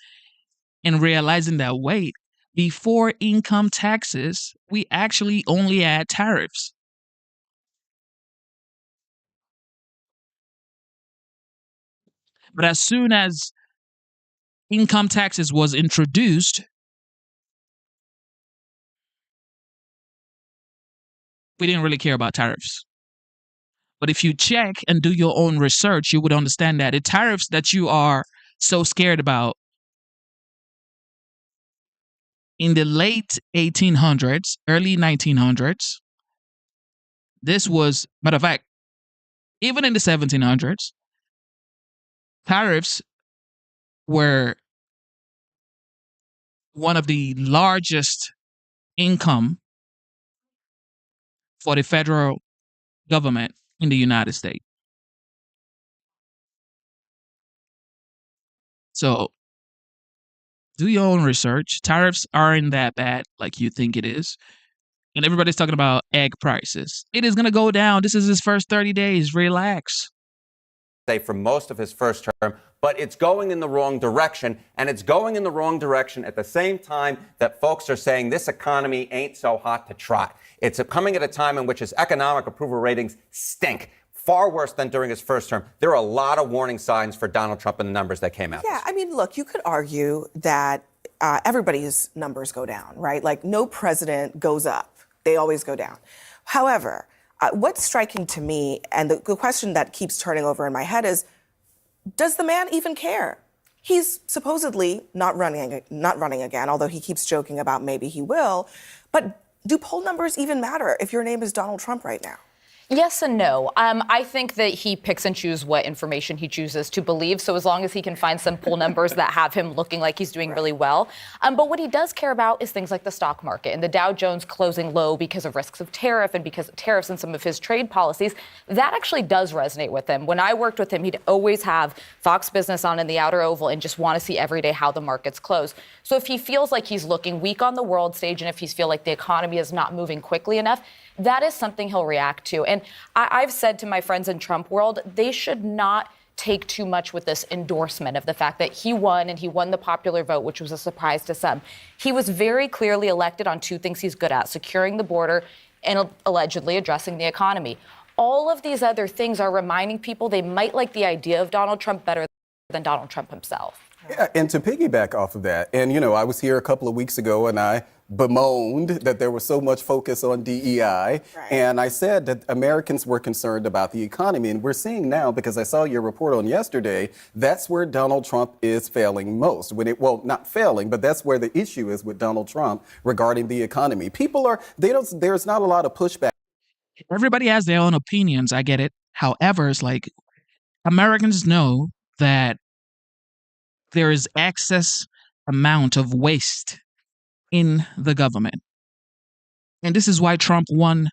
and realizing that, wait, before income taxes, we actually only had tariffs. But as soon as income taxes was introduced, we didn't really care about tariffs. But if you check and do your own research, you would understand that the tariffs that you are so scared about in the late 1800s, early 1900s, this was, matter of fact, even in the 1700s, tariffs were one of the largest income for the federal government in the United States. So do your own research. Tariffs aren't that bad like you think it is. And everybody's talking about egg prices. It is going to go down. This is his first 30 days. Relax. For most of his first term, but it's going in the wrong direction, and it's going in the wrong direction at the same time that folks are saying this economy ain't so hot to try. It's coming at a time in which his economic approval ratings stink, far worse than during his first term. There are a lot of warning signs for Donald Trump in the numbers that came out. Yeah, I mean, look, you could argue that everybody's numbers go down, right? Like, no president goes up. They always go down. However, what's striking to me, and the question that keeps turning over in my head is, does the man even care? He's supposedly not running again, although he keeps joking about maybe he will. But Do poll numbers even matter if your name is Donald Trump right now? Yes and no. I think that he picks and chooses what information he chooses to believe. So as long as he can find some poll numbers that have him looking like he's doing really well. But what he does care about is things like the stock market and the Dow Jones closing low because of risks of tariff and because of tariffs and some of his trade policies. That actually does resonate with him. When I worked with him, he'd always have Fox Business on in the outer oval and just want to see every day how the markets close. So if he feels like he's looking weak on the world stage and if he feels like the economy is not moving quickly enough, that is something he'll react to. And I've said to my friends in Trump world, they should not take too much with this endorsement of the fact that he won and he won the popular vote, which was a surprise to some. He was very clearly elected on two things he's good at, securing the border and allegedly addressing the economy. All of these other things are reminding people they might like the idea of Donald Trump better than Donald Trump himself. Yeah, and to piggyback off of that, and I was here a couple of weeks ago and I bemoaned that there was so much focus on DEI. Right. And I said that Americans were concerned about the economy. And we're seeing now, because I saw your report on yesterday, that's where Donald Trump is failing most. Not failing, but that's where the issue is with Donald Trump regarding the economy. There's not a lot of pushback. Everybody has their own opinions. I get it. However, it's like Americans know that there is excess amount of waste in the government. And this is why Trump won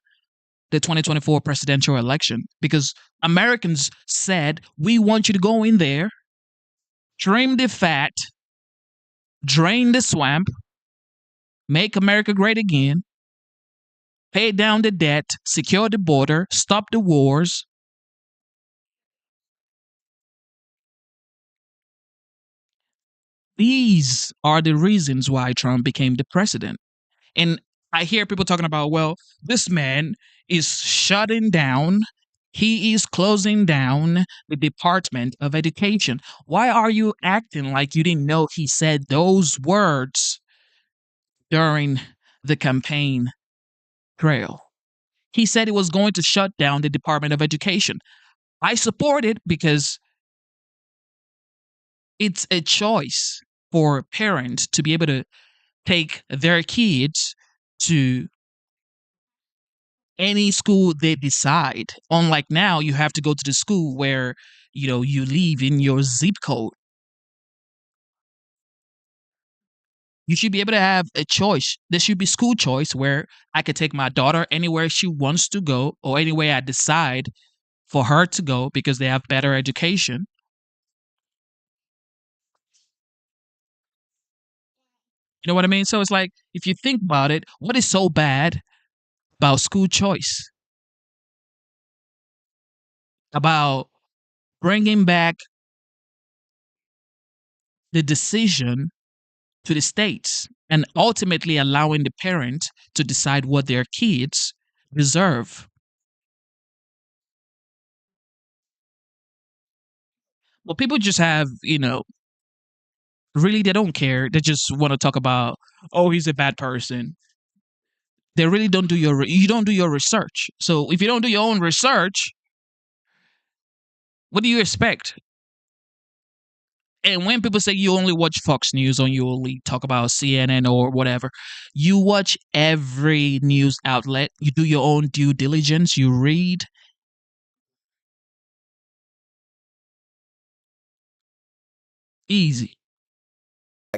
the 2024 presidential election, because Americans said, we want you to go in there, trim the fat, drain the swamp, make America great again, pay down the debt, secure the border, stop the wars. These are the reasons why Trump became the president. And I hear people talking about, well, this man is shutting down, he is closing down the Department of Education. Why are you acting like you didn't know he said those words during the campaign trail? He said he was going to shut down the Department of Education. I support it because it's a choice for parents to be able to take their kids to any school they decide. Unlike now, you have to go to the school where, you live in your zip code. You should be able to have a choice. There should be school choice where I could take my daughter anywhere she wants to go or anywhere I decide for her to go because they have better education. You know what I mean? So it's like, if you think about it, what is so bad about school choice? About bringing back the decision to the states and ultimately allowing the parent to decide what their kids deserve. Well, people just have, really, they don't care. They just want to talk about, oh, he's a bad person. They really don't do you don't do your research. So if you don't do your own research, what do you expect? And when people say you only watch Fox News or you only talk about CNN or whatever, you watch every news outlet. You do your own due diligence. You read. Easy.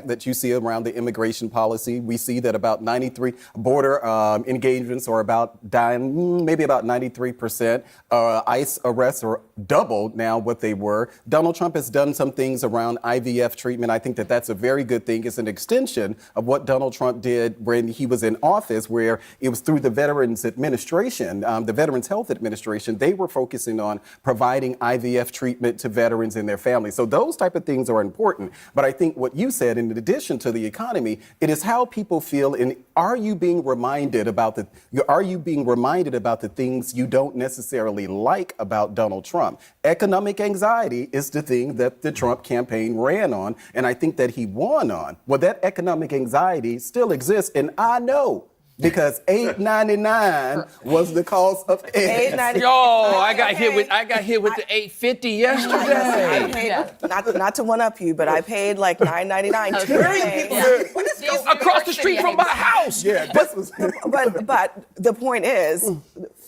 That you see around the immigration policy. We see that about 93 border engagements are maybe about 93%. ICE arrests are doubled now what they were. Donald Trump has done some things around IVF treatment. I think that that's a very good thing. It's an extension of what Donald Trump did when he was in office, where it was through the Veterans Administration, the Veterans Health Administration. They were focusing on providing IVF treatment to veterans and their families. So those type of things are important. But I think what you said, in addition to the economy, it is how people feel. And are you being reminded about the things you don't necessarily like about Donald Trump? Economic anxiety is the thing that the Trump campaign ran on, and I think that he won on. Well, that economic anxiety still exists, and I know because $8.99 was the cost of eggs. $8.99. Yo, I got hit with the $8.50 yesterday. I paid, not to one up you, but I paid like $9.99 today. Across the street from my house. Yeah, this was. But the point is,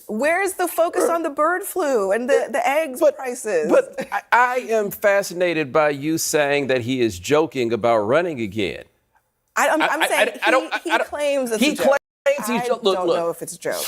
where's the focus on the bird flu and the eggs prices? But I am fascinated by you saying that he is joking about running again. I'm saying he claims it's a joke. I don't know if it's a joke.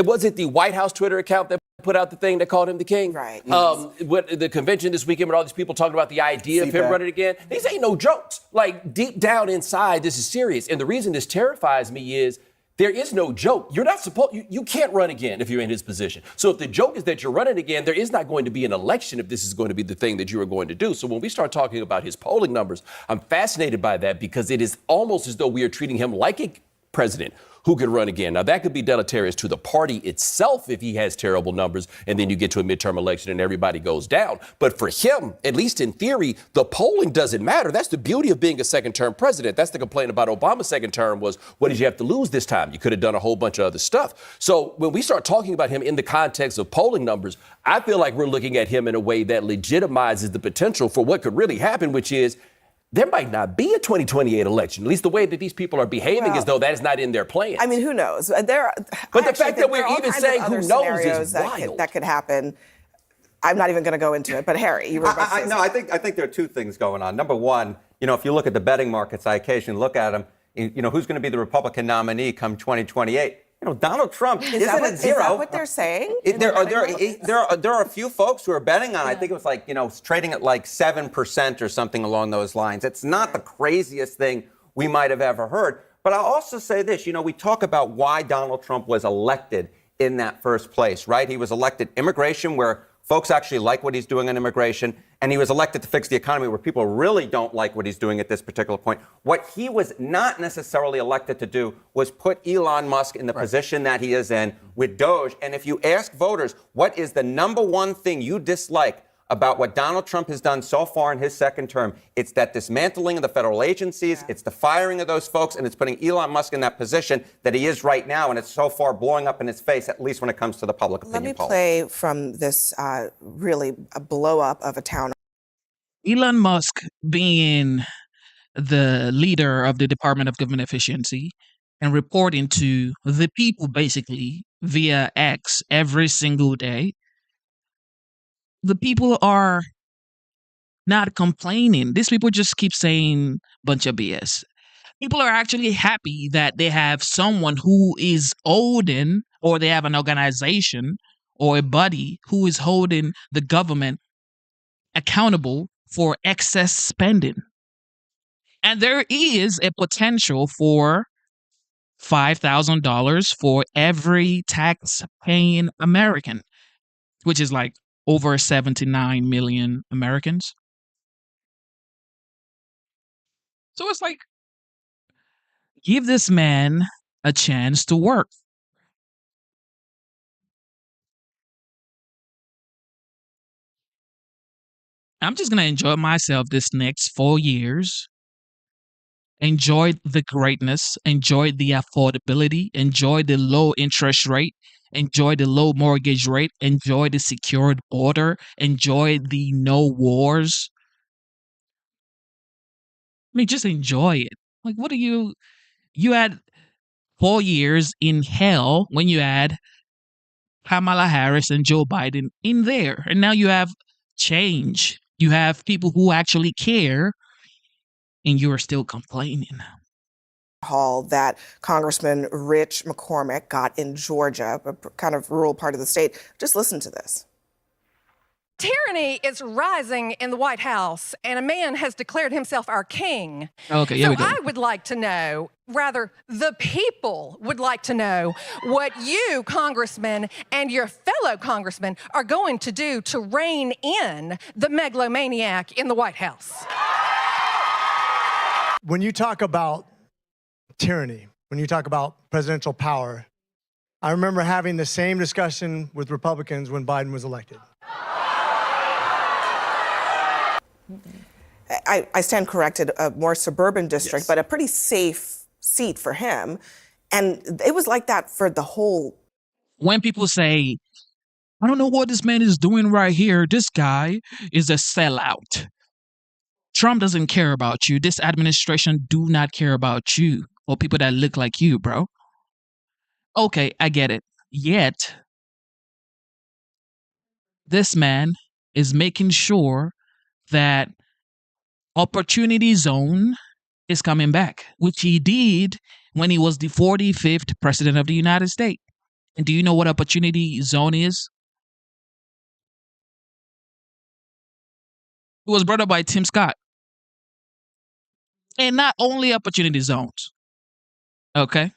Was it the White House Twitter account that put out the thing that called him the king? Right. What the convention this weekend with all these people talking about the idea of him CPAC. running again? These ain't no jokes. Like, deep down inside, this is serious. And the reason this terrifies me is there is no joke. You're not supposed, you can't run again if you're in his position. So if the joke is that you're running again, there is not going to be an election if this is going to be the thing that you are going to do. So when we start talking about his polling numbers, I'm fascinated by that because it is almost as though we are treating him like a president who could run again. Now, that could be deleterious to the party itself if he has terrible numbers and then you get to a midterm election and everybody goes down. But for him, at least in theory, the polling doesn't matter. That's the beauty of being a second-term president. That's the complaint about Obama's second term was, what did you have to lose this time? You could have done a whole bunch of other stuff. So when we start talking about him in the context of polling numbers, I feel like we're looking at him in a way that legitimizes the potential for what could really happen, which is there might not be a 2028 election. At least the way that these people are behaving as though that is not in their plans. I mean, who knows? But the fact that we're even saying who knows is wild. That could happen. I'm not even going to go into it. But Harry, you were about to say something. I think there are two things going on. Number one, if you look at the betting markets, I occasionally look at them. Who's going to be the Republican nominee come 2028? Donald Trump isn't at zero. Is that what they're saying? There are a few folks who are betting on. I think it was like trading at like 7% or something along those lines. It's not the craziest thing we might have ever heard. But I'll also say this. We talk about why Donald Trump was elected in that first place, right? He was elected immigration, where folks actually like what he's doing on immigration, and he was elected to fix the economy, where people really don't like what he's doing at this particular point. What he was not necessarily elected to do was put Elon Musk in the position that he is in with Doge. And if you ask voters, what is the number one thing you dislike about what Donald Trump has done so far in his second term, it's that dismantling of the federal agencies, it's the firing of those folks, and it's putting Elon Musk in that position that he is right now, and it's so far blowing up in his face, at least when it comes to the public opinion poll. Let me play from this really a blow-up of a town. Elon Musk being the leader of the Department of Government Efficiency and reporting to the people basically via X every single day, the people are not complaining. These people just keep saying a bunch of BS. People are actually happy that they have someone who is holding, or they have an organization or a body who is holding the government accountable for excess spending. And there is a potential for $5,000 for every tax-paying American, which is like over 79 million Americans. So it's like, give this man a chance to work. I'm just going to enjoy myself this next 4 years. Enjoy the greatness, enjoy the affordability, enjoy the low interest rate, enjoy the low mortgage rate, enjoy the secured border, enjoy the no wars. I mean, just enjoy it. Like, what are you had 4 years in hell when you had Kamala Harris and Joe Biden in there. And now you have change. You have people who actually care, and you are still complaining. Hall that Congressman Rich McCormick got in Georgia, a kind of rural part of the state. Just listen to this. Tyranny is rising in the White House, and a man has declared himself our king. Okay, here we go. I would like to know, rather, the people would like to know what you, Congressman, and your fellow congressmen are going to do to rein in the megalomaniac in the White House. When you talk about tyranny, when you talk about presidential power, I remember having the same discussion with Republicans when Biden was elected. I stand corrected, a more suburban district, but a pretty safe seat for him. And it was like that for the whole. When people say, I don't know what this man is doing right here, this guy is a sellout. Trump doesn't care about you. This administration do not care about you or people that look like you, bro. Okay, I get it. Yet, this man is making sure that Opportunity Zone is coming back, which he did when he was the 45th president of the United States. And do you know what Opportunity Zone is? It was brought up by Tim Scott. And not only Opportunity Zones. Okay?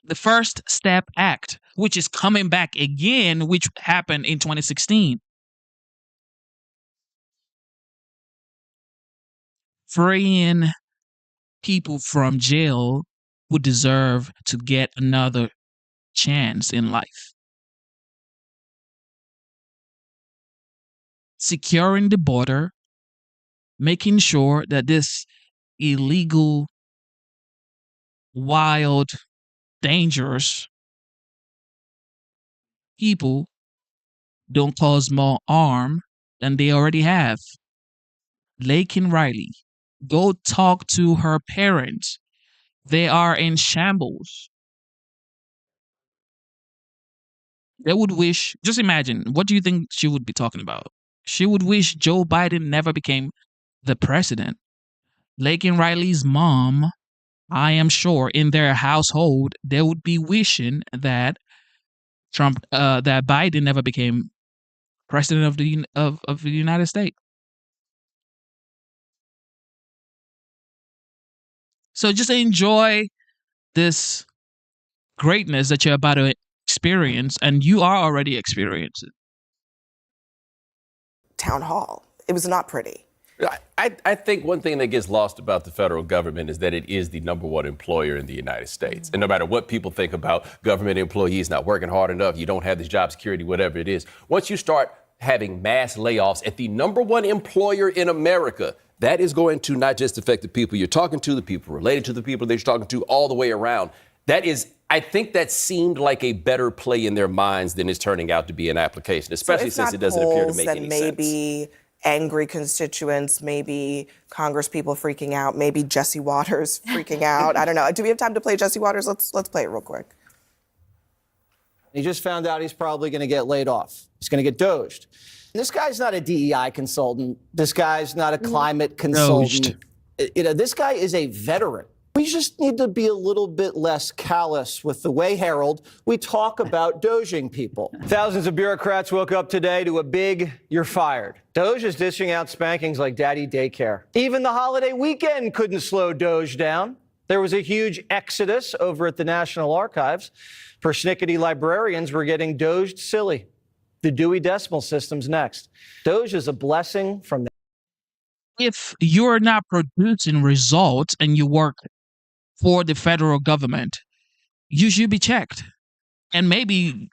The First Step Act, which is coming back again, which happened in 2016. Freeing people from jail who deserve to get another chance in life. Securing the border, making sure that this illegal, wild, dangerous people don't cause more harm than they already have. Laken Riley, go talk to her parents. They are in shambles. They would wish, just imagine, what do you think she would be talking about? She would wish Joe Biden never became the president. Laken Riley's mom, I am sure in their household, they would be wishing that that Biden never became president of the United States. So just enjoy this greatness that you're about to experience, and you are already experiencing. Town hall. It was not pretty. I think one thing that gets lost about the federal government is that it is the number one employer in the United States. And no matter what people think about government employees not working hard enough, you don't have this job security, whatever it is. Once you start having mass layoffs at the number one employer in America, that is going to not just affect the people you're talking to, the people related to the people that you're talking to, all the way around. That is, I think that seemed like a better play in their minds than it's turning out to be an application, especially since it doesn't appear to make any sense. Maybe angry constituents, maybe Congress people freaking out, maybe Jesse Waters freaking out. I don't know. Do we have time to play Jesse Waters? Let's play it real quick. He just found out he's probably going to get laid off. He's going to get doged. This guy's not a DEI consultant. This guy's not a climate consultant. This guy is a veteran. We just need to be a little bit less callous with the way, Harold, we talk about doging people. Thousands of bureaucrats woke up today to a big "you're fired." Doge is dishing out spankings like daddy daycare. Even the holiday weekend couldn't slow Doge down. There was a huge exodus over at the National Archives. Persnickety librarians were getting doged silly. The Dewey Decimal System's next. Doge is a blessing from the... If you're not producing results and you work for the federal government, you should be checked. And maybe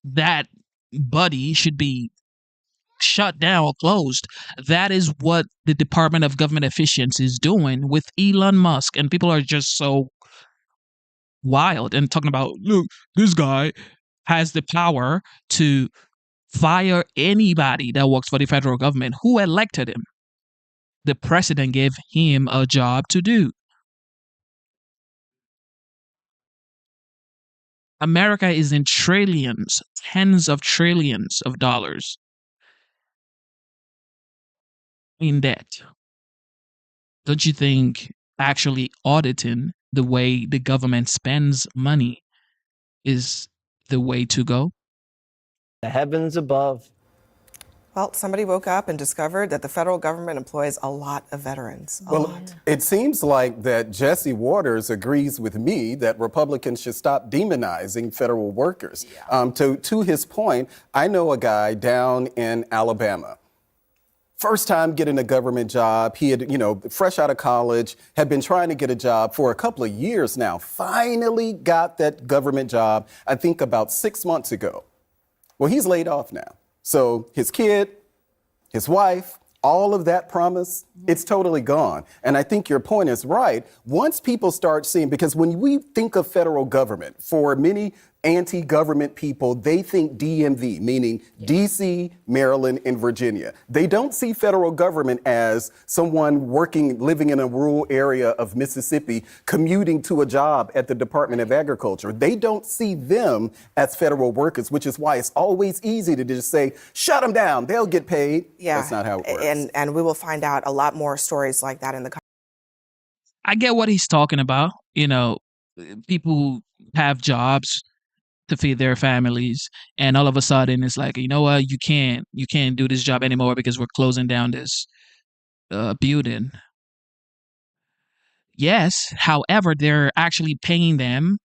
that buddy should be shut down or closed. That is what the Department of Government Efficiency is doing with Elon Musk. And people are just so wild and talking about, look, this guy has the power to fire anybody that works for the federal government. Who elected him? The president gave him a job to do. America is in trillions, tens of trillions of dollars in debt. Don't you think actually auditing the way the government spends money is the way to go? The heavens above. Well, somebody woke up and discovered that the federal government employs a lot of veterans. A lot. It seems like that Jesse Waters agrees with me that Republicans should stop demonizing federal workers. Yeah. To his point, I know a guy down in Alabama. First time getting a government job. He had, fresh out of college, had been trying to get a job for a couple of years now. Finally got that government job, I think about 6 months ago. Well, he's laid off now. So his kid, his wife, all of that promise, it's totally gone. And I think your point is right. Once people start seeing, because when we think of federal government, for many anti-government people, they think DMV, meaning DC, Maryland, and Virginia. They don't see federal government as someone living in a rural area of Mississippi, commuting to a job at the Department of Agriculture. They don't see them as federal workers, which is why it's always easy to just say, shut them down, they'll get paid. Yeah. That's not how it works. And we will find out a lot more stories like that in the I get what he's talking about. You know, people have jobs to feed their families, and all of a sudden it's like, you know what, you can't do this job anymore because we're closing down this building. Yes, however, they're actually paying them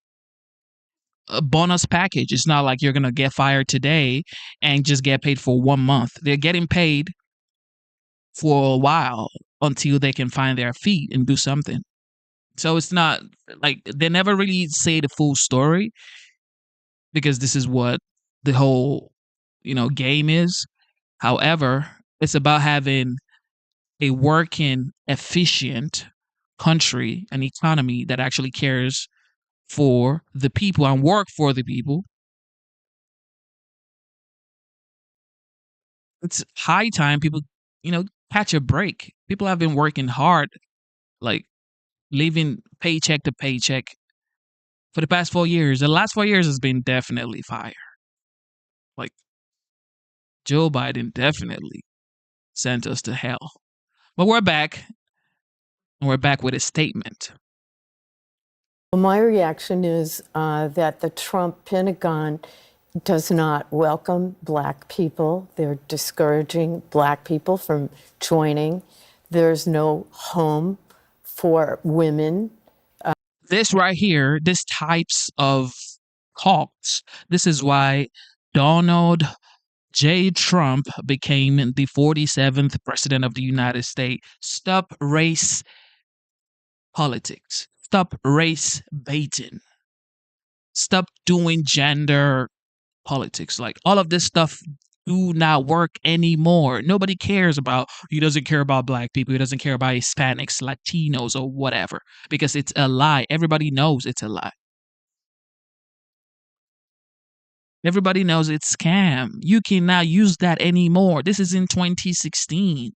a bonus package. It's not like you're gonna get fired today and just get paid for 1 month. They're getting paid for a while until they can find their feet and do something. So it's not like they never really say the full story, because this is what the whole, game is. However, it's about having a working, efficient country, an economy that actually cares for the people and work for the people. It's high time people, catch a break. People have been working hard, like living paycheck to paycheck for the past 4 years. The last 4 years has been definitely fire. Like, Joe Biden definitely sent us to hell. But we're back, and we're back with a statement. Well, my reaction is that the Trump Pentagon does not welcome Black people. They're discouraging Black people from joining. There's no home for women. This right here, this types of cults, this is why Donald J. Trump became the 47th president of the United States. Stop race politics. Stop race baiting. Stop doing gender politics. Like, all of this stuff do not work anymore. Nobody cares about, he doesn't care about Black people. He doesn't care about Hispanics, Latinos, or whatever, because it's a lie. Everybody knows it's a lie. Everybody knows it's scam. You cannot use that anymore. This is in 2016.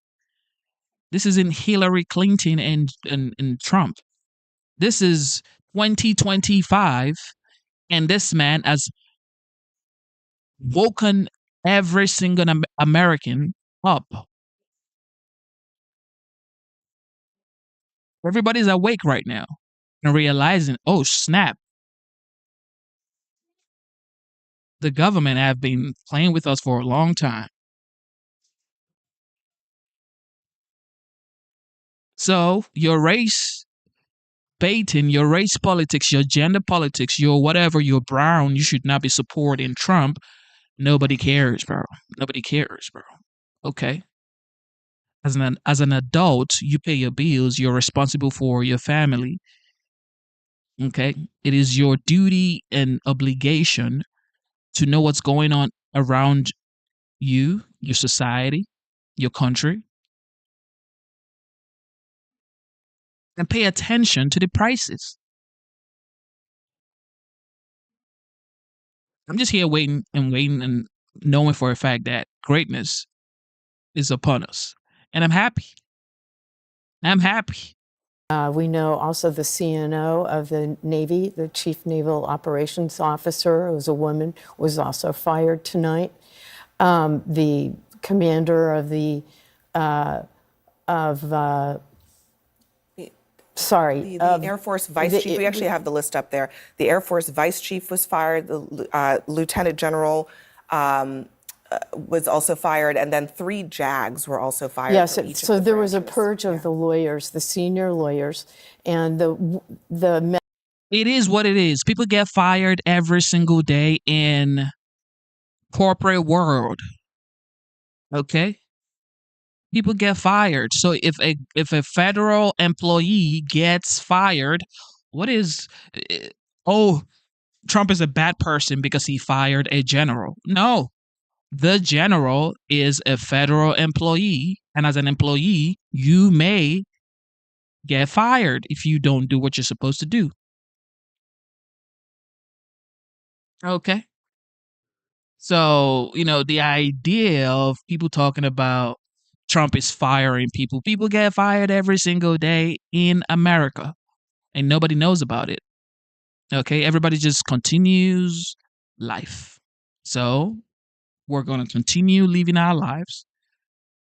This is in Hillary Clinton and Trump. This is 2025, and this man has woken every single American up. Everybody's awake right now and realizing, oh, snap. The government have been playing with us for a long time. So your race baiting, your race politics, your gender politics, your whatever, you're brown, you should not be supporting Trump. Nobody cares, bro. Nobody cares, bro. Okay. As an adult, you pay your bills, you're responsible for your family. Okay. It is your duty and obligation to know what's going on around you, your society, your country, and pay attention to the prices. I'm just here waiting and knowing for a fact that greatness is upon us. And I'm happy. I'm happy. We know also the CNO of the Navy, the Chief Naval Operations Officer, who was a woman, was also fired tonight. The commander of the Air Force Vice Chief. We actually have the list up there. The Air Force Vice Chief was fired. The Lieutenant General was also fired, and then 3 JAGs were also fired. Yes, so there was a purge of the lawyers, the senior lawyers, and the. It is what it is. People get fired every single day in corporate world. Okay? People get fired. So if a federal employee gets fired, what is, oh, Trump is a bad person because he fired a general. No. The general is a federal employee, and as an employee, you may get fired if you don't do what you're supposed to do. Okay. So, the idea of people talking about Trump is firing people get fired every single day in America, and nobody knows about it. Okay. Everybody just continues life. So, we're going to continue living our lives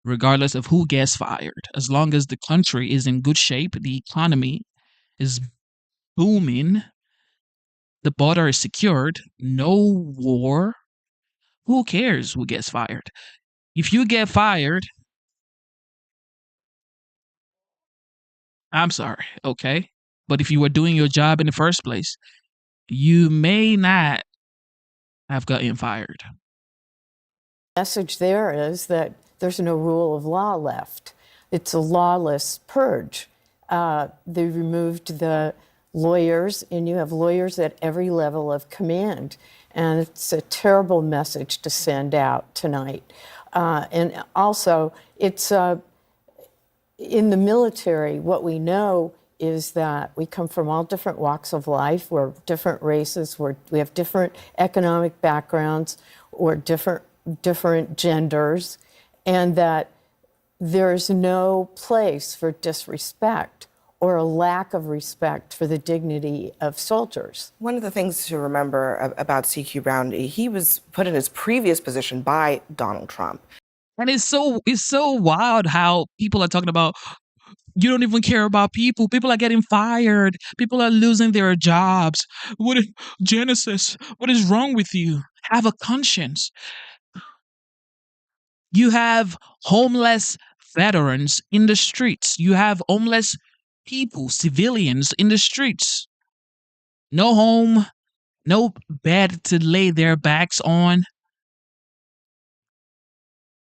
regardless of who gets fired. As long as the country is in good shape, the economy is booming, the border is secured, no war, who cares who gets fired? If you get fired, I'm sorry, okay? But if you were doing your job in the first place, you may not have gotten fired. Message there is that there's no rule of law left. It's a lawless purge. They removed the lawyers, and you have lawyers at every level of command. And it's a terrible message to send out tonight. And also, it's in the military, what we know is that we come from all different walks of life. We're different races. We have different economic backgrounds or different genders, and that there's no place for disrespect or a lack of respect for the dignity of soldiers. One of the things to remember about CQ Brown, he was put in his previous position by Donald Trump. And it's so wild how people are talking about, you don't even care about people. People are getting fired. People are losing their jobs. Genesis, what is wrong with you? Have a conscience. You have homeless veterans in the streets. You have homeless people, civilians in the streets. No home, no bed to lay their backs on.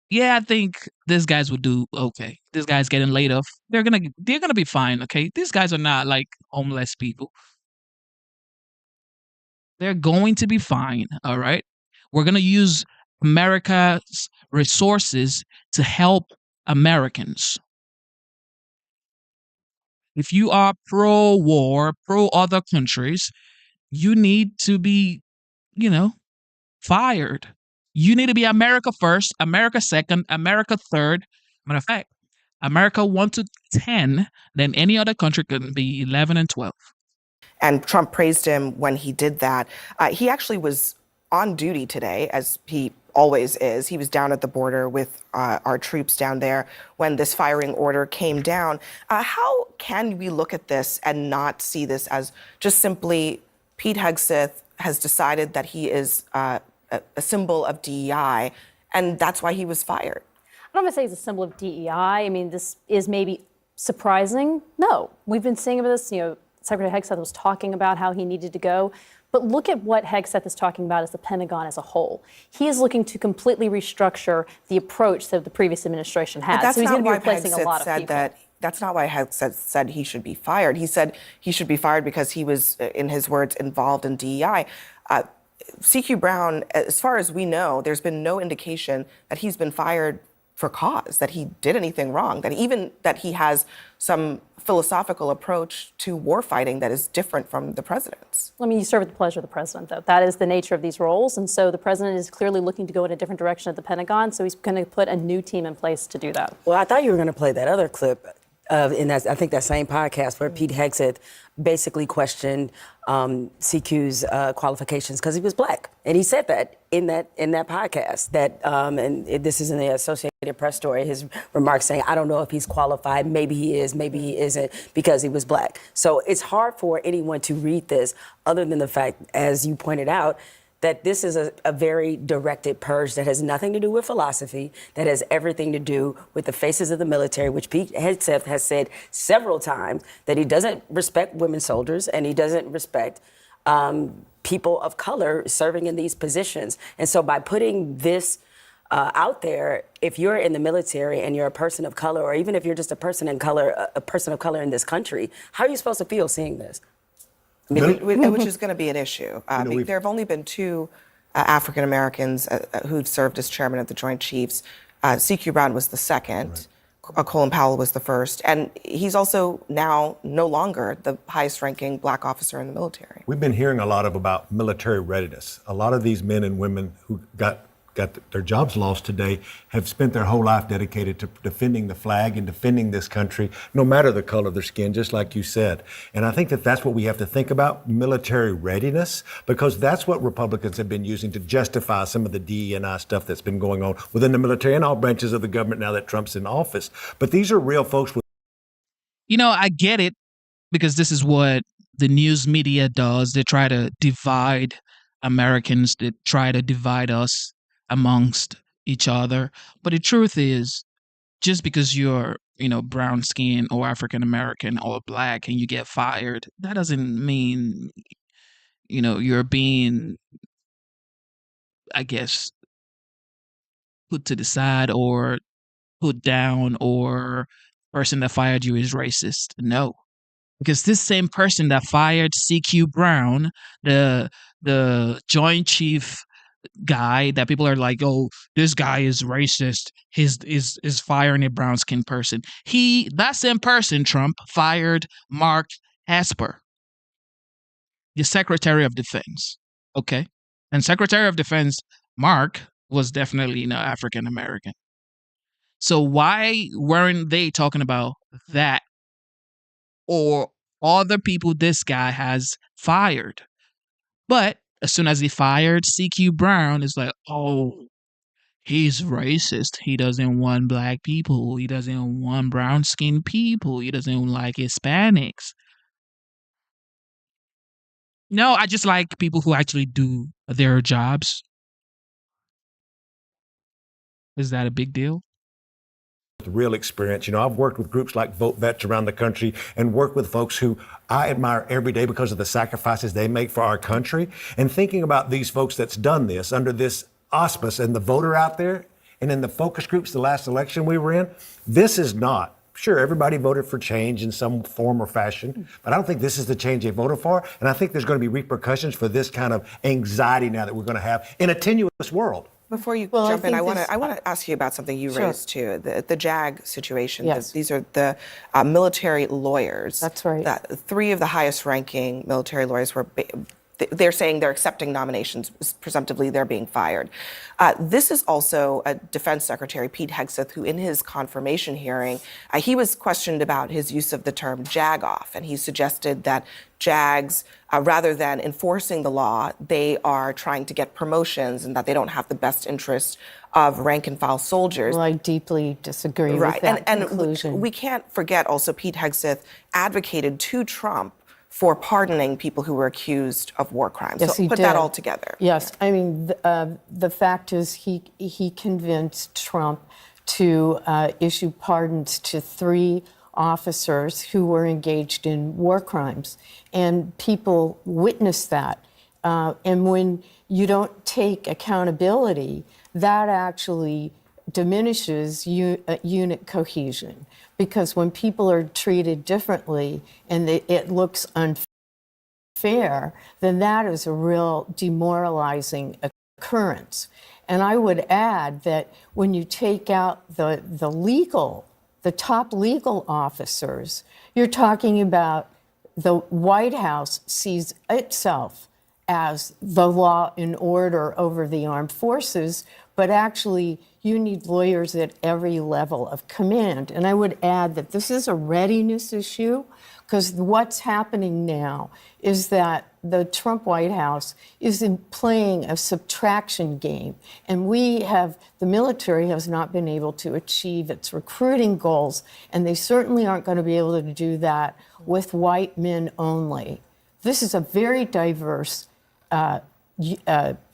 Yeah, I think these guys would do okay. This guy's getting laid off. They're gonna be fine, okay? These guys are not like homeless people. They're going to be fine, all right? We're gonna use America's resources to help Americans. If you are pro-war, pro-other countries, you need to be, fired. You need to be America first, America second, America third. Matter of fact, America 1 to 10, then any other country can be 11 and 12. And Trump praised him when he did that. He actually was on duty today, as he always is. He was down at the border with our troops down there when this firing order came down. How can we look at this and not see this as just simply Pete Hegseth has decided that he is a symbol of DEI, and that's why he was fired? I don't want to say it's a symbol of DEI. I mean, this is maybe surprising. No, we've been seeing about this. Secretary Hegseth was talking about how he needed to go. But look at what Hegseth is talking about as the Pentagon as a whole. He is looking to completely restructure the approach that the previous administration had. That's so he's not going to be why replacing a lot of people. That's not why Hegseth said he should be fired. He said he should be fired because he was, in his words, involved in DEI. CQ Brown, as far as we know, there's been no indication that he's been fired for cause, that he did anything wrong, that he has some philosophical approach to war fighting that is different from the president's. I mean, you serve at the pleasure of the president, though. That is the nature of these roles. And so the president is clearly looking to go in a different direction at the Pentagon. So he's going to put a new team in place to do that. Well, I thought you were going to play that other clip in that, I think that same podcast where Pete Hegseth basically questioned CQ's qualifications because he was black, and he said that in that podcast. That this is in the Associated Press story. His remarks saying, "I don't know if he's qualified. Maybe he is. Maybe he isn't," because he was black. So it's hard for anyone to read this, other than the fact, as you pointed out, that this is a very directed purge that has nothing to do with philosophy, that has everything to do with the faces of the military, which Pete Hegseth has said several times that he doesn't respect women soldiers and he doesn't respect people of color serving in these positions. And so by putting this out there, if you're in the military and you're a person of color, or even if you're just a person of color in this country, how are you supposed to feel seeing this? Which is going to be an issue. There have only been two African Americans who'd served as chairman of the Joint Chiefs. CQ Brown was the second. Right. Colin Powell was the first. And he's also now no longer the highest ranking black officer in the military. We've been hearing a lot about military readiness. A lot of these men and women who got their jobs lost today have spent their whole life dedicated to defending the flag and defending this country, no matter the color of their skin, just like you said. And I think that that's what we have to think about, military readiness, because that's what Republicans have been using to justify some of the DE&I stuff that's been going on within the military and all branches of the government now that Trump's in office. But these are real folks with... I get it, because this is what the news media does. They try to divide Americans. They try to divide us amongst each other. But the truth is, just because you're, brown skin or African American or black and you get fired, that doesn't mean, you're being, I guess, put to the side or put down, or person that fired you is racist. No. Because this same person that fired CQ Brown, the Joint Chief guy that people are like, oh, this guy is racist, is firing a brown skinned person. That same person, Trump, fired Mark Esper, the Secretary of Defense. Okay. And Secretary of Defense, Mark, was definitely African American. So why weren't they talking about that or other people this guy has fired? But as soon as he fired CQ Brown, it's like, oh, he's racist. He doesn't want black people. He doesn't want brown-skinned people. He doesn't like Hispanics. No, I just like people who actually do their jobs. Is that a big deal? Real experience. I've worked with groups like Vote Vets around the country and worked with folks who I admire every day because of the sacrifices they make for our country. And thinking about these folks that's done this under this auspice and the voter out there and in the focus groups the last election we were in, this is not. Sure, everybody voted for change in some form or fashion, but I don't think this is the change they voted for. And I think there's going to be repercussions for this kind of anxiety now that we're going to have in a tenuous world. Before you jump in, I want to ask you about something you raised too, the JAG situation. Yes. These are the military lawyers. That's right. Three of the highest-ranking military lawyers were. They're saying they're accepting nominations. Presumptively, they're being fired. This is also a Defense Secretary, Pete Hegseth, who in his confirmation hearing, he was questioned about his use of the term jagoff, and he suggested that JAGs, rather than enforcing the law, they are trying to get promotions and that they don't have the best interest of rank-and-file soldiers. Well, I deeply disagree with that conclusion. And we can't forget also Pete Hegseth advocated to Trump for pardoning people who were accused of war crimes. Yes, so he put did. that all together. Yes, I mean, the fact is he convinced Trump to issue pardons to 3 officers who were engaged in war crimes. And people witnessed that. And when you don't take accountability, that actually diminishes unit cohesion. Because when people are treated differently and it looks unfair, then that is a real demoralizing occurrence. And I would add that when you take out the top legal officers, you're talking about the White House sees itself as the law and order over the armed forces, but actually you need lawyers at every level of command. And I would add that this is a readiness issue, because what's happening now is that the Trump White House is playing a subtraction game. And the military has not been able to achieve its recruiting goals, and they certainly aren't going to be able to do that with white men only. This is a very diverse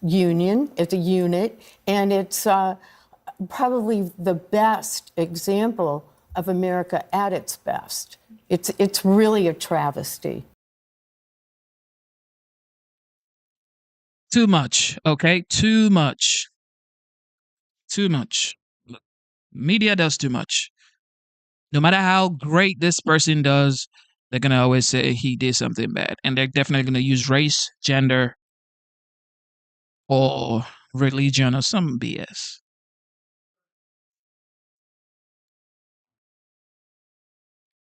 union. It's a unit, and it's probably the best example of America at its best. It's really a travesty. Too much, okay? Too much. Too much. Look, media does too much. No matter how great this person does, they're going to always say he did something bad. And they're definitely going to use race, gender, or religion or some BS.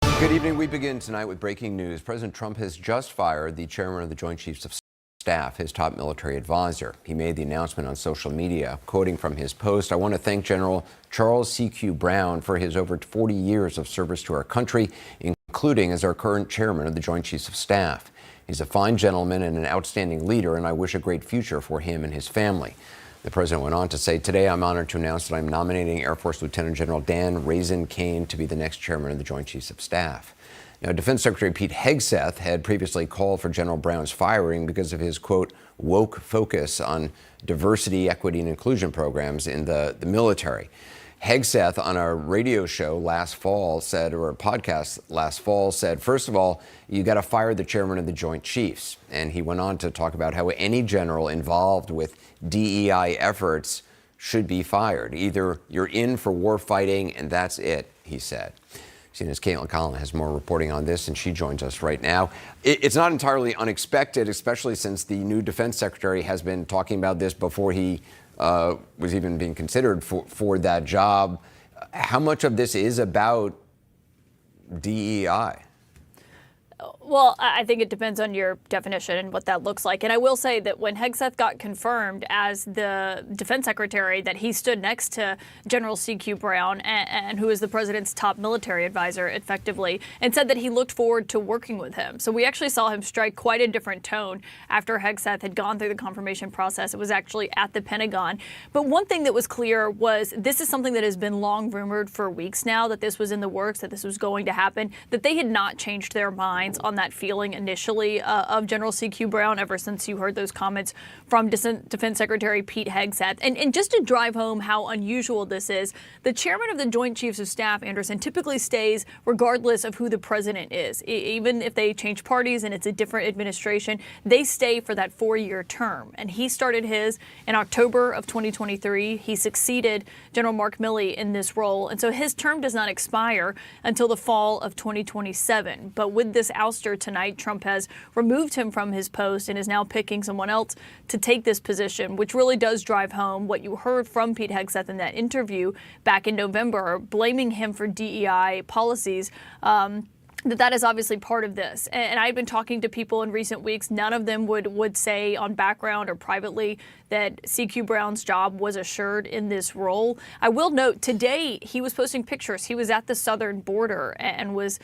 Good evening. We begin tonight with breaking news. President Trump has just fired the chairman of the Joint Chiefs of Staff, his top military advisor. He made the announcement on social media, quoting from his post, "I want to thank General Charles C.Q. Brown for his over 40 years of service to our country, including as our current chairman of the Joint Chiefs of Staff. He's a fine gentleman and an outstanding leader, and I wish a great future for him and his family." The president went on to say, "Today I'm honored to announce that I'm nominating Air Force Lieutenant General Dan Raisin Kane to be the next chairman of the Joint Chiefs of Staff." Now, Defense Secretary Pete Hegseth had previously called for General Brown's firing because of his, quote, woke focus on diversity, equity, and inclusion programs in the military. Hegseth, on a radio show last fall said, or a podcast last fall said, first of all, you got to fire the chairman of the Joint Chiefs. And he went on to talk about how any general involved with DEI efforts should be fired. Either you're in for war fighting and that's it, he said. CNN's Caitlin Collins has more reporting on this, and she joins us right now. It's not entirely unexpected, especially since the new defense secretary has been talking about this before he was even being considered for that job. How much of this is about DEI? Well, I think it depends on your definition and what that looks like. And I will say that when Hegseth got confirmed as the defense secretary, that he stood next to General C.Q. Brown, and who is the president's top military advisor, effectively, and said that he looked forward to working with him. So we actually saw him strike quite a different tone after Hegseth had gone through the confirmation process. It was actually at the Pentagon. But one thing that was clear was this is something that has been long rumored for weeks now, that this was in the works, that this was going to happen, that they had not changed their minds on that feeling initially of General C.Q. Brown ever since you heard those comments from Defense Secretary Pete Hegseth. And just to drive home how unusual this is, the chairman of the Joint Chiefs of Staff, Anderson, typically stays regardless of who the president is. Even if they change parties and it's a different administration, they stay for that 4-year term. And he started his in October of 2023. He succeeded General Mark Milley in this role. And so his term does not expire until the fall of 2027. But with this ouster tonight, Trump has removed him from his post and is now picking someone else to take this position, which really does drive home what you heard from Pete Hegseth in that interview back in November, blaming him for DEI policies. That is obviously part of this. And I've been talking to people in recent weeks. None of them would say on background or privately that C.Q. Brown's job was assured in this role. I will note today he was posting pictures. He was at the southern border and was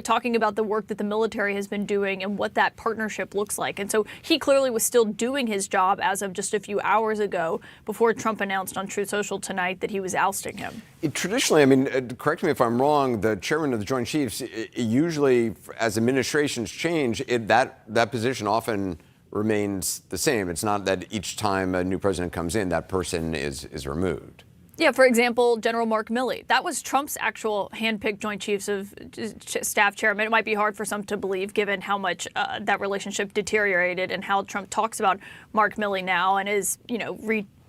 talking about the work that the military has been doing and what that partnership looks like. And so he clearly was still doing his job as of just a few hours ago before Trump announced on Truth Social tonight that he was ousting him. Traditionally, I mean, correct me if I'm wrong, the chairman of the Joint Chiefs, usually as administrations change, that position often remains the same. It's not that each time a new president comes in, that person is removed. Yeah, for example, General Mark Milley. That was Trump's actual handpicked Joint Chiefs of Staff chairman. It might be hard for some to believe given how much that relationship deteriorated and how Trump talks about Mark Milley now and is,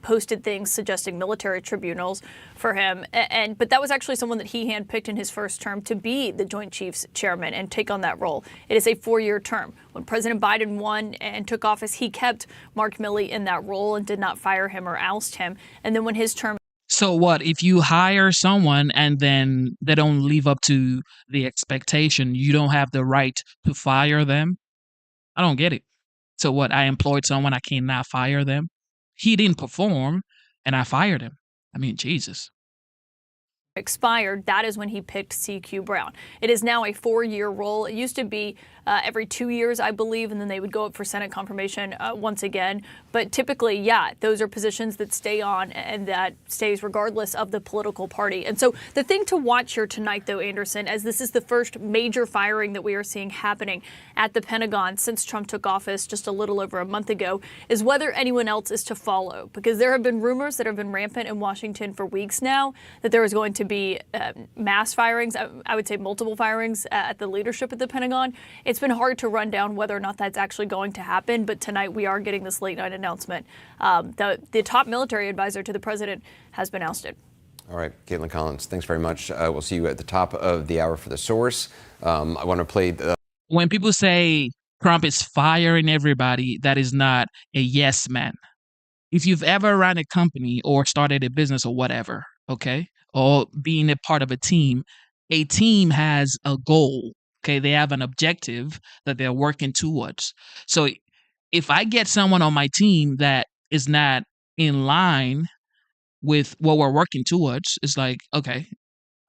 posted things suggesting military tribunals for him. But that was actually someone that he handpicked in his first term to be the Joint Chiefs chairman and take on that role. It is a 4-year term. When President Biden won and took office, he kept Mark Milley in that role and did not fire him or oust him. And then when his term... So what, if you hire someone and then they don't live up to the expectation, you don't have the right to fire them? I don't get it. So what, I employed someone, I cannot fire them? He didn't perform, and I fired him. I mean, Jesus. Expired, that is when he picked C.Q. Brown. It is now a 4-year role. It used to be every 2 years, I believe, and then they would go up for Senate confirmation once again. But typically, yeah, those are positions that stay on and that stays regardless of the political party. And so the thing to watch here tonight, though, Anderson, as this is the first major firing that we are seeing happening at the Pentagon since Trump took office just a little over a month ago, is whether anyone else is to follow. Because there have been rumors that have been rampant in Washington for weeks now that there is going to be mass firings, I would say multiple firings at the leadership at the Pentagon. It's been hard to run down whether or not that's actually going to happen, but tonight we are getting this late night announcement. The top military advisor to the president has been ousted. All right, Caitlin Collins, thanks very much. We'll see you at the top of the hour for The Source. I want to play the... When people say Trump is firing everybody, that is not a yes man. if you've ever run a company or started a business or whatever, okay, or being a part of a team has a goal. Okay, they have an objective that they're working towards. So if I get someone on my team that is not in line with what we're working towards, it's like, okay,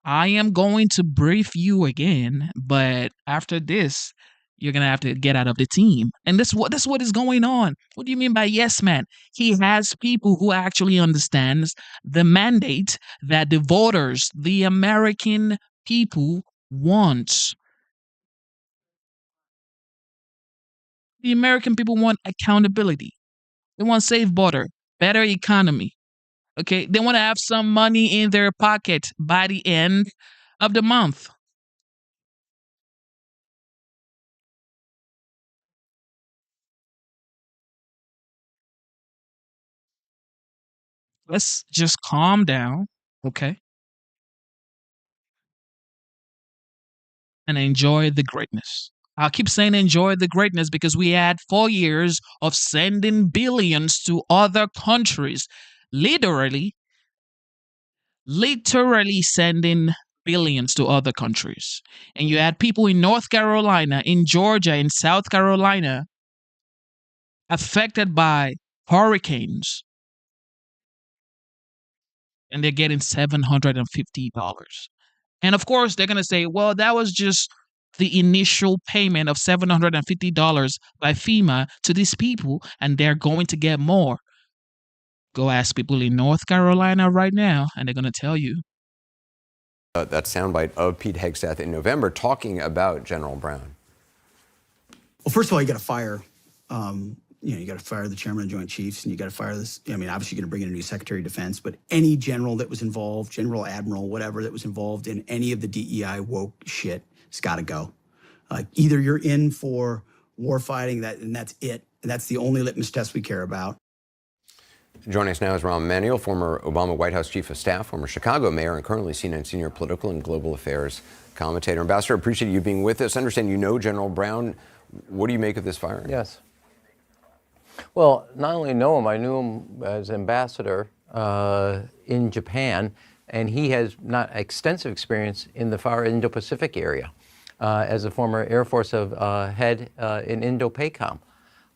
I am going to brief you again, but after this, you're gonna have to get out of the team. And that's what is going on. What do you mean by yes, man? He has people who actually understands the mandate that the voters, the American people want. The American people want accountability. They want safe border, better economy. Okay, they want to have some money in their pocket by the end of the month. Let's just calm down, okay, and enjoy the greatness. I'll keep saying enjoy the greatness because we had 4 years of sending billions to other countries. Literally sending billions to other countries. And you had people in North Carolina, in Georgia, in South Carolina affected by hurricanes. And they're getting $750. And of course, they're going to say, well, that was just the initial payment of $750 by FEMA to these people, and they're going to get more. Go ask people in North Carolina right now, and they're going to tell you. That soundbite of Pete Hegseth in November talking about General Brown. Well, first of all, you got to fire. You got to fire the chairman of the Joint Chiefs, and you got to fire this. I mean, obviously, you're going to bring in a new Secretary of Defense, but any general that was involved, general, admiral, whatever, that was involved in any of the DEI woke shit, has got to go. Either you're in for war fighting, and that's it. And that's the only litmus test we care about. Joining us now is Rahm Emanuel, former Obama White House Chief of Staff, former Chicago mayor, and currently CNN senior political and global affairs commentator. Ambassador, appreciate you being with us. I understand you know General Brown. What do you make of this firing? Yes. Well, not only know him, I knew him as ambassador in Japan, and he has not extensive experience in the far Indo-Pacific area as a former Air Force head in Indo-PACOM.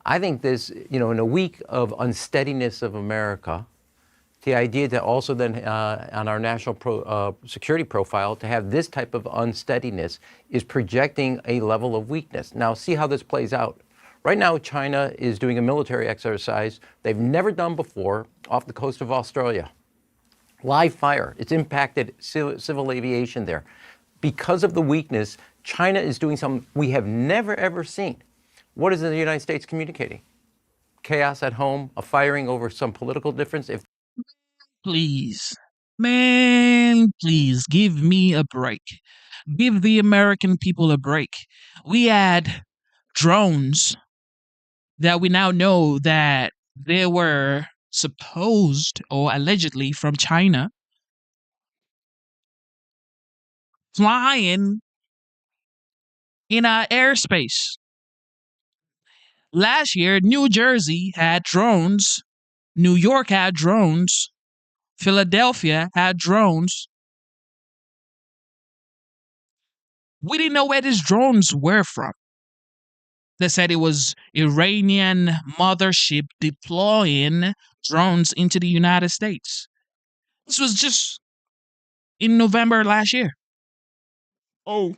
I think this, in a week of unsteadiness of America, the idea to also then on our national security profile to have this type of unsteadiness is projecting a level of weakness. Now, see how this plays out. Right now, China is doing a military exercise they've never done before off the coast of Australia. Live fire. It's impacted civil aviation there. Because of the weakness, China is doing something we have never, ever seen. What is the United States communicating? Chaos at home, a firing over some political difference? Please, man, please give me a break. Give the American people a break. We had drones that we now know that they were supposed or allegedly from China flying in our airspace. Last year, New Jersey had drones, New York had drones, Philadelphia had drones. We didn't know where these drones were from. They said it was Iranian mothership deploying drones into the United States. This was just in November last year. Oh,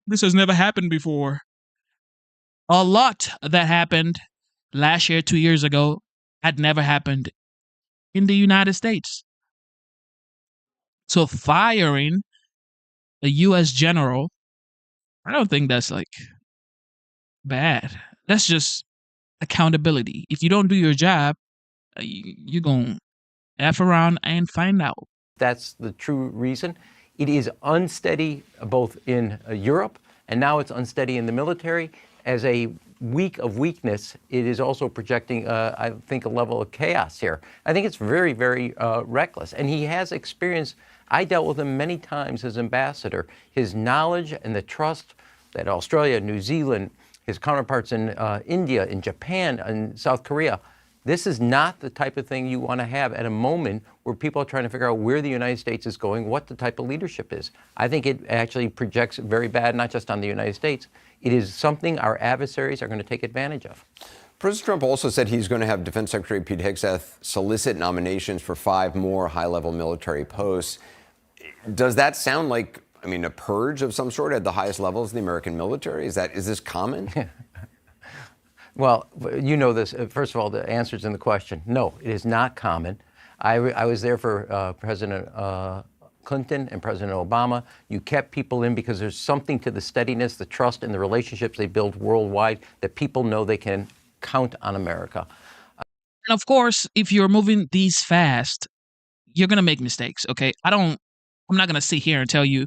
this has never happened before. A lot that happened last year, 2 years ago, had never happened in the United States. So firing a U.S. general, I don't think that's bad. That's just accountability. If you don't do your job, you're going to F around and find out. That's the true reason. It is unsteady both in Europe, and now it's unsteady in the military. As a week of weakness, it is also projecting, I think, a level of chaos here. I think it's very, very reckless. And he has experience. I dealt with him many times as ambassador. His knowledge and the trust that Australia, New Zealand, his counterparts in India, in Japan, and South Korea, This is not the type of thing you want to have at a moment where people are trying to figure out where the United States is going, what the type of leadership is. I think it actually projects very bad, not just on the United States. It is something our adversaries are going to take advantage of. President Trump also said he's going to have Defense Secretary Pete Hegseth solicit nominations for 5 more high-level military posts. Does that sound like, I mean, a purge of some sort at the highest levels of the American military? Is this common? Well, you know this. First of all, the answer's in the question. No, it is not common. I was there for President Clinton and President Obama. You kept people in because there's something to the steadiness, the trust, and the relationships they build worldwide that people know they can count on America. And of course, if you're moving these fast, you're going to make mistakes, okay? I'm not going to sit here and tell you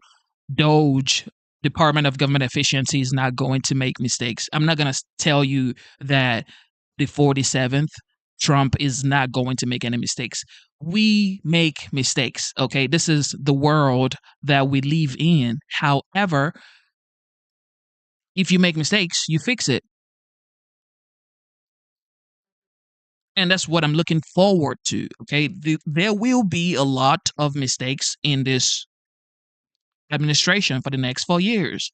DOGE, Department of Government Efficiency, is not going to make mistakes. I'm not going to tell you that the 47th, Trump is not going to make any mistakes. We make mistakes, okay? This is the world that we live in. However, if you make mistakes, you fix it. And that's what I'm looking forward to, okay? There will be a lot of mistakes in this administration for the next 4 years.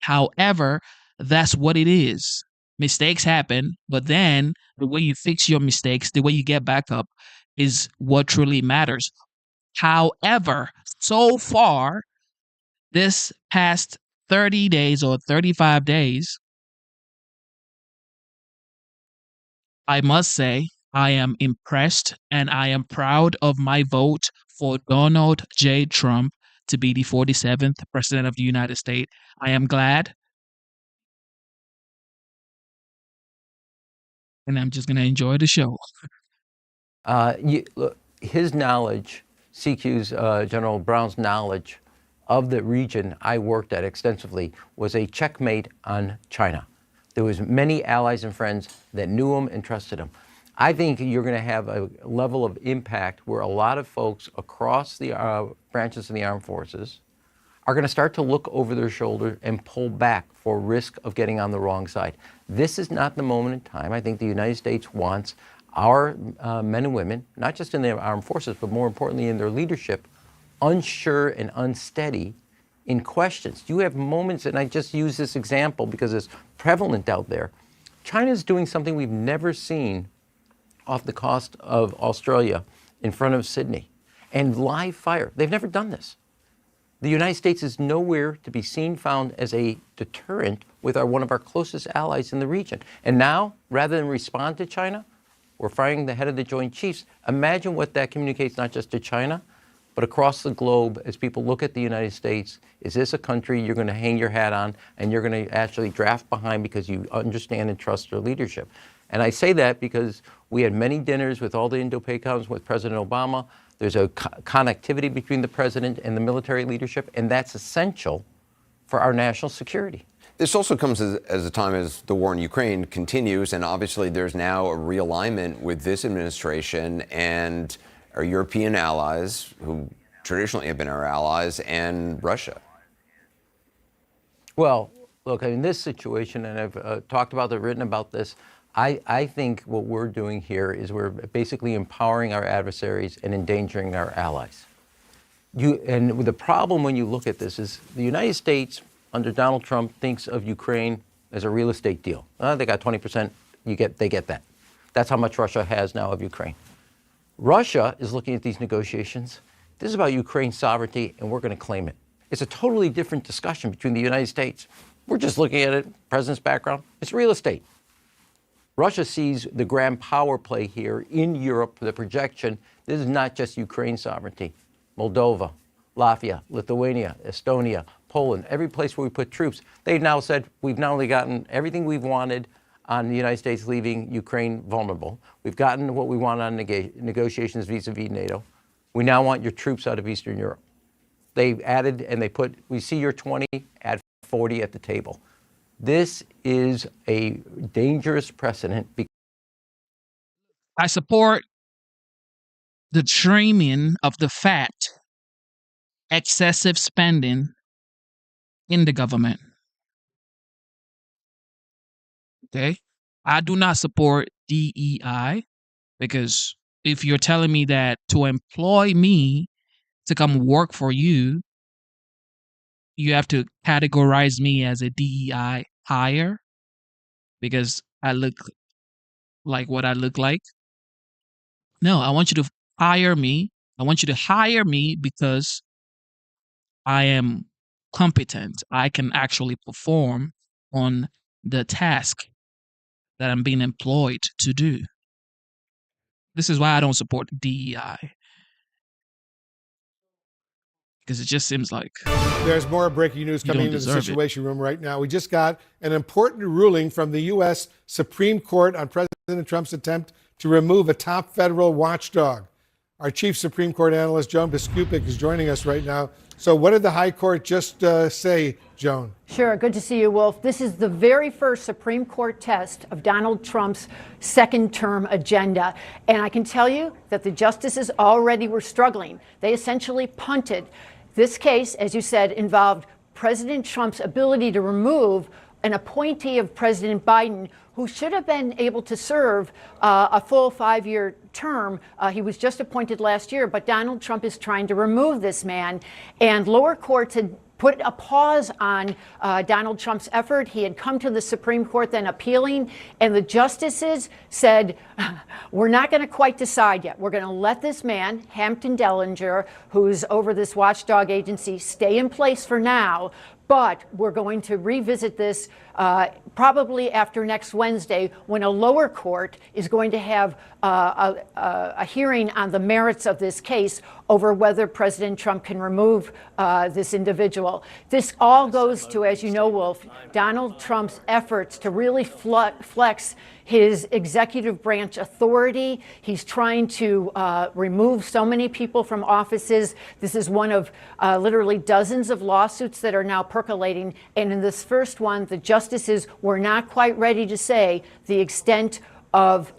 However, that's what it is. Mistakes happen, but then the way you fix your mistakes, the way you get back up is what truly matters. However, so far, this past 30 days or 35 days, I must say, I am impressed and I am proud of my vote for Donald J. Trump to be the 47th President of the United States. I am glad. And I'm just going to enjoy the show. Look, his knowledge, CQ's General Brown's knowledge of the region I worked at extensively was a checkmate on China. There was many allies and friends that knew him and trusted him. I think you're going to have a level of impact where a lot of folks across the branches of the armed forces are going to start to look over their shoulder and pull back for risk of getting on the wrong side. This is not the moment in time. I think the United States wants our men and women, not just in their armed forces, but more importantly in their leadership, unsure and unsteady in questions. You have moments, and I just use this example because it's prevalent out there. China is doing something we've never seen off the coast of Australia in front of Sydney, and live fire. They've never done this. The United States is nowhere to be seen, found as a deterrent with one of our closest allies in the region. And now, rather than respond to China, we're firing the head of the Joint Chiefs. Imagine what that communicates not just to China, but across the globe as people look at the United States. Is this a country you're going to hang your hat on and you're going to actually draft behind because you understand and trust their leadership? And I say that because we had many dinners with all the Indo-PACOMs with President Obama. There's a connectivity between the president and the military leadership, and that's essential for our national security. This also comes as a time as the war in Ukraine continues, and obviously there's now a realignment with this administration and our European allies, who traditionally have been our allies, and Russia. Well, look, in this situation, and I've talked about it, written about this, I think what we're doing here is we're basically empowering our adversaries and endangering our allies. And the problem when you look at this is the United States, under Donald Trump, thinks of Ukraine as a real estate deal. They got 20%, they get that. That's how much Russia has now of Ukraine. Russia is looking at these negotiations. This is about Ukraine's sovereignty, and we're going to claim it. It's a totally different discussion between the United States. We're just looking at it, president's background. It's real estate. Russia sees the grand power play here in Europe, the projection. This is not just Ukraine's sovereignty. Moldova, Latvia, Lithuania, Estonia, Poland, every place where we put troops, they've now said we've not only gotten everything we've wanted on the United States leaving Ukraine vulnerable, we've gotten what we want on negotiations vis-a-vis NATO. We now want your troops out of Eastern Europe. They added and they put, we see your 20, add 40 at the table. This is a dangerous precedent. I support the trimming of the fat, excessive spending in the government. Okay? I do not support DEI. Because if you're telling me that to employ me to come work for you, you have to categorize me as a DEI hire because I look like what I look like. No, I want you to hire me. I want you to hire me because I am competent. I can actually perform on the task that I'm being employed to do. This is why I don't support DEI. Because it just seems like there's more breaking news coming into the Situation Room right now. We just got an important ruling from the U.S. Supreme Court on President Trump's attempt to remove a top federal watchdog. Our chief Supreme Court analyst, Joan Biskupic, is joining us right now. So what did the high court just say, Joan? Sure. Good to see you, Wolf. This is the very first Supreme Court test of Donald Trump's second term agenda. And I can tell you that the justices already were struggling. They essentially punted. This case, as you said, involved President Trump's ability to remove an appointee of President Biden who should have been able to serve a full 5-year term. He was just appointed last year, but Donald Trump is trying to remove this man. And lower courts had put a pause on Donald Trump's effort. He had come to the Supreme Court, then appealing, and the justices said, we're not going to quite decide yet. We're going to let this man, Hampton Dellinger, who's over this watchdog agency, stay in place for now. But we're going to revisit this probably after next Wednesday, when a lower court is going to have a hearing on the merits of this case over whether President Trump can remove this individual. This all goes to, as you know, Wolf, Donald Trump's efforts to really flex his executive branch authority. He's trying to remove so many people from offices. This is one of literally dozens of lawsuits that are now percolating. And in this first one, the justices were not quite ready to say the extent of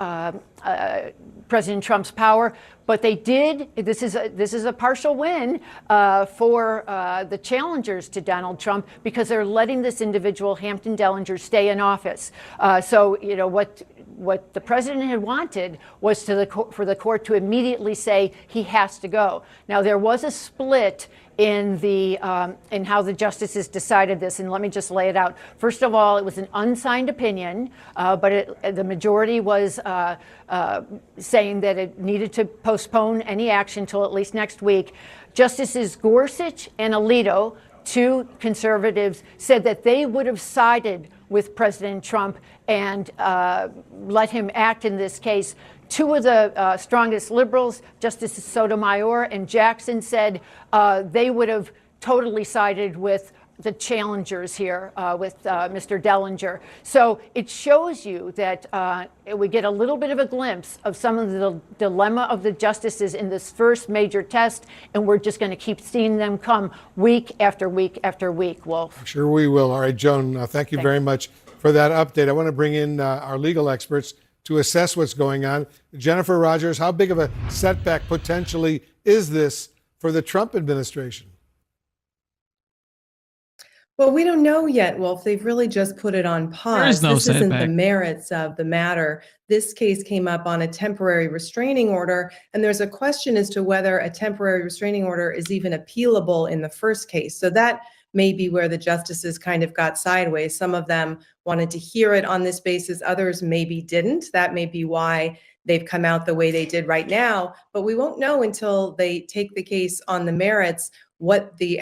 President Trump's power, but they did. This is a partial win for the challengers to Donald Trump, because they're letting this individual, Hampton Dellinger, stay in office. So you know what the president had wanted was for the court to immediately say he has to go. Now there was a split in how the justices decided this, and let me just lay it out. First of all, it was an unsigned opinion, but the majority was saying that it needed to postpone any action till at least next week. Justices Gorsuch and Alito, two conservatives, said that they would have sided with President Trump and let him act in this case. Two of the strongest liberals, Justices Sotomayor and Jackson, said they would have totally sided with the challengers here, with Mr. Dellinger. So it shows you that we get a little bit of a glimpse of some of the dilemma of the justices in this first major test, and we're just going to keep seeing them come week after week after week, Wolf. Sure we will. All right, Joan, thank you very much for that update. I want to bring in our legal experts to assess what's going on. Jennifer Rogers, how big of a setback potentially is this for the Trump administration? Well, we don't know yet, Wolf. They've really just put it on pause. This isn't the merits of the matter. This case came up on a temporary restraining order, and there's a question as to whether a temporary restraining order is even appealable in the first case. So that may be where the justices kind of got sideways. Some of them wanted to hear it on this basis. Others maybe didn't. That may be why they've come out the way they did right now. But we won't know until they take the case on the merits what the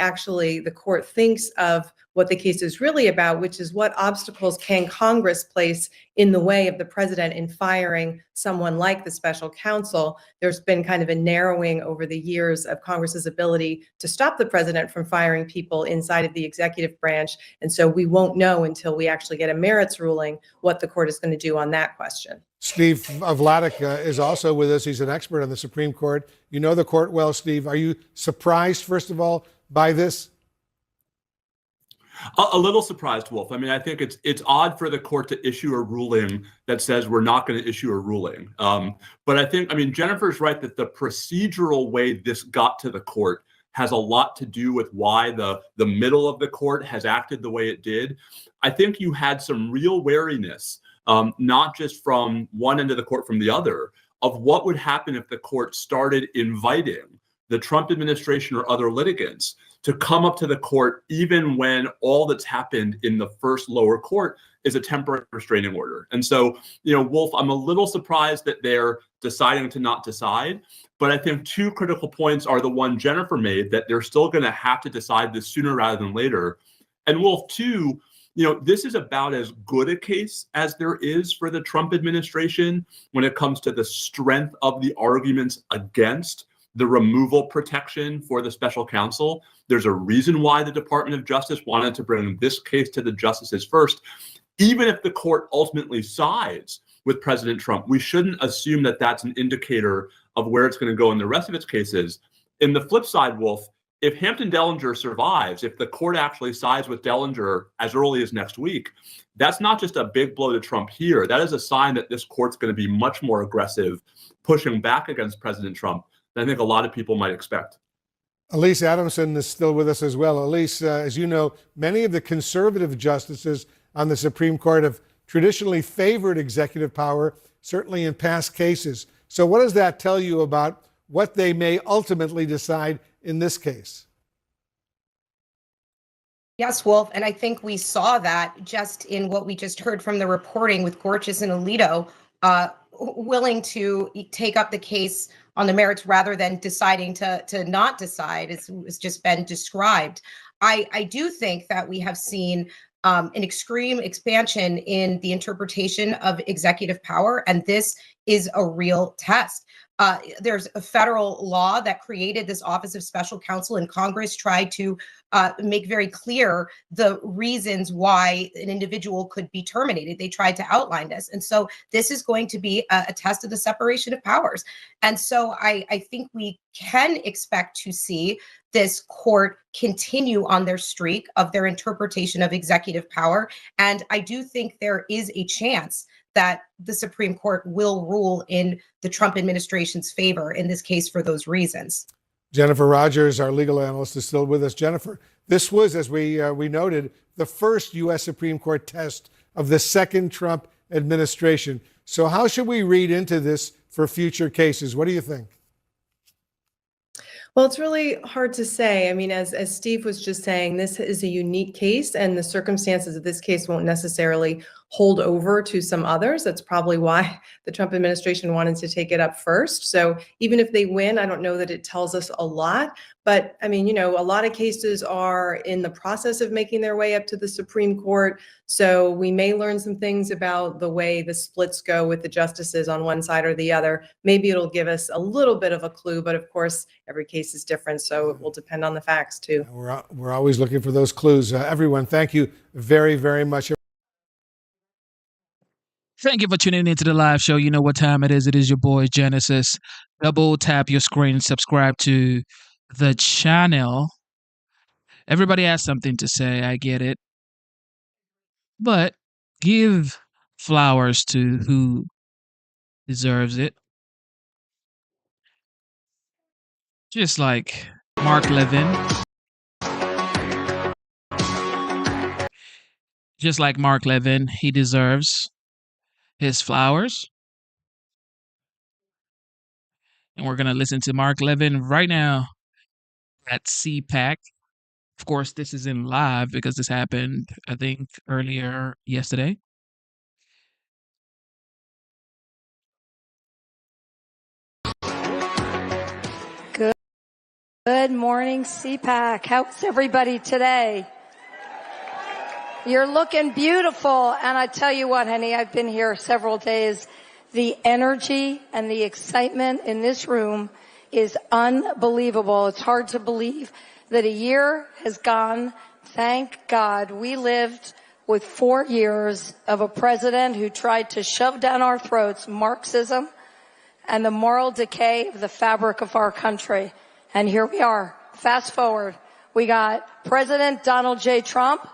court thinks of what the case is really about, which is what obstacles can Congress place in the way of the president in firing someone like the special counsel. There's been kind of a narrowing over the years of Congress's ability to stop the president from firing people inside of the executive branch. And so we won't know until we actually get a merits ruling what the court is going to do on that question. Steve Vladeck is also with us. He's an expert on the Supreme Court. You know the court well, Steve. Are you surprised, first of all, by this? A little surprised, Wolf. I mean, I think it's odd for the court to issue a ruling that says we're not going to issue a ruling. But I think, Jennifer's right that the procedural way this got to the court has a lot to do with why the middle of the court has acted the way it did. I think you had some real wariness, not just from one end of the court, from the other, of what would happen if the court started inviting the Trump administration or other litigants to come up to the court even when all that's happened in the first lower court is a temporary restraining order. And so, Wolf, I'm a little surprised that they're deciding to not decide, but I think two critical points are the one Jennifer made, that they're still going to have to decide this sooner rather than later. And Wolf, two, this is about as good a case as there is for the Trump administration when it comes to the strength of the arguments against the removal protection for the special counsel. There's a reason why the Department of Justice wanted to bring this case to the justices first. Even if the court ultimately sides with President Trump, we shouldn't assume that that's an indicator of where it's going to go in the rest of its cases. In the flip side, Wolf, if Hampton Dellinger survives, if the court actually sides with Dellinger as early as next week, that's not just a big blow to Trump here. That is a sign that this court's going to be much more aggressive, pushing back against President Trump than I think a lot of people might expect. Elise Adamson is still with us as well. Elise, as you know, many of the conservative justices on the Supreme Court have traditionally favored executive power, certainly in past cases. So what does that tell you about what they may ultimately decide in this case? Yes, Wolf, and I think we saw that just in what we just heard from the reporting with Gorsuch and Alito, willing to take up the case on the merits rather than deciding to not decide, as has just been described. I do think that we have seen an extreme expansion in the interpretation of executive power, and this is a real test. There's a federal law that created this Office of Special Counsel, and Congress tried to make very clear the reasons why an individual could be terminated. They tried to outline this. And so this is going to be a test of the separation of powers. And so I think we can expect to see this court continue on their streak of their interpretation of executive power. And I do think there is a chance that the Supreme Court will rule in the Trump administration's favor in this case for those reasons. Jennifer Rogers, our legal analyst, is still with us. Jennifer, this was, as we noted, the first U.S. Supreme Court test of the second Trump administration. So how should we read into this for future cases? What do you think? Well, it's really hard to say. I mean, as Steve was just saying, this is a unique case, and the circumstances of this case won't necessarily hold over to some others. That's probably why the Trump administration wanted to take it up first. So even if they win, I don't know that it tells us a lot. But I mean, a lot of cases are in the process of making their way up to the Supreme Court. So we may learn some things about the way the splits go with the justices on one side or the other. Maybe it'll give us a little bit of a clue, but of course, every case is different. So it will depend on the facts too. We're always looking for those clues. Everyone, thank you very, very much. Thank you for tuning into the live show. You know what time it is. It is your boy, Genesis. Double tap your screen, subscribe to the channel. Everybody has something to say. I get it. But give flowers to who deserves it. Just like Mark Levin. Just like Mark Levin, he deserves his flowers. And we're going to listen to Mark Levin right now at CPAC. Of course, this is in live because this happened, I think, earlier yesterday. Good morning, CPAC. How's everybody today? You're looking beautiful. And I tell you what, honey, I've been here several days. The energy and the excitement in this room is unbelievable. It's hard to believe that a year has gone. Thank God we lived with 4 years of a president who tried to shove down our throats Marxism and the moral decay of the fabric of our country. And here we are. Fast forward. We got President Donald J. Trump.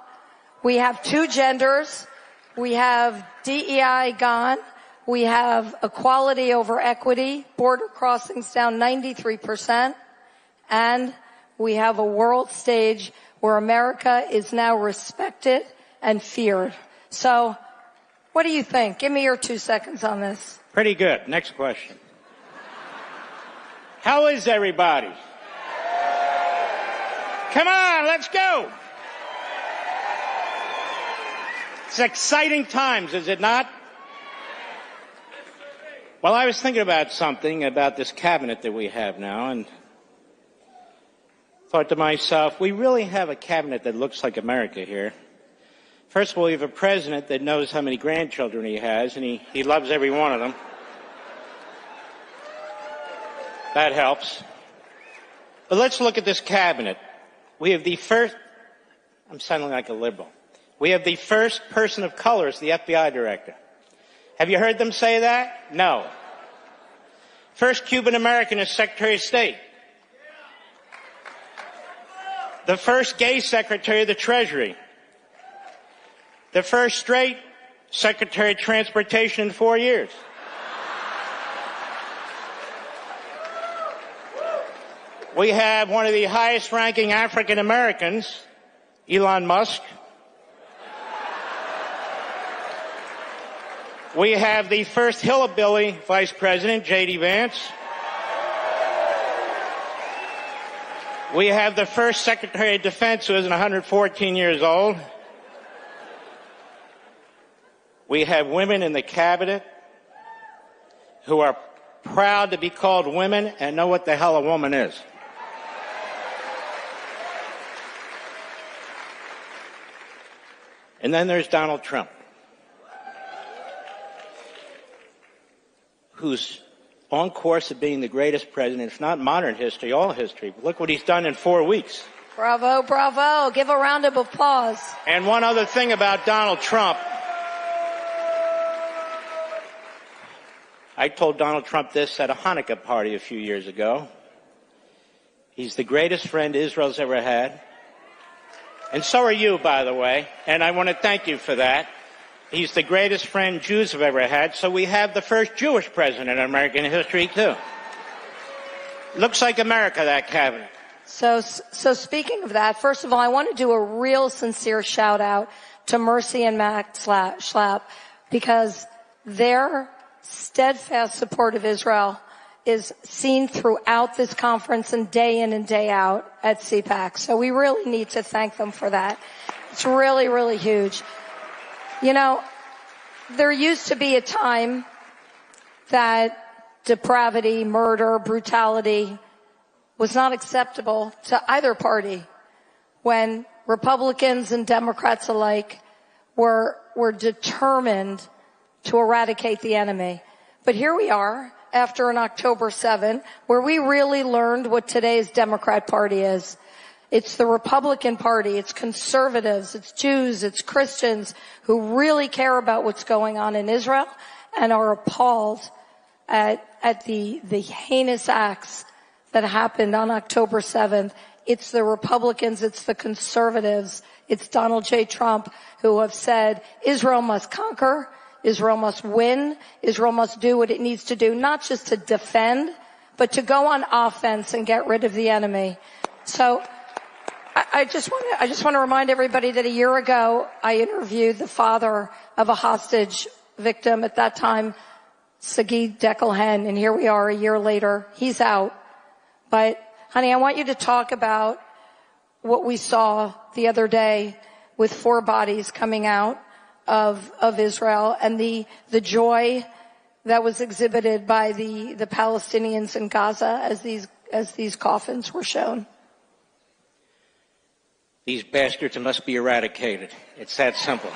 We have 2 genders. We have DEI gone. We have equality over equity, border crossings down 93%, and we have a world stage where America is now respected and feared. So, what do you think? Give me your 2 seconds on this. Pretty good. Next question. How is everybody? Come on, let's go. It's exciting times, is it not? Well, I was thinking about something about this cabinet that we have now, and thought to myself, we really have a cabinet that looks like America here. First of all, we have a president that knows how many grandchildren he has, and he loves every one of them. That helps. But let's look at this cabinet. We have the first, I'm sounding like a liberal. We have the first person of color as the FBI director. Have you heard them say that? No. First Cuban American as Secretary of State. The first gay Secretary of the Treasury. The first straight Secretary of Transportation in 4 years. We have one of the highest ranking African Americans, Elon Musk. We have the first hillbilly vice president, J.D. Vance. We have the first Secretary of Defense who isn't 114 years old. We have women in the cabinet who are proud to be called women and know what the hell a woman is. And then there's Donald Trump, who's on course of being the greatest president, if not modern history, all history. Look what he's done in 4 weeks. Bravo, bravo. Give a round of applause. And one other thing about Donald Trump. I told Donald Trump this at a Hanukkah party a few years ago. He's the greatest friend Israel's ever had. And so are you, by the way. And I want to thank you for that. He's the greatest friend Jews have ever had, so we have the first Jewish president in American history, too. Looks like America, that cabinet. So speaking of that, first of all, I want to do a real sincere shout out to Mercy and Max Schlapp, because their steadfast support of Israel is seen throughout this conference and day in and day out at CPAC. So we really need to thank them for that. It's really, really huge. You know, there used to be a time that depravity, murder, brutality was not acceptable to either party, when Republicans and Democrats alike were determined to eradicate the enemy. But here we are after an October 7, where we really learned what today's Democrat Party is. It's the Republican Party, it's conservatives, it's Jews, it's Christians who really care about what's going on in Israel and are appalled at the heinous acts that happened on October 7th. It's the Republicans, it's the conservatives, it's Donald J. Trump who have said Israel must conquer, Israel must win, Israel must do what it needs to do, not just to defend, but to go on offense and get rid of the enemy. So I just want to remind everybody that a year ago I interviewed the father of a hostage victim at that time, Sagid Dekelhen, and here we are a year later. He's out. But honey, I want you to talk about what we saw the other day with 4 bodies coming out of Israel, and the joy that was exhibited by the Palestinians in Gaza as these coffins were shown. These bastards must be eradicated. It's that simple.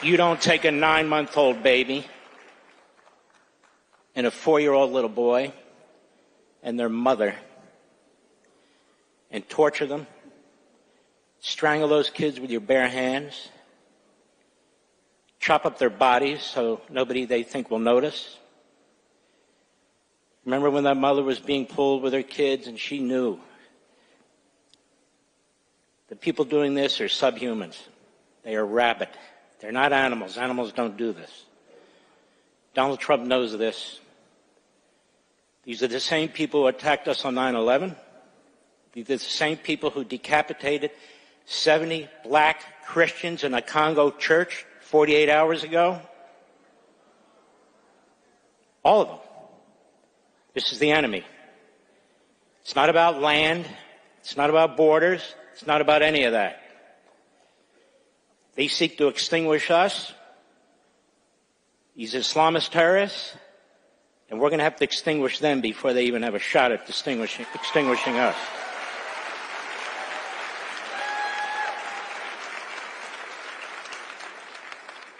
You don't take a 9-month-old baby and a 4-year-old little boy and their mother and torture them, strangle those kids with your bare hands, chop up their bodies so nobody they think will notice. Remember when that mother was being pulled with her kids and she knew the people doing this are subhumans. They are rabid. They're not animals. Animals don't do this. Donald Trump knows this. These are the same people who attacked us on 9/11. These are the same people who decapitated 70 black Christians in a Congo church 48 hours ago. All of them. This is the enemy. It's not about land. It's not about borders. It's not about any of that. They seek to extinguish us. These Islamist terrorists. And we're going to have to extinguish them before they even have a shot at extinguishing us.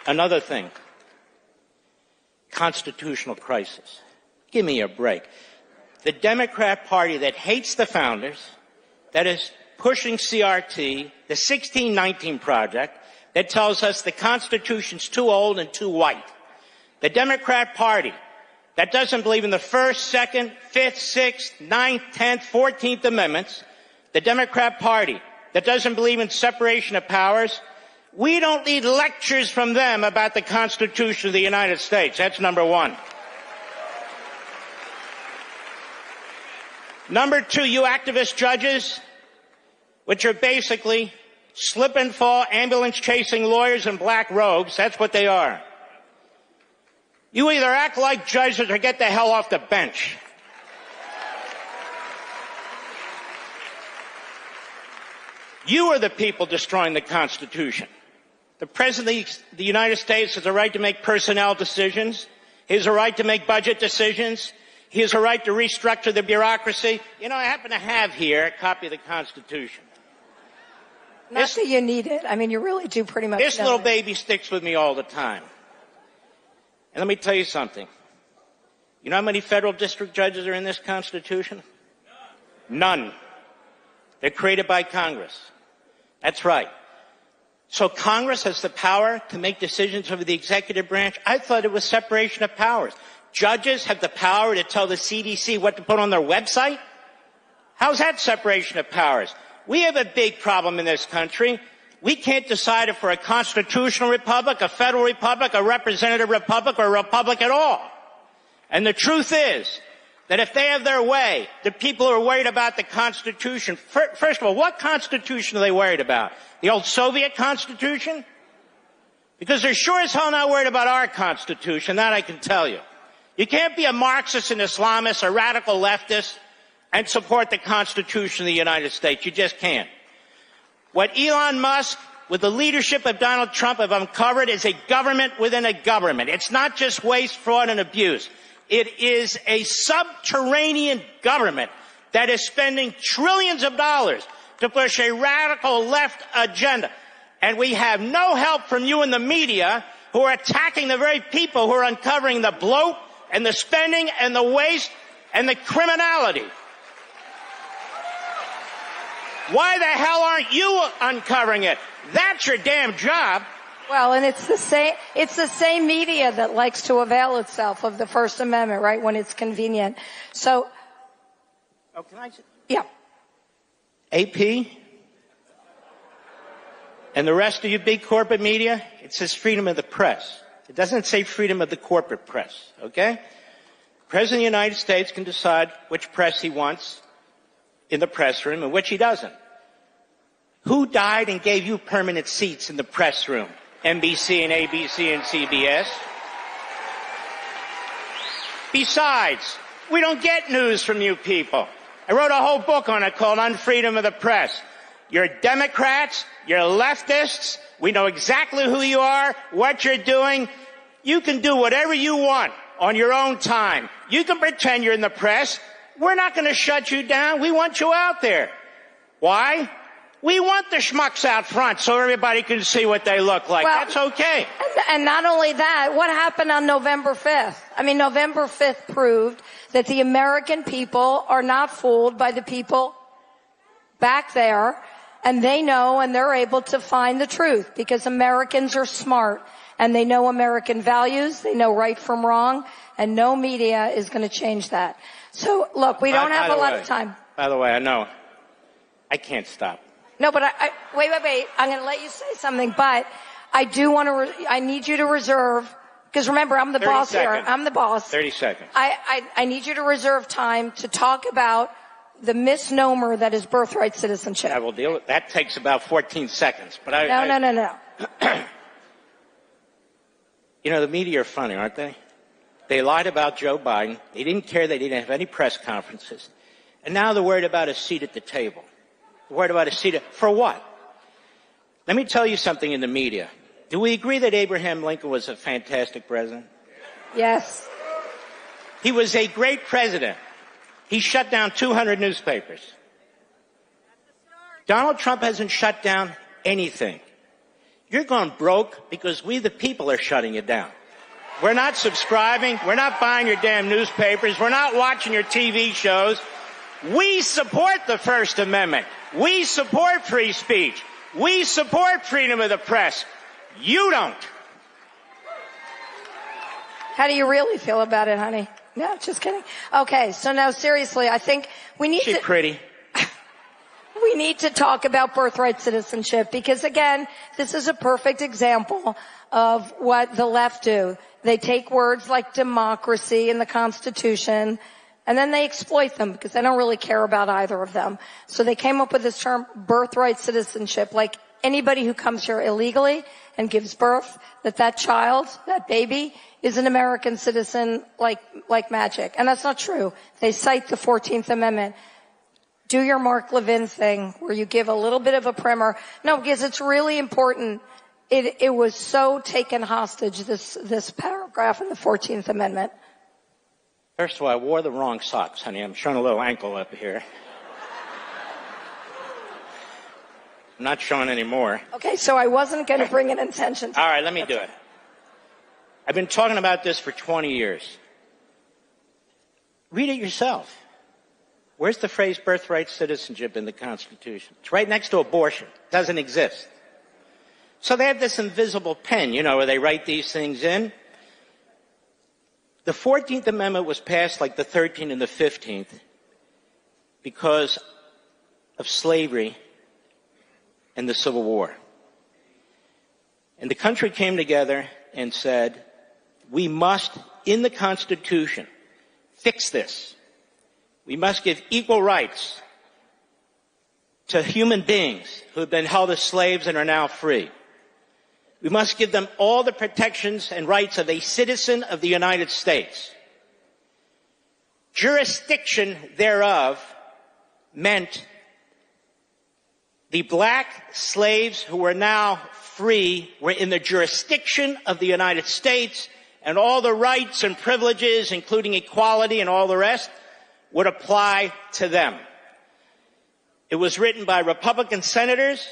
Another thing. Constitutional crisis. Give me a break. The Democrat Party that hates the founders, that is pushing CRT, the 1619 Project, that tells us the Constitution's too old and too white. The Democrat Party that doesn't believe in the First, Second, Fifth, Sixth, Ninth, 10th, 14th Amendments. The Democrat Party that doesn't believe in separation of powers. We don't need lectures from them about the Constitution of the United States. That's number one. Number two, you activist judges, which are basically slip and fall, ambulance chasing lawyers in black robes. That's what they are. You either act like judges or get the hell off the bench. You are the people destroying the Constitution. The President of the United States has a right to make personnel decisions. He has a right to make budget decisions. He has a right to restructure the bureaucracy. You know, I happen to have here a copy of the Constitution. Not that you need it. I mean, you really do pretty much. This little baby sticks with me all the time. And let me tell you something. You know how many federal district judges are in this Constitution? None. They're created by Congress. That's right. So Congress has the power to make decisions over the executive branch. I thought it was separation of powers. Judges have the power to tell the CDC what to put on their website? How's that separation of powers? We have a big problem in this country. We can't decide if we're a constitutional republic, a federal republic, a representative republic, or a republic at all. And the truth is that if they have their way, the people who are worried about the Constitution, first of all, what Constitution are they worried about? The old Soviet Constitution? Because they're sure as hell not worried about our Constitution, that I can tell you. You can't be a Marxist and Islamist, a radical leftist, and support the Constitution of the United States. You just can't. What Elon Musk, with the leadership of Donald Trump, have uncovered is a government within a government. It's not just waste, fraud, and abuse. It is a subterranean government that is spending trillions of dollars to push a radical left agenda. And we have no help from you in the media who are attacking the very people who are uncovering the bloat and the spending and the waste and the criminality. Why the hell aren't you uncovering it? That's your damn job. Well, and it's the same media that likes to avail itself of the First Amendment, right, when it's convenient. So, oh, can I? Yeah. AP and the rest of you big corporate media, it says freedom of the press. It doesn't say freedom of the corporate press, okay? The President of the United States can decide which press he wants in the press room and which he doesn't. Who died and gave you permanent seats in the press room? NBC and ABC and CBS. Besides, we don't get news from you people. I wrote a whole book on it called Unfreedom of the Press. You're Democrats, you're leftists, we know exactly who you are, what you're doing. You can do whatever you want on your own time. You can pretend you're in the press. We're not going to shut you down. We want you out there. Why? We want the schmucks out front so everybody can see what they look like. Well, that's okay. And not only that, what happened on November 5th? I mean, November 5th proved that the American people are not fooled by the people back there, and they know and they're able to find the truth because Americans are smart and they know American values, they know right from wrong, and no media is going to change that. So, look, we don't have a lot of time. By the way, I know I can't stop. No, but wait. I'm going to let you say something, but I do want to, I need you to reserve, because remember, I'm the boss here. I'm the boss. 30 seconds. I need you to reserve time to talk about the misnomer that is birthright citizenship. I will deal with that. Takes about 14 seconds. But No. You know, the media are funny, aren't they? They lied about Joe Biden. They didn't care. They didn't have any press conferences. And now they're worried about a seat at the table. They're worried about a seat for what? Let me tell you something in the media. Do we agree that Abraham Lincoln was a fantastic president? Yes. He was a great president. He shut down 200 newspapers. Donald Trump hasn't shut down anything. You're going broke because we the people are shutting you down. We're not subscribing. We're not buying your damn newspapers. We're not watching your TV shows. We support the First Amendment. We support free speech. We support freedom of the press. You don't. How do you really feel about it, honey? No, just kidding. Okay, so now seriously, I think we need She's pretty. We need to talk about birthright citizenship because, again, this is a perfect example of what the left do. They take words like democracy and the Constitution, and then they exploit them because they don't really care about either of them. So they came up with this term, birthright citizenship, like anybody who comes here illegally and gives birth, that child, that baby, is an American citizen like magic. And that's not true. They cite the 14th Amendment. Do your Mark Levin thing where you give a little bit of a primer. No, because it's really important. It was so taken hostage, this paragraph in the 14th Amendment. First of all, I wore the wrong socks, honey. I'm showing a little ankle up here. I'm not showing any more. Okay, so I wasn't going to bring an intention to All right, let me do it. I've been talking about this for 20 years. Read it yourself. Where's the phrase birthright citizenship in the Constitution? It's right next to abortion. It doesn't exist. So they have this invisible pen, where they write these things in. The 14th Amendment was passed like the 13th and the 15th because of slavery and the Civil War. And the country came together and said, we must, in the Constitution, fix this. We must give equal rights to human beings who have been held as slaves and are now free. We must give them all the protections and rights of a citizen of the United States. Jurisdiction thereof meant the black slaves who were now free were in the jurisdiction of the United States, and all the rights and privileges, including equality and all the rest, would apply to them. It was written by Republican senators.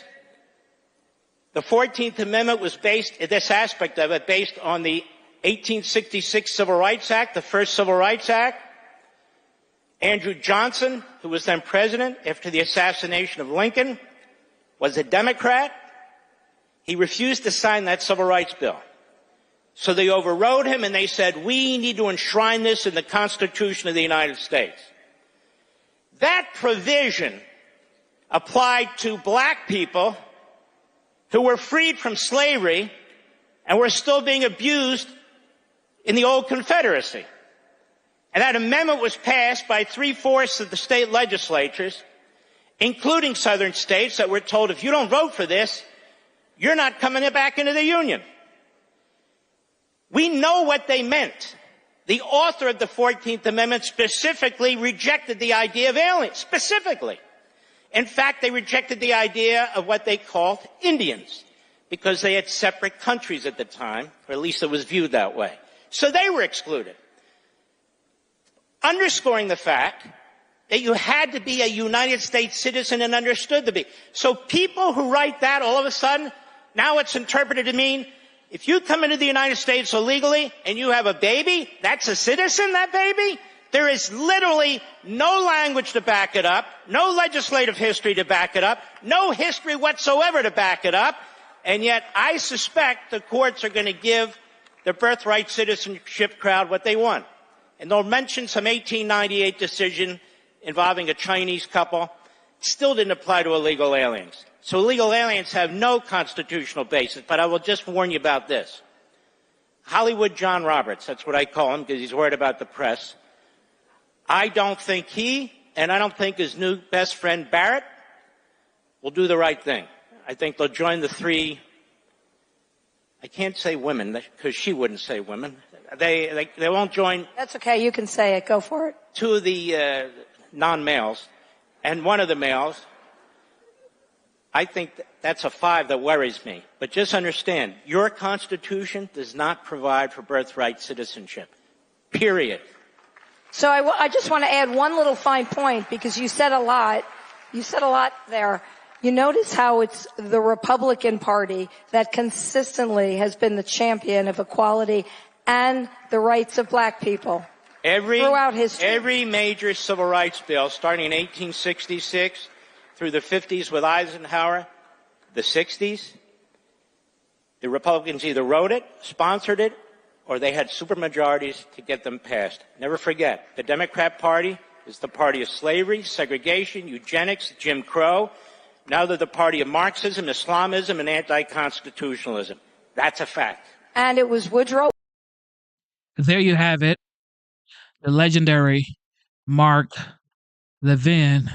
The 14th Amendment was based, this aspect of it, based on the 1866 Civil Rights Act, the first Civil Rights Act. Andrew Johnson, who was then president after the assassination of Lincoln, was a Democrat. He refused to sign that civil rights bill. So they overrode him and they said, we need to enshrine this in the Constitution of the United States. That provision applied to black people who were freed from slavery and were still being abused in the old Confederacy. And that amendment was passed by 3/4 of the state legislatures, including southern states that were told, if you don't vote for this, you're not coming back into the Union. We know what they meant. The author of the 14th Amendment specifically rejected the idea of aliens, specifically. In fact, they rejected the idea of what they called Indians, because they had separate countries at the time, or at least it was viewed that way. So they were excluded. Underscoring the fact that you had to be a United States citizen and understood to be. So people who write that, all of a sudden, now it's interpreted to mean, if you come into the United States illegally and you have a baby, that's a citizen, that baby? There is literally no language to back it up, no legislative history to back it up, no history whatsoever to back it up, and yet I suspect the courts are going to give the birthright citizenship crowd what they want. And they'll mention some 1898 decision involving a Chinese couple. It still didn't apply to illegal aliens. So illegal aliens have no constitutional basis, but I will just warn you about this. Hollywood John Roberts, that's what I call him because he's worried about the press. I don't think he, and I don't think his new best friend Barrett, will do the right thing. I think they'll join the three, I can't say women because she wouldn't say women, They won't join. That's okay. You can say it. Go for it. Two of the non-males and one of the males. I think that's a 5 that worries me. But just understand, your Constitution does not provide for birthright citizenship. Period. So I just want to add one little fine point, because you said a lot. You said a lot there. You notice how it's the Republican Party that consistently has been the champion of equality and the rights of black people throughout history. Every major civil rights bill, starting in 1866 through the 50s with Eisenhower, the 60s, the Republicans either wrote it, sponsored it, or they had supermajorities to get them passed. Never forget, the Democrat Party is the party of slavery, segregation, eugenics, Jim Crow. Now they're the party of Marxism, Islamism, and anti-constitutionalism. That's a fact. And it was Woodrow. There you have it. The legendary Mark Levin.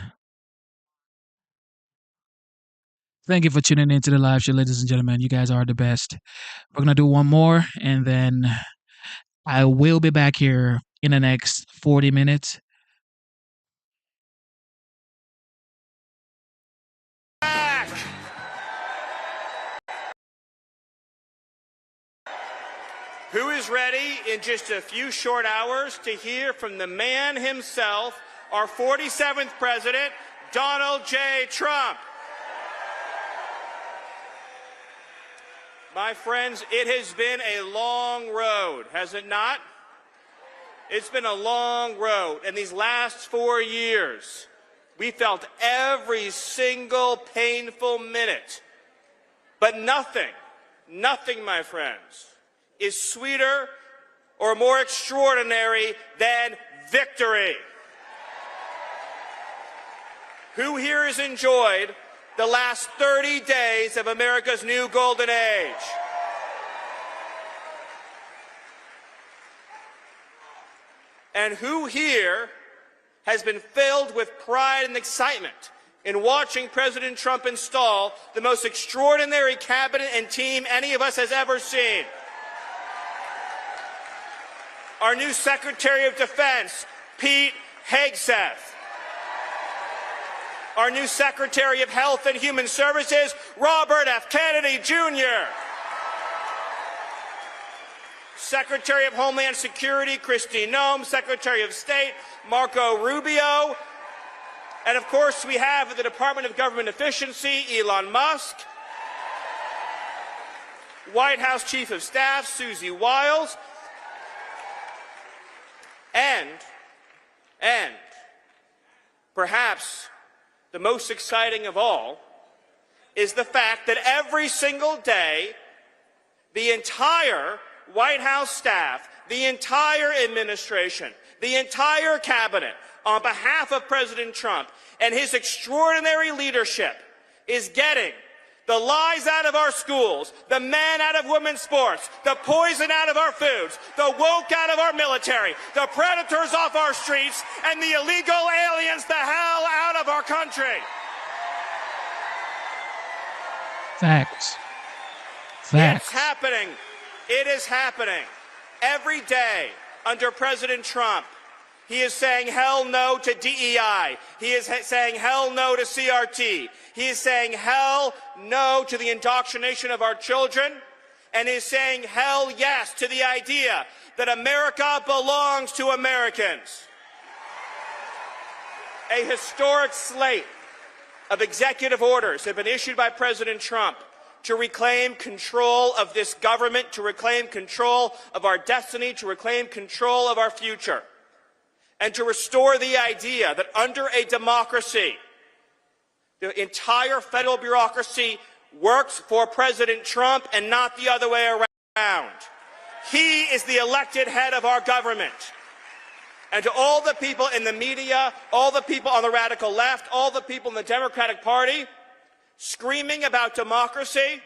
Thank you for tuning into the live show, ladies and gentlemen. You guys are the best. We're going to do one more, and then I will be back here in the next 40 minutes. Who is ready in just a few short hours to hear from the man himself, our 47th president, Donald J. Trump? My friends, it has been a long road, has it not? It's been a long road. And these last 4 years, we felt every single painful minute. But nothing, my friends, is sweeter or more extraordinary than victory. Who here has enjoyed the last 30 days of America's new golden age? And who here has been filled with pride and excitement in watching President Trump install the most extraordinary cabinet and team any of us has ever seen? Our new Secretary of Defense, Pete Hegseth. Our new Secretary of Health and Human Services, Robert F. Kennedy, Jr. Secretary of Homeland Security, Kristi Noem. Secretary of State, Marco Rubio. And of course, we have at the Department of Government Efficiency, Elon Musk. White House Chief of Staff, Susie Wiles. And perhaps the most exciting of all is the fact that every single day, the entire White House staff, the entire administration, the entire cabinet, on behalf of President Trump and his extraordinary leadership, is getting the lies out of our schools, the men out of women's sports, the poison out of our foods, the woke out of our military, the predators off our streets, and the illegal aliens the hell out of our country. Facts. It's happening. It is happening. Every day under President Trump, he is saying hell no to DEI. He is saying hell no to CRT. He is saying hell no to the indoctrination of our children. And he is saying hell yes to the idea that America belongs to Americans. A historic slate of executive orders have been issued by President Trump to reclaim control of this government, to reclaim control of our destiny, to reclaim control of our future, and to restore the idea that under a democracy, the entire federal bureaucracy works for President Trump and not the other way around. He is the elected head of our government. And to all the people in the media, all the people on the radical left, all the people in the Democratic Party screaming about democracy,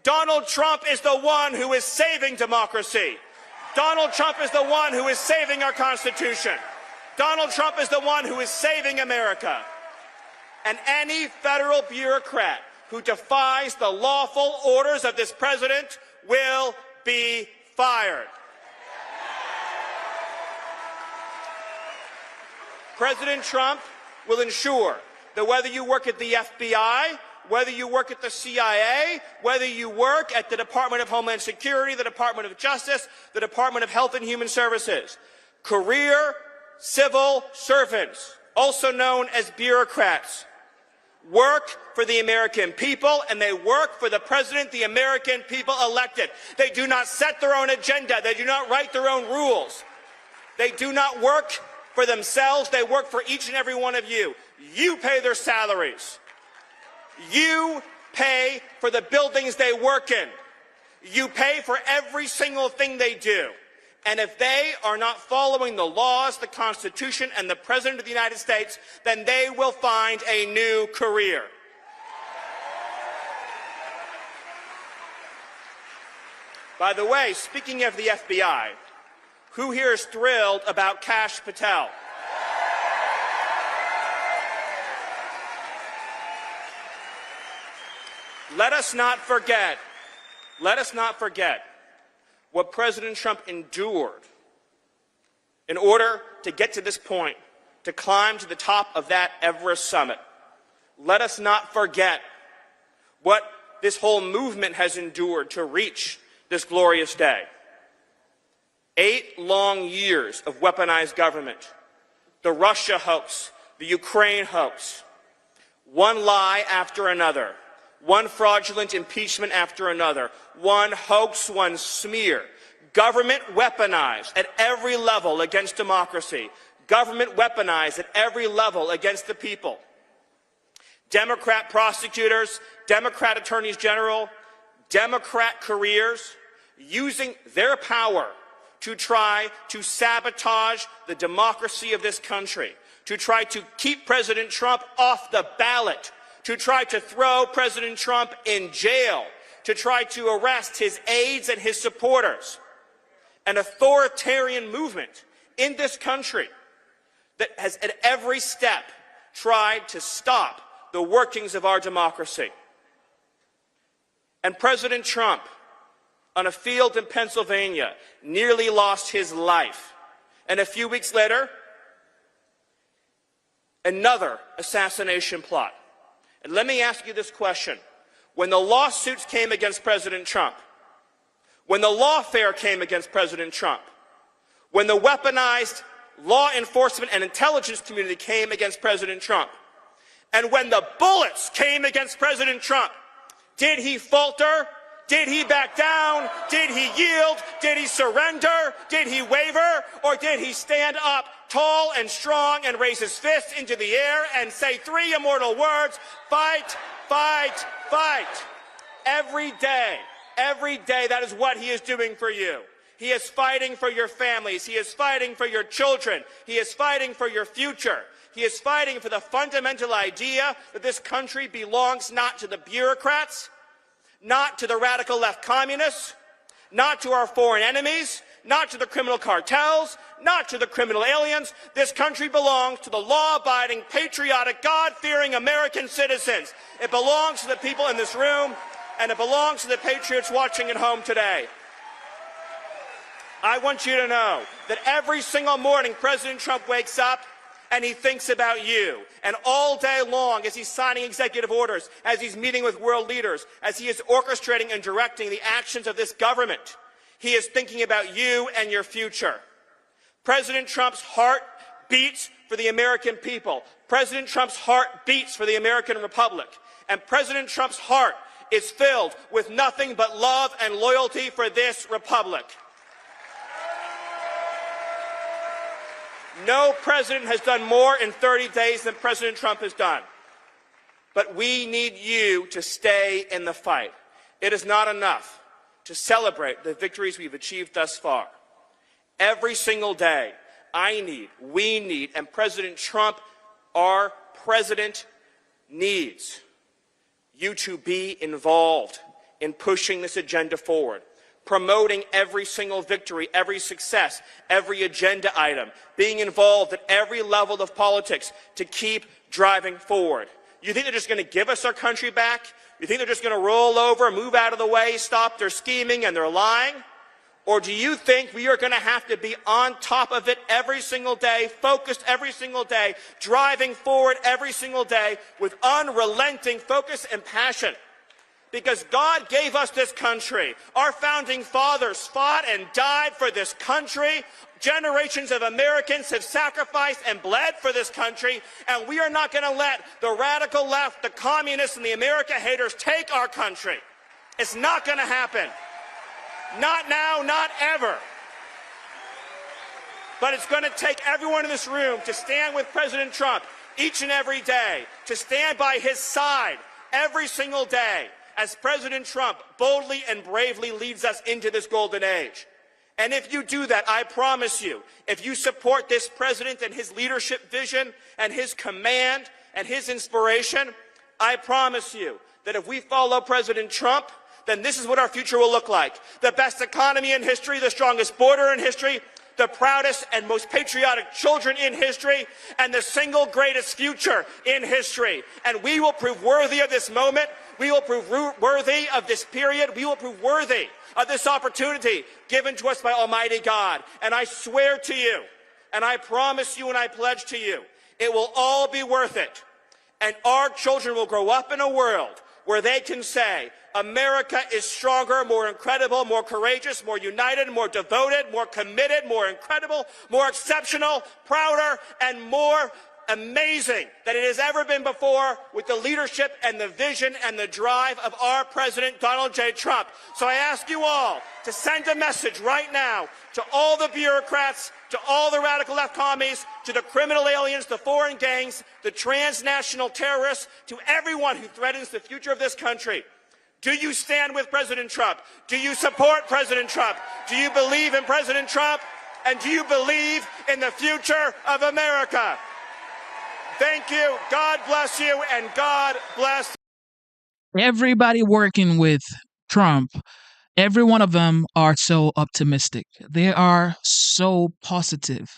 Donald Trump is the one who is saving democracy. Donald Trump is the one who is saving our Constitution. Donald Trump is the one who is saving America. And any federal bureaucrat who defies the lawful orders of this president will be fired. President Trump will ensure that whether you work at the FBI, whether you work at the CIA, whether you work at the Department of Homeland Security, the Department of Justice, the Department of Health and Human Services, career civil servants, also known as bureaucrats, work for the American people, and they work for the president the American people elected. They do not set their own agenda. They do not write their own rules. They do not work for themselves. They work for each and every one of you. You pay their salaries. You pay for the buildings they work in. You pay for every single thing they do. And if they are not following the laws, the Constitution, and the President of the United States, then they will find a new career. By the way, speaking of the FBI, who here is thrilled about Kash Patel? Let us not forget what President Trump endured in order to get to this point, to climb to the top of that Everest summit. Let us not forget what this whole movement has endured to reach this glorious day. 8 long years of weaponized government, the Russia hoax, the Ukraine hoax, one lie after another, one fraudulent impeachment after another, one hoax, one smear. Government weaponized at every level against democracy. Government weaponized at every level against the people. Democrat prosecutors, Democrat attorneys general, Democrat careers using their power to try to sabotage the democracy of this country, to try to keep President Trump off the ballot, to try to throw President Trump in jail, to try to arrest his aides and his supporters. An authoritarian movement in this country that has at every step tried to stop the workings of our democracy. And President Trump, on a field in Pennsylvania, nearly lost his life. And a few weeks later, another assassination plot. And let me ask you this question. When the lawsuits came against President Trump, when the lawfare came against President Trump, when the weaponized law enforcement and intelligence community came against President Trump, and when the bullets came against President Trump, did he falter? Did he back down? Did he yield? Did he surrender? Did he waver? Or did he stand up tall and strong and raise his fist into the air and say 3 immortal words, fight, fight, fight? Every day, that is what he is doing for you. He is fighting for your families. He is fighting for your children. He is fighting for your future. He is fighting for the fundamental idea that this country belongs not to the bureaucrats, not to the radical left communists, not to our foreign enemies, not to the criminal cartels, not to the criminal aliens. This country belongs to the law-abiding, patriotic, God-fearing American citizens. It belongs to the people in this room, and it belongs to the patriots watching at home today. I want you to know that every single morning President Trump wakes up and he thinks about you. And all day long, as he's signing executive orders, as he's meeting with world leaders, as he is orchestrating and directing the actions of this government, he is thinking about you and your future. President Trump's heart beats for the American people. President Trump's heart beats for the American Republic. And President Trump's heart is filled with nothing but love and loyalty for this republic. No president has done more in 30 days than President Trump has done. But we need you to stay in the fight. It is not enough to celebrate the victories we've achieved thus far. Every single day, we need, and President Trump, our president, needs you to be involved in pushing this agenda forward, promoting every single victory, every success, every agenda item, being involved at every level of politics to keep driving forward. You think they're just going to give us our country back? You think they're just going to roll over, move out of the way, stop their scheming and their lying? Or do you think we are going to have to be on top of it every single day, focused every single day, driving forward every single day with unrelenting focus and passion? Because God gave us this country. Our founding fathers fought and died for this country. Generations of Americans have sacrificed and bled for this country, and we are not going to let the radical left, the communists, and the America haters take our country. It's not going to happen. Not now, not ever. But it's going to take everyone in this room to stand with President Trump each and every day, to stand by his side every single day as President Trump boldly and bravely leads us into this golden age. And if you do that, I promise you, if you support this president and his leadership vision and his command and his inspiration, I promise you that if we follow President Trump, then this is what our future will look like. The best economy in history, the strongest border in history, the proudest and most patriotic children in history, and the single greatest future in history. And we will prove worthy of this moment. We will prove worthy of this period. We will prove worthy of this opportunity given to us by Almighty God. And I swear to you, and I promise you, and I pledge to you, it will all be worth it. And our children will grow up in a world where they can say, America is stronger, more incredible, more courageous, more united, more devoted, more committed, more incredible, more exceptional, prouder, and more amazing than it has ever been before, with the leadership and the vision and the drive of our President Donald J. Trump. So I ask you all to send a message right now to all the bureaucrats, to all the radical left commies, to the criminal aliens, the foreign gangs, the transnational terrorists, to everyone who threatens the future of this country. Do you stand with President Trump? Do you support President Trump? Do you believe in President Trump? And do you believe in the future of America? Thank you. God bless you, and God bless. Everybody working with Trump, every one of them are so optimistic. They are so positive.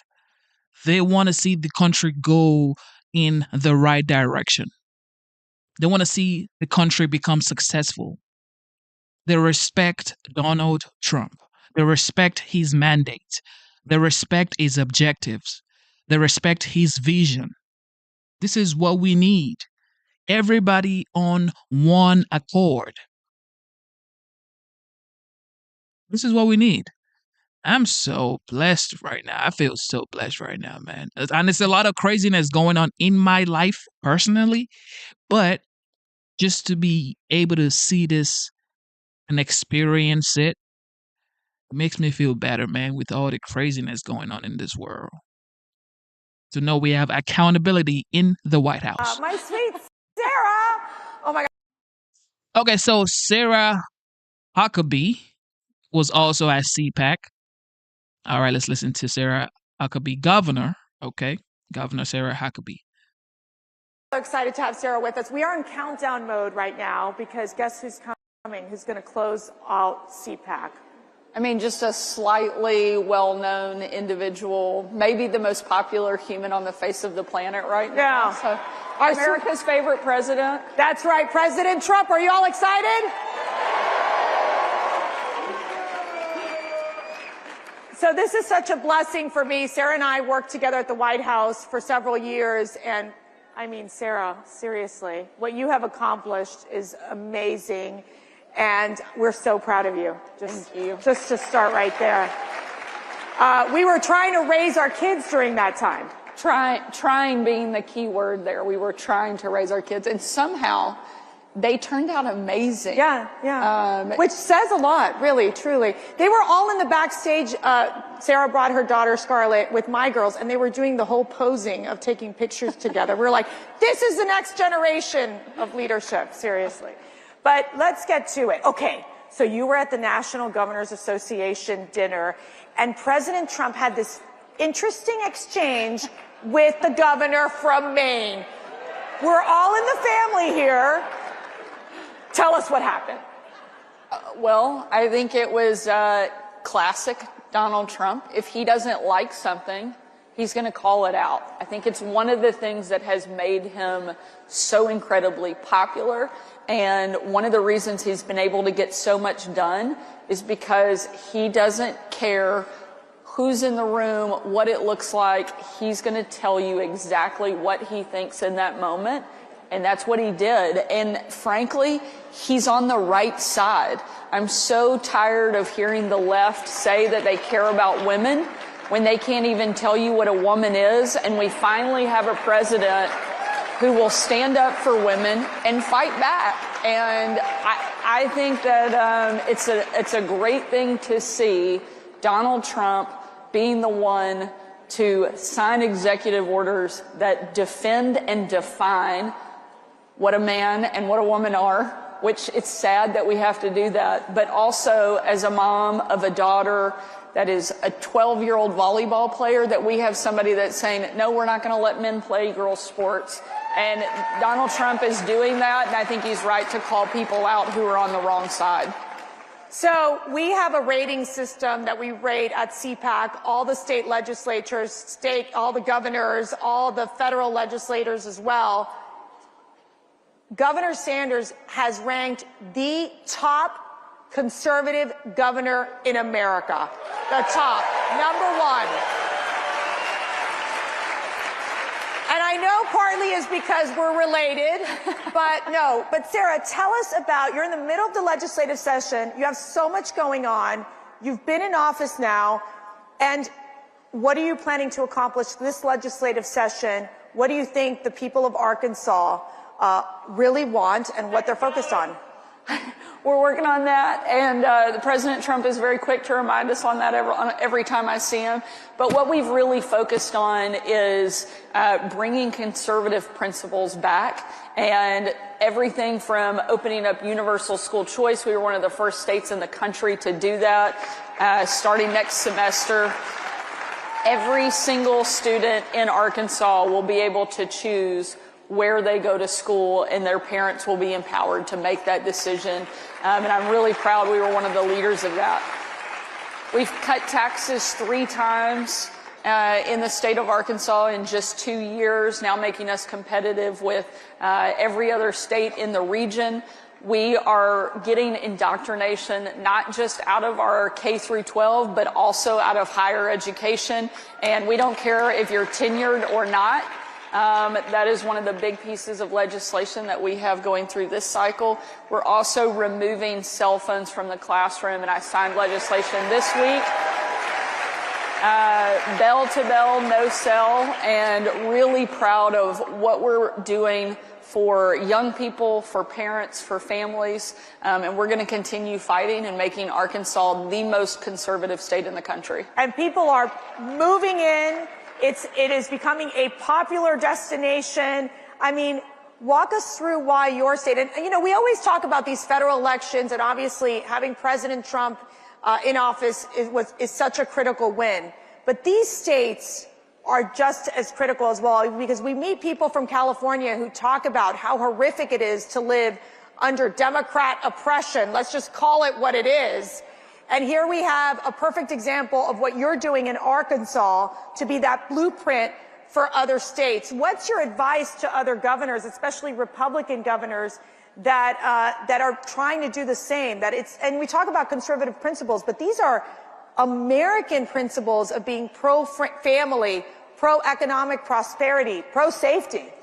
They want to see the country go in the right direction. They want to see the country become successful. They respect Donald Trump. They respect his mandate. They respect his objectives. They respect his vision. This is what we need. Everybody on one accord. This is what we need. I'm so blessed right now. I feel so blessed right now, man. And there's a lot of craziness going on in my life personally, but just to be able to see this and experience it makes me feel better, man, with all the craziness going on in this world. To know we have accountability in the White House. My sweet Sarah. Oh my God. Okay, so Sarah Huckabee was also at CPAC. All right, let's listen to Sarah Huckabee, governor. Okay, Governor Sarah Huckabee. So excited to have Sarah with us. We are in countdown mode right now because guess who's coming? Who's going to close out CPAC? I mean, just a slightly well-known individual, maybe the most popular human on the face of the planet right now. Yeah. So, America's favorite president. That's right, President Trump. Are you all excited? So this is such a blessing for me. Sarah and I worked together at the White House for several years, and I mean, Sarah, seriously, what you have accomplished is amazing. And we're so proud of you. Thank you. Just to start right there. We were trying to raise our kids during that time. Trying being the key word there. We were trying to raise our kids, and somehow they turned out amazing. Yeah. Which says a lot, really, truly. They were all in the backstage. Sarah brought her daughter Scarlett with my girls, and they were doing the whole posing of taking pictures together. We're like, this is the next generation of leadership, seriously. But let's get to it. Okay, so you were at the National Governors Association dinner, and President Trump had this interesting exchange with the governor from Maine. We're all in the family here. Tell us what happened. Well, I think it was classic Donald Trump. If he doesn't like something, He's going to call it out. I think it's one of the things that has made him so incredibly popular. And one of the reasons he's been able to get so much done is because he doesn't care who's in the room, what it looks like. He's going to tell you exactly what he thinks in that moment. And that's what he did. And frankly, he's on the right side. I'm so tired of hearing the left say that they care about women when they can't even tell you what a woman is. And we finally have a president who will stand up for women and fight back. And I think that it's a great thing to see Donald Trump being the one to sign executive orders that defend and define what a man and what a woman are, which it's sad that we have to do that. But also, as a mom of a daughter that is a 12-year-old volleyball player, that we have somebody that's saying, no, we're not going to let men play girls' sports. And Donald Trump is doing that, and I think he's right to call people out who are on the wrong side. So we have a rating system that we rate at CPAC, all the state legislatures, all the governors, all the federal legislators as well. Governor Sanders has ranked the top conservative governor in America. The top, #1. And I know partly is because we're related, but no. But Sarah, tell us about, you're in the middle of the legislative session. You have so much going on. You've been in office now. And what are you planning to accomplish this legislative session? What do you think the people of Arkansas really want and what they're focused on? We're working on that, and the President Trump is very quick to remind us on that every time I see him. But what we've really focused on is bringing conservative principles back, and everything from opening up universal school choice. We were one of the first states in the country to do that. Starting next semester, every single student in Arkansas will be able to choose where they go to school, and their parents will be empowered to make that decision. And I'm really proud we were one of the leaders of that. We've cut taxes 3 times in the state of Arkansas in just 2 years, now making us competitive with every other state in the region. We are getting indoctrination not just out of our K through 12, but also out of higher education. And we don't care if you're tenured or not. That is one of the big pieces of legislation that we have going through this cycle. We're also removing cell phones from the classroom, and I signed legislation this week. Bell to bell, no cell, and really proud of what we're doing for young people, for parents, for families, and we're going to continue fighting and making Arkansas the most conservative state in the country. And people are moving in. It is becoming a popular destination. I mean, walk us through why your state, and you know, we always talk about these federal elections, and obviously having President Trump in office is such a critical win. But these states are just as critical as well, because we meet people from California who talk about how horrific it is to live under Democrat oppression. Let's just call it what it is. And here we have a perfect example of what you're doing in Arkansas to be that blueprint for other states. What's your advice to other governors, especially Republican governors, that are trying to do the same? And we talk about conservative principles, but these are American principles of being pro-family, pro-economic prosperity, pro-safety.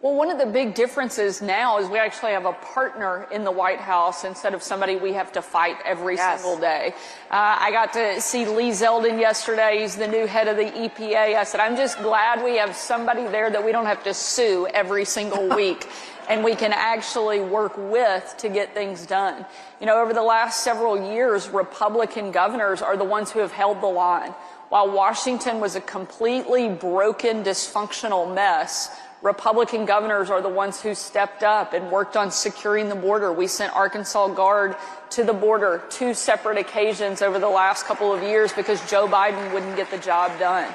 Well, one of the big differences now is we actually have a partner in the White House instead of somebody we have to fight every single day. I got to see Lee Zeldin yesterday. He's the new head of the EPA. I said, I'm just glad we have somebody there that we don't have to sue every single week, and we can actually work with to get things done. You know, over the last several years, Republican governors are the ones who have held the line. While Washington was a completely broken, dysfunctional mess, Republican governors are the ones who stepped up and worked on securing the border. We sent Arkansas Guard to the border 2 separate occasions over the last couple of years because Joe Biden wouldn't get the job done.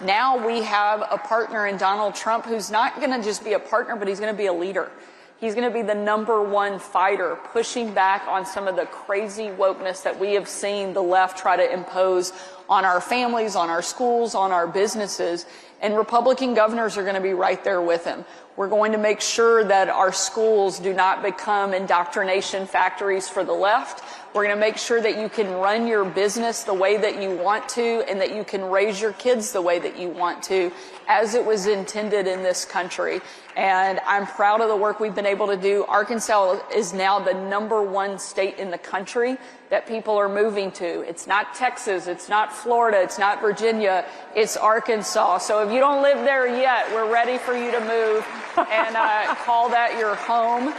Now we have a partner in Donald Trump who's not going to just be a partner, but he's going to be a leader. He's going to be the #1 fighter, pushing back on some of the crazy wokeness that we have seen the left try to impose on our families, on our schools, on our businesses. And Republican governors are going to be right there with him. We're going to make sure that our schools do not become indoctrination factories for the left. We're going to make sure that you can run your business the way that you want to and that you can raise your kids the way that you want to, as it was intended in this country. And I'm proud of the work we've been able to do. Arkansas is now the #1 state in the country that people are moving to. It's not Texas, it's not Florida, it's not Virginia, it's Arkansas. So if you don't live there yet, we're ready for you to move and call that your home.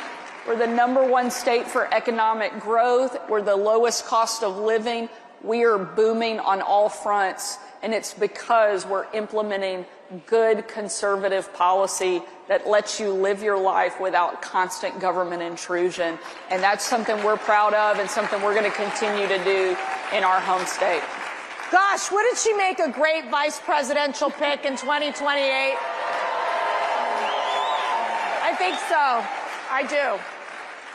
We're the #1 state for economic growth. We're the lowest cost of living. We are booming on all fronts, and it's because we're implementing good conservative policy that lets you live your life without constant government intrusion. And that's something we're proud of and something we're going to continue to do in our home state. Gosh, wouldn't she make a great vice presidential pick in 2028? I think so. I do.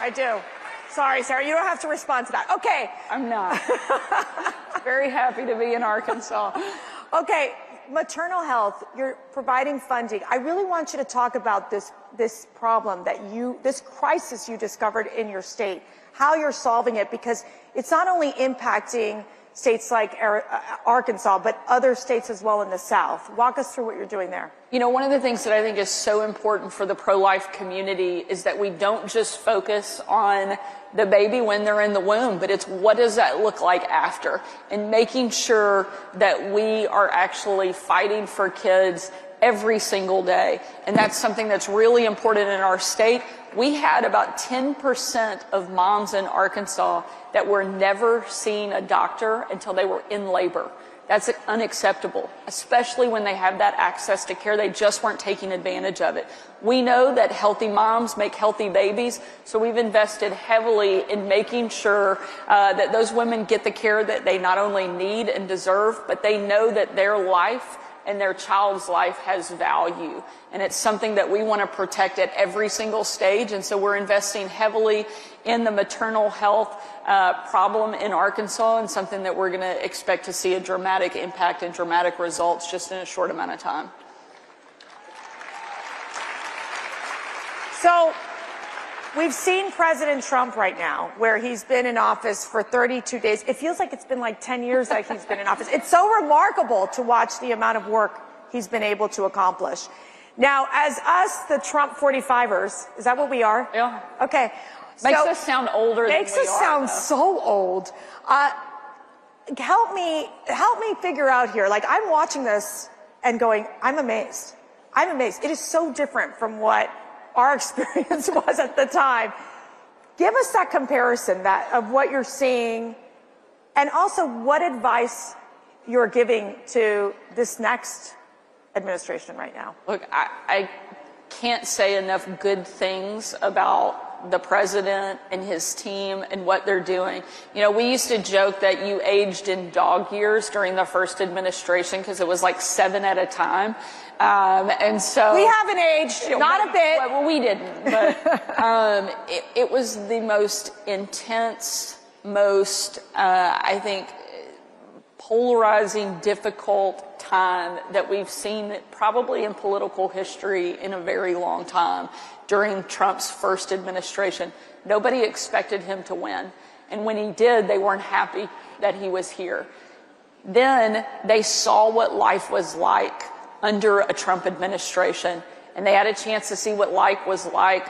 I do. Sorry, Sarah, you don't have to respond to that. Okay. I'm not. Very happy to be in Arkansas. Okay, maternal health, you're providing funding. I really want you to talk about this problem this crisis you discovered in your state, how you're solving it, because it's not only impacting states like Arkansas, but other states as well in the South. Walk us through what you're doing there. You know, one of the things that I think is so important for the pro-life community is that we don't just focus on the baby when they're in the womb, but it's what does that look like after, and making sure that we are actually fighting for kids every single day. And that's something that's really important in our state. We had about 10% of moms in Arkansas that were never seeing a doctor until they were in labor. That's unacceptable, especially when they have that access to care. They just weren't taking advantage of it. We know that healthy moms make healthy babies, so we've invested heavily in making sure that those women get the care that they not only need and deserve, but they know that their life and their child's life has value. And it's something that we want to protect at every single stage. And so we're investing heavily in the maternal health problem in Arkansas, and something that we're going to expect to see a dramatic impact and dramatic results just in a short amount of time. So we've seen President Trump right now, where he's been in office for 32 days. It feels like it's been like 10 years that he's been in office. It's so remarkable to watch the amount of work he's been able to accomplish. Now, as us, the Trump 45ers, is that what we are? Yeah. Okay. Makes us sound older than we are. Makes us sound so old. Help me figure out here. Like, I'm watching this and going, I'm amazed. I'm amazed. It is so different from what our experience was at the time. Give us that comparison of what you're seeing, and also what advice you're giving to this next administration right now. Look, I can't say enough good things about the president and his team and what they're doing. You know, we used to joke that you aged in dog years during the first administration because it was like 7 at a time. And so we haven't aged, not a bit. Well, we didn't, but it was the most intense, most, I think, polarizing, difficult time that we've seen probably in political history in a very long time during Trump's first administration. Nobody expected him to win. And when he did, they weren't happy that he was here. Then they saw what life was like under a Trump administration, and they had a chance to see what life was like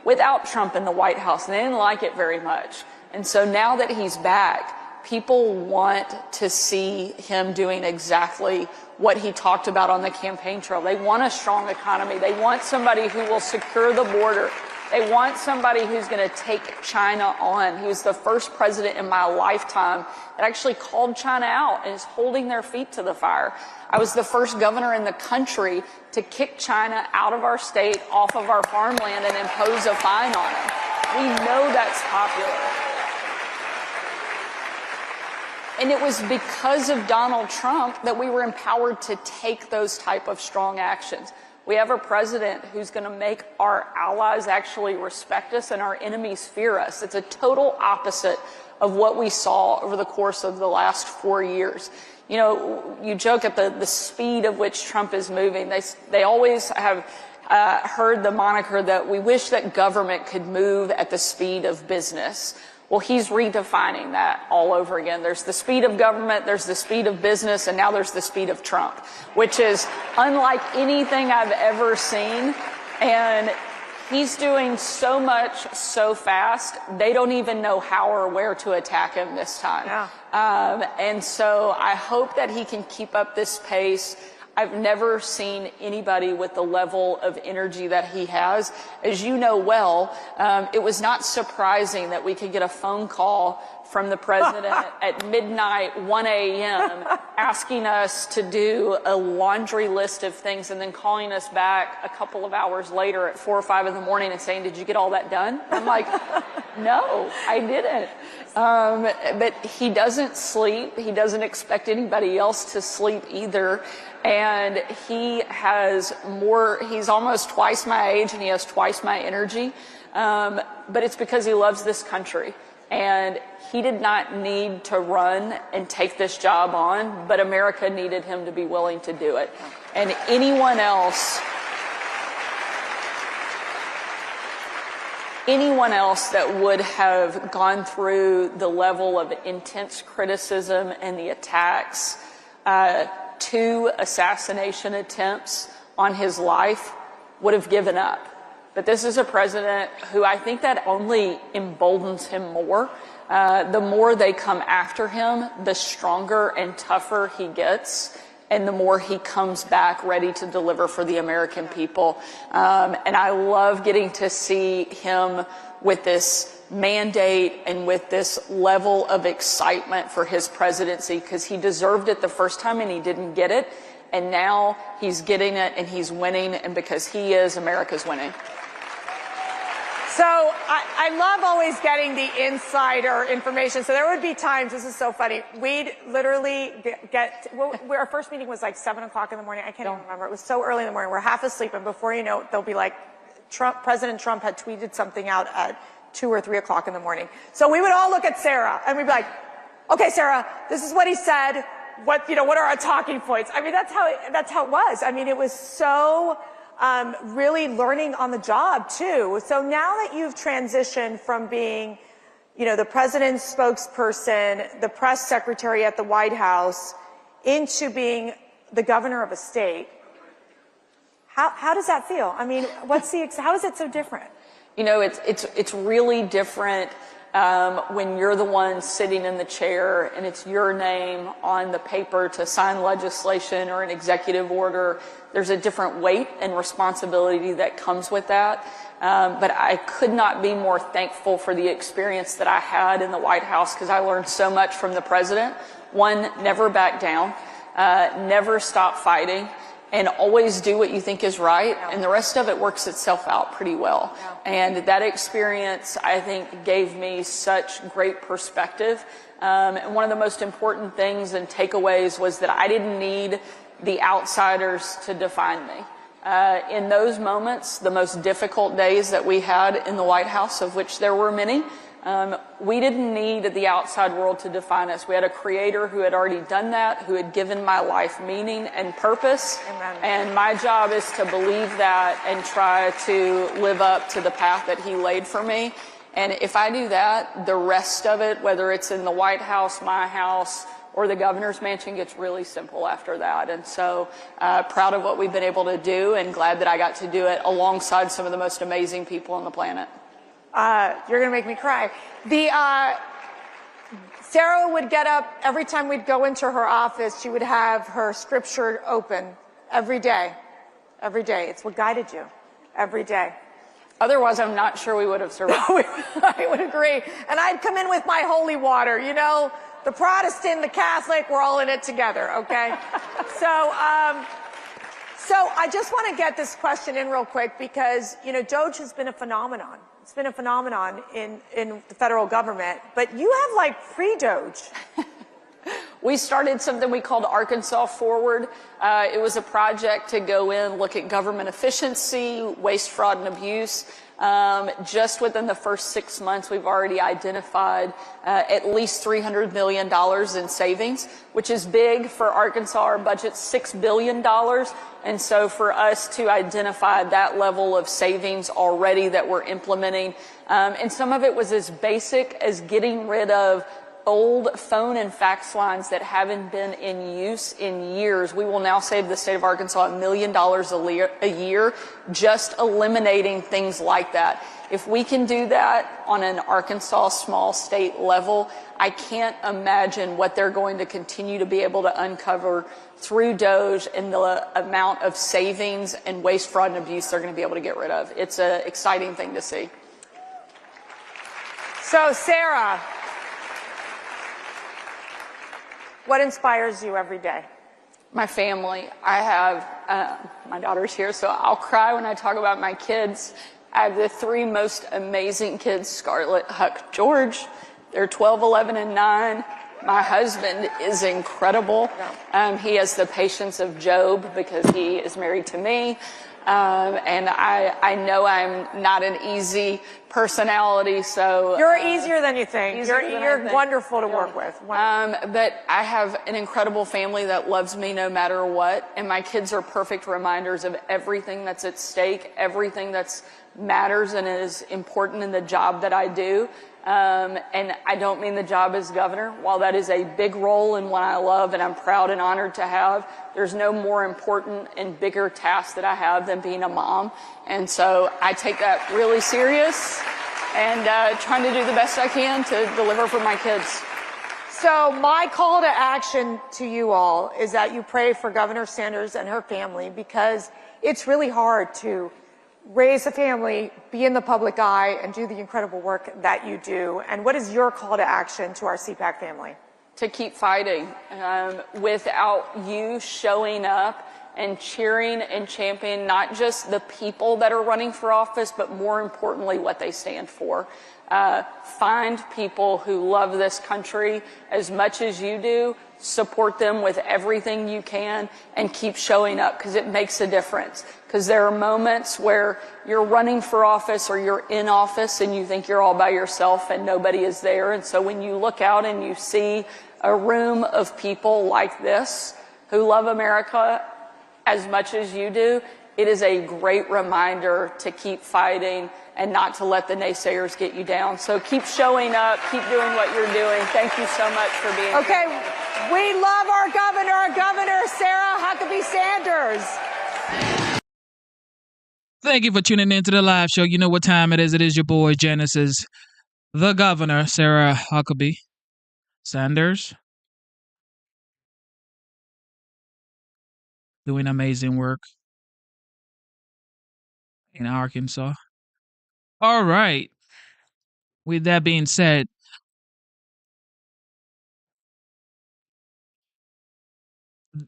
without Trump in the White House, and they didn't like it very much. And so now that he's back, people want to see him doing exactly what he talked about on the campaign trail. They want a strong economy. They want somebody who will secure the border. They want somebody who's going to take China on. He was the first president in my lifetime that actually called China out and is holding their feet to the fire. I was the first governor in the country to kick China out of our state, off of our farmland, and impose a fine on them. We know that's popular. And it was because of Donald Trump that we were empowered to take those type of strong actions. We have a president who's going to make our allies actually respect us and our enemies fear us. It's a total opposite of what we saw over the course of the last 4 years. You know, you joke at the speed of which Trump is moving. They always have heard the moniker that we wish that government could move at the speed of business. Well, he's redefining that all over again. There's the speed of government, there's the speed of business, and now there's the speed of Trump, which is unlike anything I've ever seen. And he's doing so much so fast, they don't even know how or where to attack him this time. Yeah. And so I hope that he can keep up this pace. I've never seen anybody with the level of energy that he has. As you know well, it was not surprising that we could get a phone call from the president at midnight, 1 a.m., asking us to do a laundry list of things and then calling us back a couple of hours later at 4 or 5 in the morning and saying, "Did you get all that done?" I'm like, "No, I didn't." But he doesn't sleep. He doesn't expect anybody else to sleep either. And he's almost twice my age and he has twice my energy. But it's because he loves this country. And he did not need to run and take this job on, but America needed him to be willing to do it. And anyone else that would have gone through the level of intense criticism and the attacks, 2 assassination attempts on his life, would have given up. But this is a president who I think that only emboldens him more. The more they come after him, the stronger and tougher he gets, and the more he comes back ready to deliver for the American people. And I love getting to see him with this mandate and with this level of excitement for his presidency, because he deserved it the first time and he didn't get it. And now he's getting it and he's winning, and because he is, America's winning. So I love always getting the insider information. So there would be times, this is so funny, we'd literally our first meeting was like 7 o'clock in the morning. I can't even remember. It was so early in the morning. We're half asleep, and before you know it, they'll be like, President Trump had tweeted something out at 2 or 3 o'clock in the morning. So we would all look at Sarah and we'd be like, "Okay, Sarah, this is what he said. What are our talking points?" I mean, that's how it was. I mean, it was so really learning on the job too. So now that you've transitioned from being, the president's spokesperson, the press secretary at the White House, into being the governor of a state, how does that feel? I mean, how is it so different? It's really different when you're the one sitting in the chair and it's your name on the paper to sign legislation or an executive order. There's a different weight and responsibility that comes with that. But I could not be more thankful for the experience that I had in the White House, because I learned so much from the president. One, never back down, never stop fighting, and always do what you think is right, and the rest of it works itself out pretty well. And that experience, I think, gave me such great perspective. And one of the most important things and takeaways was that I didn't need the outsiders to define me. In those moments, the most difficult days that we had in the White House, of which there were many, we didn't need the outside world to define us. We had a creator who had already done that, who had given my life meaning and purpose. Amen. And my job is to believe that and try to live up to the path that he laid for me. And if I do that, the rest of it, whether it's in the White House, my house, or the governor's mansion, gets really simple after that. And so proud of what we've been able to do, and glad that I got to do it alongside some of the most amazing people on the planet. You're going to make me cry. Sarah would get up every time we'd go into her office. She would have her scripture open every day. Every day. It's what guided you every day. Otherwise, I'm not sure we would have survived. I would agree. And I'd come in with my holy water. The Protestant, the Catholic, we're all in it together, okay? So I just want to get this question in real quick, because, Doge has been a phenomenon. It's been a phenomenon in the federal government, but you have like pre-Doge. We started something we called Arkansas Forward. It was a project to go in, look at government efficiency, waste, fraud, and abuse. Just within the first 6 months, we've already identified at least $300 million in savings, which is big for Arkansas. Our budget's $6 billion. And so for us to identify that level of savings already that we're implementing, and some of it was as basic as getting rid of old phone and fax lines that haven't been in use in years. We will now save the state of Arkansas $1 million a year just eliminating things like that. If we can do that on an Arkansas small state level, I can't imagine what they're going to continue to be able to uncover through DOGE and the amount of savings and waste, fraud, and abuse they're going to be able to get rid of. It's an exciting thing to see. So, Sarah, what inspires you every day? My family. I have, my daughter's here, so I'll cry when I talk about my kids. I have the three most amazing kids, Scarlett, Huck, George. They're 12, 11, and 9. My husband is incredible. He has the patience of Job because he is married to me. And I know I'm not an easy personality, so you're easier than you think. You're wonderful to work with. But I have an incredible family that loves me no matter what, and my kids are perfect reminders of everything that's at stake, everything that's matters and is important in the job that I do. And I don't mean the job as governor. While that is a big role and one I love and I'm proud and honored to have, there's no more important and bigger task that I have than being a mom. And so I take that really serious and trying to do the best I can to deliver for my kids. So my call to action to you all is that you pray for Governor Sanders and her family, because it's really hard to raise a family, be in the public eye, and do the incredible work that you do. And what is your call to action to our CPAC family? To keep fighting. Without you showing up and cheering and championing not just the people that are running for office, but more importantly, what they stand for. Find people who love this country as much as you do, support them with everything you can, and keep showing up, because it makes a difference. Because there are moments where you're running for office or you're in office and you think you're all by yourself and nobody is there. And so when you look out and you see a room of people like this who love America as much as you do, it is a great reminder to keep fighting and not to let the naysayers get you down. So keep showing up, keep doing what you're doing. Thank you so much for being here. Okay, we love our Governor Sarah Huckabee Sanders. Thank you for tuning in to the live show. You know what time it is. It is your boy, Genesis, the Governor, Sarah Huckabee Sanders. Doing amazing work in Arkansas. All right. With that being said,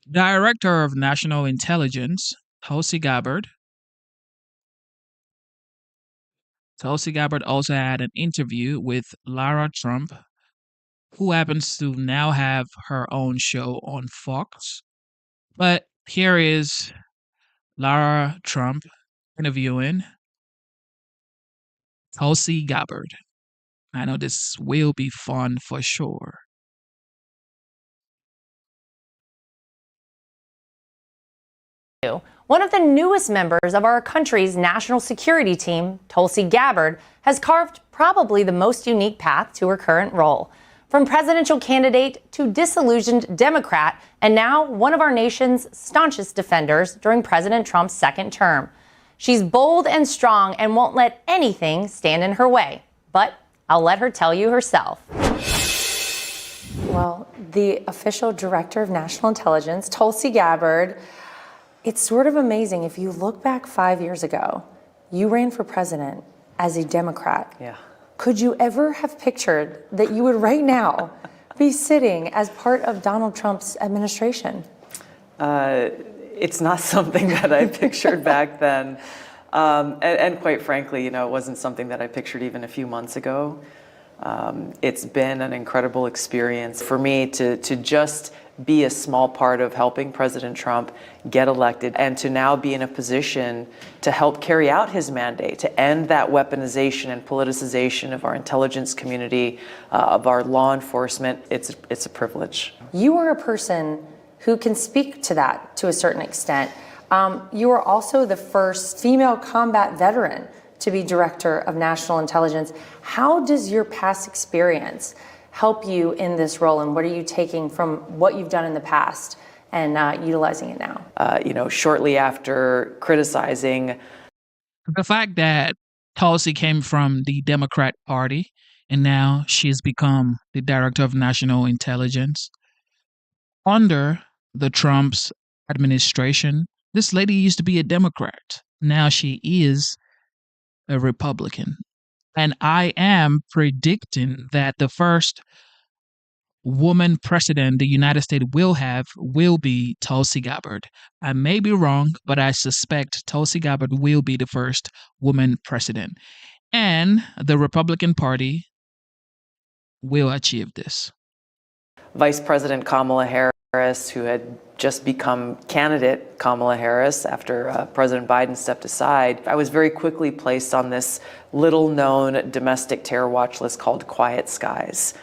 Director of National Intelligence, Tulsi Gabbard. Tulsi Gabbard also had an interview with Lara Trump, who happens to now have her own show on Fox. But here is Lara Trump interviewing Tulsi Gabbard. I know this will be fun for sure. One of the newest members of our country's national security team, Tulsi Gabbard, has carved probably the most unique path to her current role. From presidential candidate to disillusioned Democrat, and now one of our nation's staunchest defenders during President Trump's second term. She's bold and strong and won't let anything stand in her way. But I'll let her tell you herself. Well, the official director of national intelligence, Tulsi Gabbard, it's sort of amazing. If you look back 5 years ago, you ran for president as a Democrat. Yeah. Could you ever have pictured that you would right now be sitting as part of Donald Trump's administration? It's not something that I pictured back then. And quite frankly, it wasn't something that I pictured even a few months ago. It's been an incredible experience for me to just be a small part of helping President Trump get elected and to now be in a position to help carry out his mandate, to end that weaponization and politicization of our intelligence community, of our law enforcement. It's a privilege. You are a person who can speak to that to a certain extent. You are also the first female combat veteran to be Director of National Intelligence. How does your past experience help you in this role, and what are you taking from what you've done in the past and utilizing it now? Shortly after criticizing the fact that Tulsi came from the Democrat Party and now she's become the Director of National Intelligence under the Trump's administration. This lady used to be a Democrat. Now she is a Republican. And I am predicting that the first woman president the United States will have will be Tulsi Gabbard. I may be wrong, but I suspect Tulsi Gabbard will be the first woman president. And the Republican Party will achieve this. Vice President Kamala Harris, who had just become candidate Kamala Harris after President Biden stepped aside, I was very quickly placed on this little-known domestic terror watch list called Quiet Skies.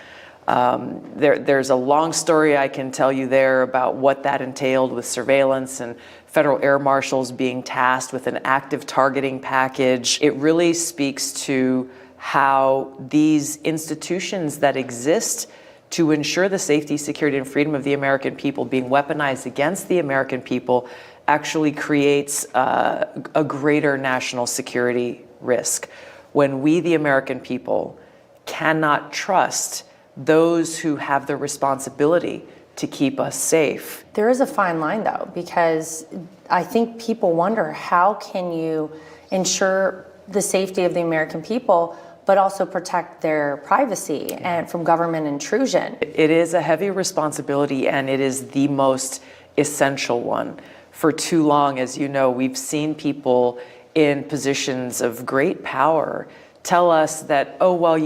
There's a long story I can tell you there about what that entailed with surveillance and federal air marshals being tasked with an active targeting package. It really speaks to how these institutions that exist to ensure the safety, security, and freedom of the American people being weaponized against the American people actually creates a greater national security risk. When we, the American people, cannot trust those who have the responsibility to keep us safe. There is a fine line, though, because I think people wonder, how can you ensure the safety of the American people but also protect their privacy and from government intrusion? It is a heavy responsibility, and it is the most essential one. For too long, as you know, we've seen people in positions of great power tell us that, oh, well,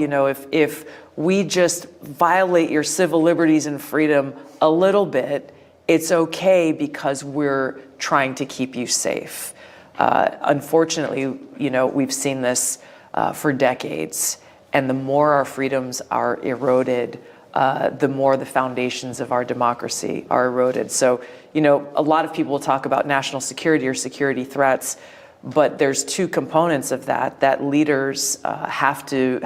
if we just violate your civil liberties and freedom a little bit, it's okay because we're trying to keep you safe. Unfortunately, we've seen this for decades, and the more our freedoms are eroded, the more the foundations of our democracy are eroded. So, a lot of people talk about national security or security threats, but there's two components of that leaders have to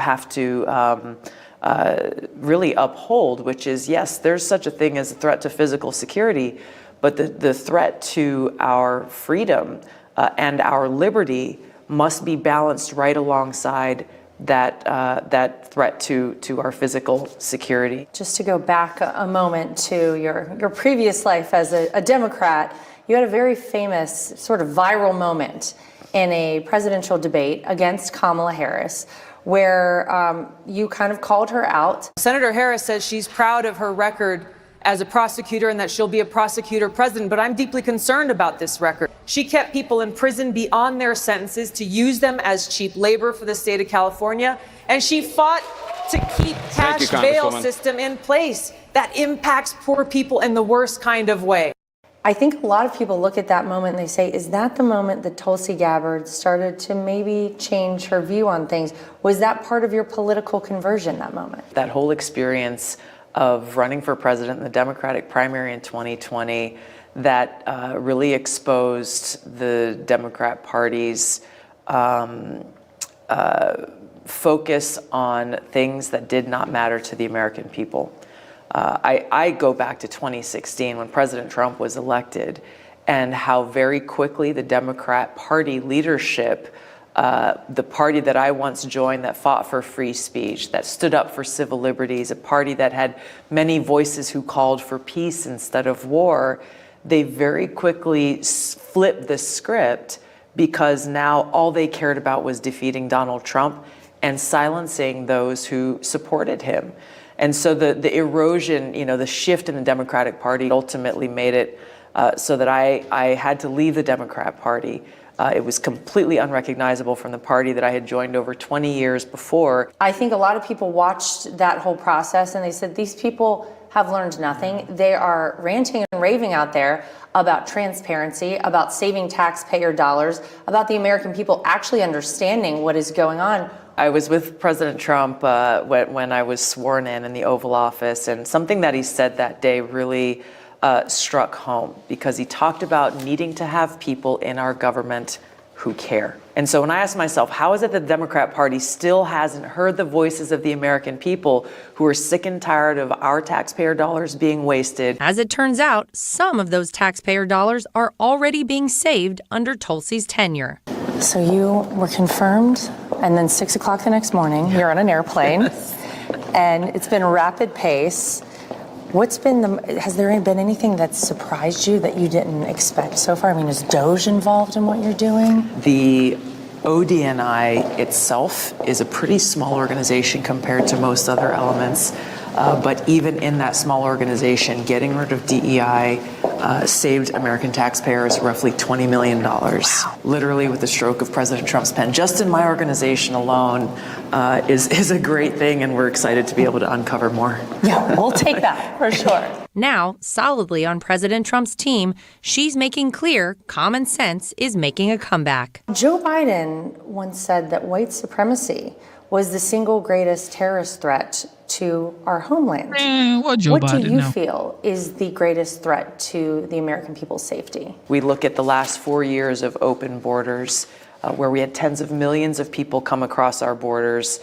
really uphold, which is, yes, there's such a thing as a threat to physical security, but the threat to our freedom and our liberty must be balanced right alongside that threat to our physical security. Just to go back a moment to your previous life as a Democrat, you had a very famous sort of viral moment in a presidential debate against Kamala Harris, where you kind of called her out. Senator Harris says she's proud of her record as a prosecutor and that she'll be a prosecutor president, but I'm deeply concerned about this record. She kept people in prison beyond their sentences to use them as cheap labor for the state of California, and she fought to keep cash bail system in place that impacts poor people in the worst kind of way. I think a lot of people look at that moment and they say, is that the moment that Tulsi Gabbard started to maybe change her view on things? Was that part of your political conversion, that moment? That whole experience of running for president in the Democratic primary in 2020 that really exposed the Democrat Party's focus on things that did not matter to the American people. I go back to 2016 when President Trump was elected, and how very quickly the Democrat Party leadership, the party that I once joined that fought for free speech, that stood up for civil liberties, a party that had many voices who called for peace instead of war, they very quickly flipped the script because now all they cared about was defeating Donald Trump and silencing those who supported him. And so the erosion, the shift in the Democratic Party ultimately made it so that I had to leave the Democrat Party It was completely unrecognizable from the party that I had joined over 20 years before. I think a lot of people watched that whole process and they said, these people have learned nothing. They are ranting and raving out there about transparency, about saving taxpayer dollars, about the American people actually understanding what is going on. I was with President Trump when I was sworn in the Oval Office, and something that he said that day really struck home, because he talked about needing to have people in our government who care. And so when I asked myself, how is it that the Democrat Party still hasn't heard the voices of the American people who are sick and tired of our taxpayer dollars being wasted? As it turns out, some of those taxpayer dollars are already being saved under Tulsi's tenure. So you were confirmed, and then 6 o'clock the next morning, you're on an airplane, and it's been rapid pace. Has there been anything that surprised you that you didn't expect so far? I mean, is DOJ involved in what you're doing? The ODNI itself is a pretty small organization compared to most other elements. But even in that small organization, getting rid of DEI saved American taxpayers roughly $20 million. Wow. Literally with the stroke of President Trump's pen. Just in my organization alone is a great thing, and we're excited to be able to uncover more. Yeah, we'll take that for sure. Now, solidly on President Trump's team, she's making clear common sense is making a comeback. Joe Biden once said that white supremacy was the single greatest terrorist threat to our homeland. What do you feel is the greatest threat to the American people's safety? We look at the last 4 years of open borders, where we had tens of millions of people come across our borders,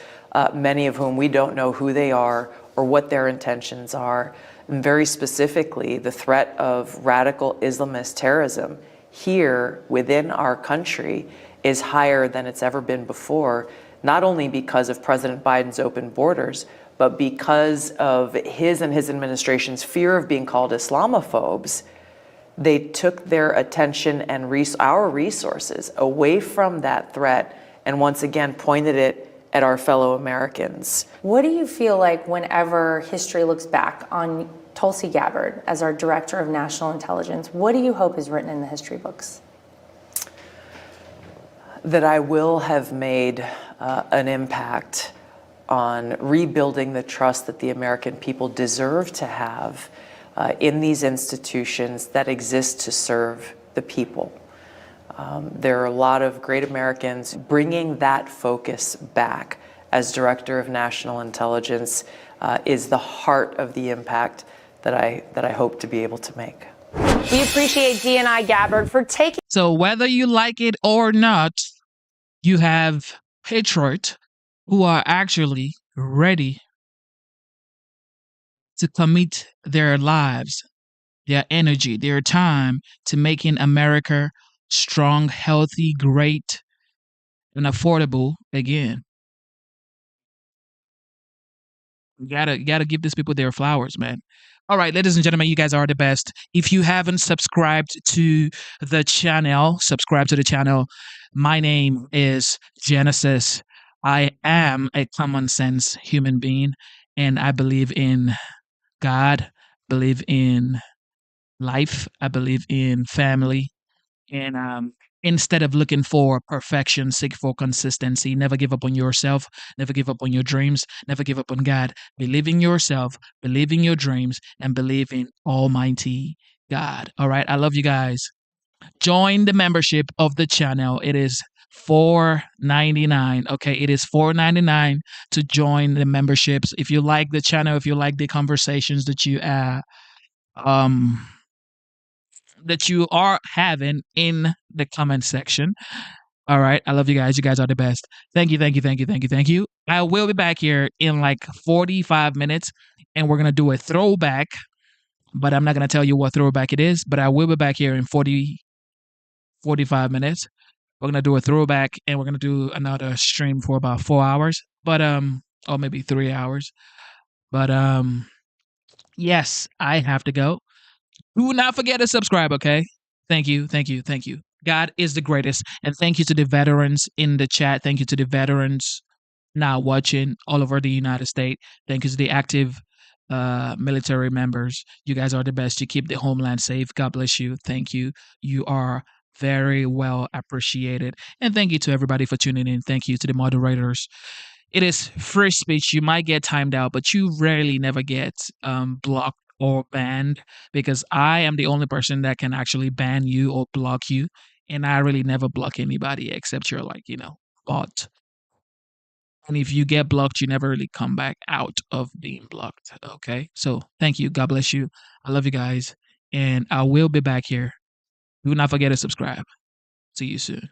many of whom we don't know who they are or what their intentions are. And very specifically, the threat of radical Islamist terrorism here within our country is higher than it's ever been before, not only because of President Biden's open borders, but because of his and his administration's fear of being called Islamophobes. They took their attention and our resources away from that threat and once again pointed it at our fellow Americans. What do you feel like whenever history looks back on Tulsi Gabbard as our Director of National Intelligence? What do you hope is written in the history books? That I will have made an impact on rebuilding the trust that the American people deserve to have in these institutions that exist to serve the people. There are a lot of great Americans. Bringing that focus back as Director of National Intelligence is the heart of the impact that I hope to be able to make. We appreciate DNI Gabbard for taking. So whether you like it or not, you have patriots who are actually ready to commit their lives, their energy, their time to making America strong, healthy, great, and affordable again. You gotta give these people their flowers, man. All right, ladies and gentlemen, you guys are the best. If you haven't subscribed to the channel, subscribe to the channel. My name is Genesis. I am a common sense human being, and I believe in God, believe in life, I believe in family, and instead of looking for perfection, seek for consistency. Never give up on yourself, never give up on your dreams, never give up on God. Believe in yourself, believe in your dreams, and believe in Almighty God. All right, I love you guys. Join the membership of the channel. It is $4.99. Okay, it is $4.99 to join the memberships. If you like the channel, if you like the conversations that you are having in the comment section. All right, I love you guys. You guys are the best. Thank you, thank you, thank you, thank you, thank you. I will be back here in like 45 minutes, and we're gonna do a throwback. But I'm not gonna tell you what throwback it is. But I will be back here in 45 minutes. We're going to do a throwback, and we're going to do another stream for about 4 hours, but, or maybe 3 hours. But, yes, I have to go. Do not forget to subscribe, okay? Thank you, thank you, thank you. God is the greatest. And thank you to the veterans in the chat. Thank you to the veterans now watching all over the United States. Thank you to the active military members. You guys are the best. You keep the homeland safe. God bless you. Thank you. You are very well appreciated. And thank you to everybody for tuning in. Thank you to the moderators. It is free speech. You might get timed out, but you rarely never get blocked or banned, because I am the only person that can actually ban you or block you. And I really never block anybody except you're like, bot. And if you get blocked, you never really come back out of being blocked. Okay. So thank you. God bless you. I love you guys. And I will be back here. Do not forget to subscribe. See you soon.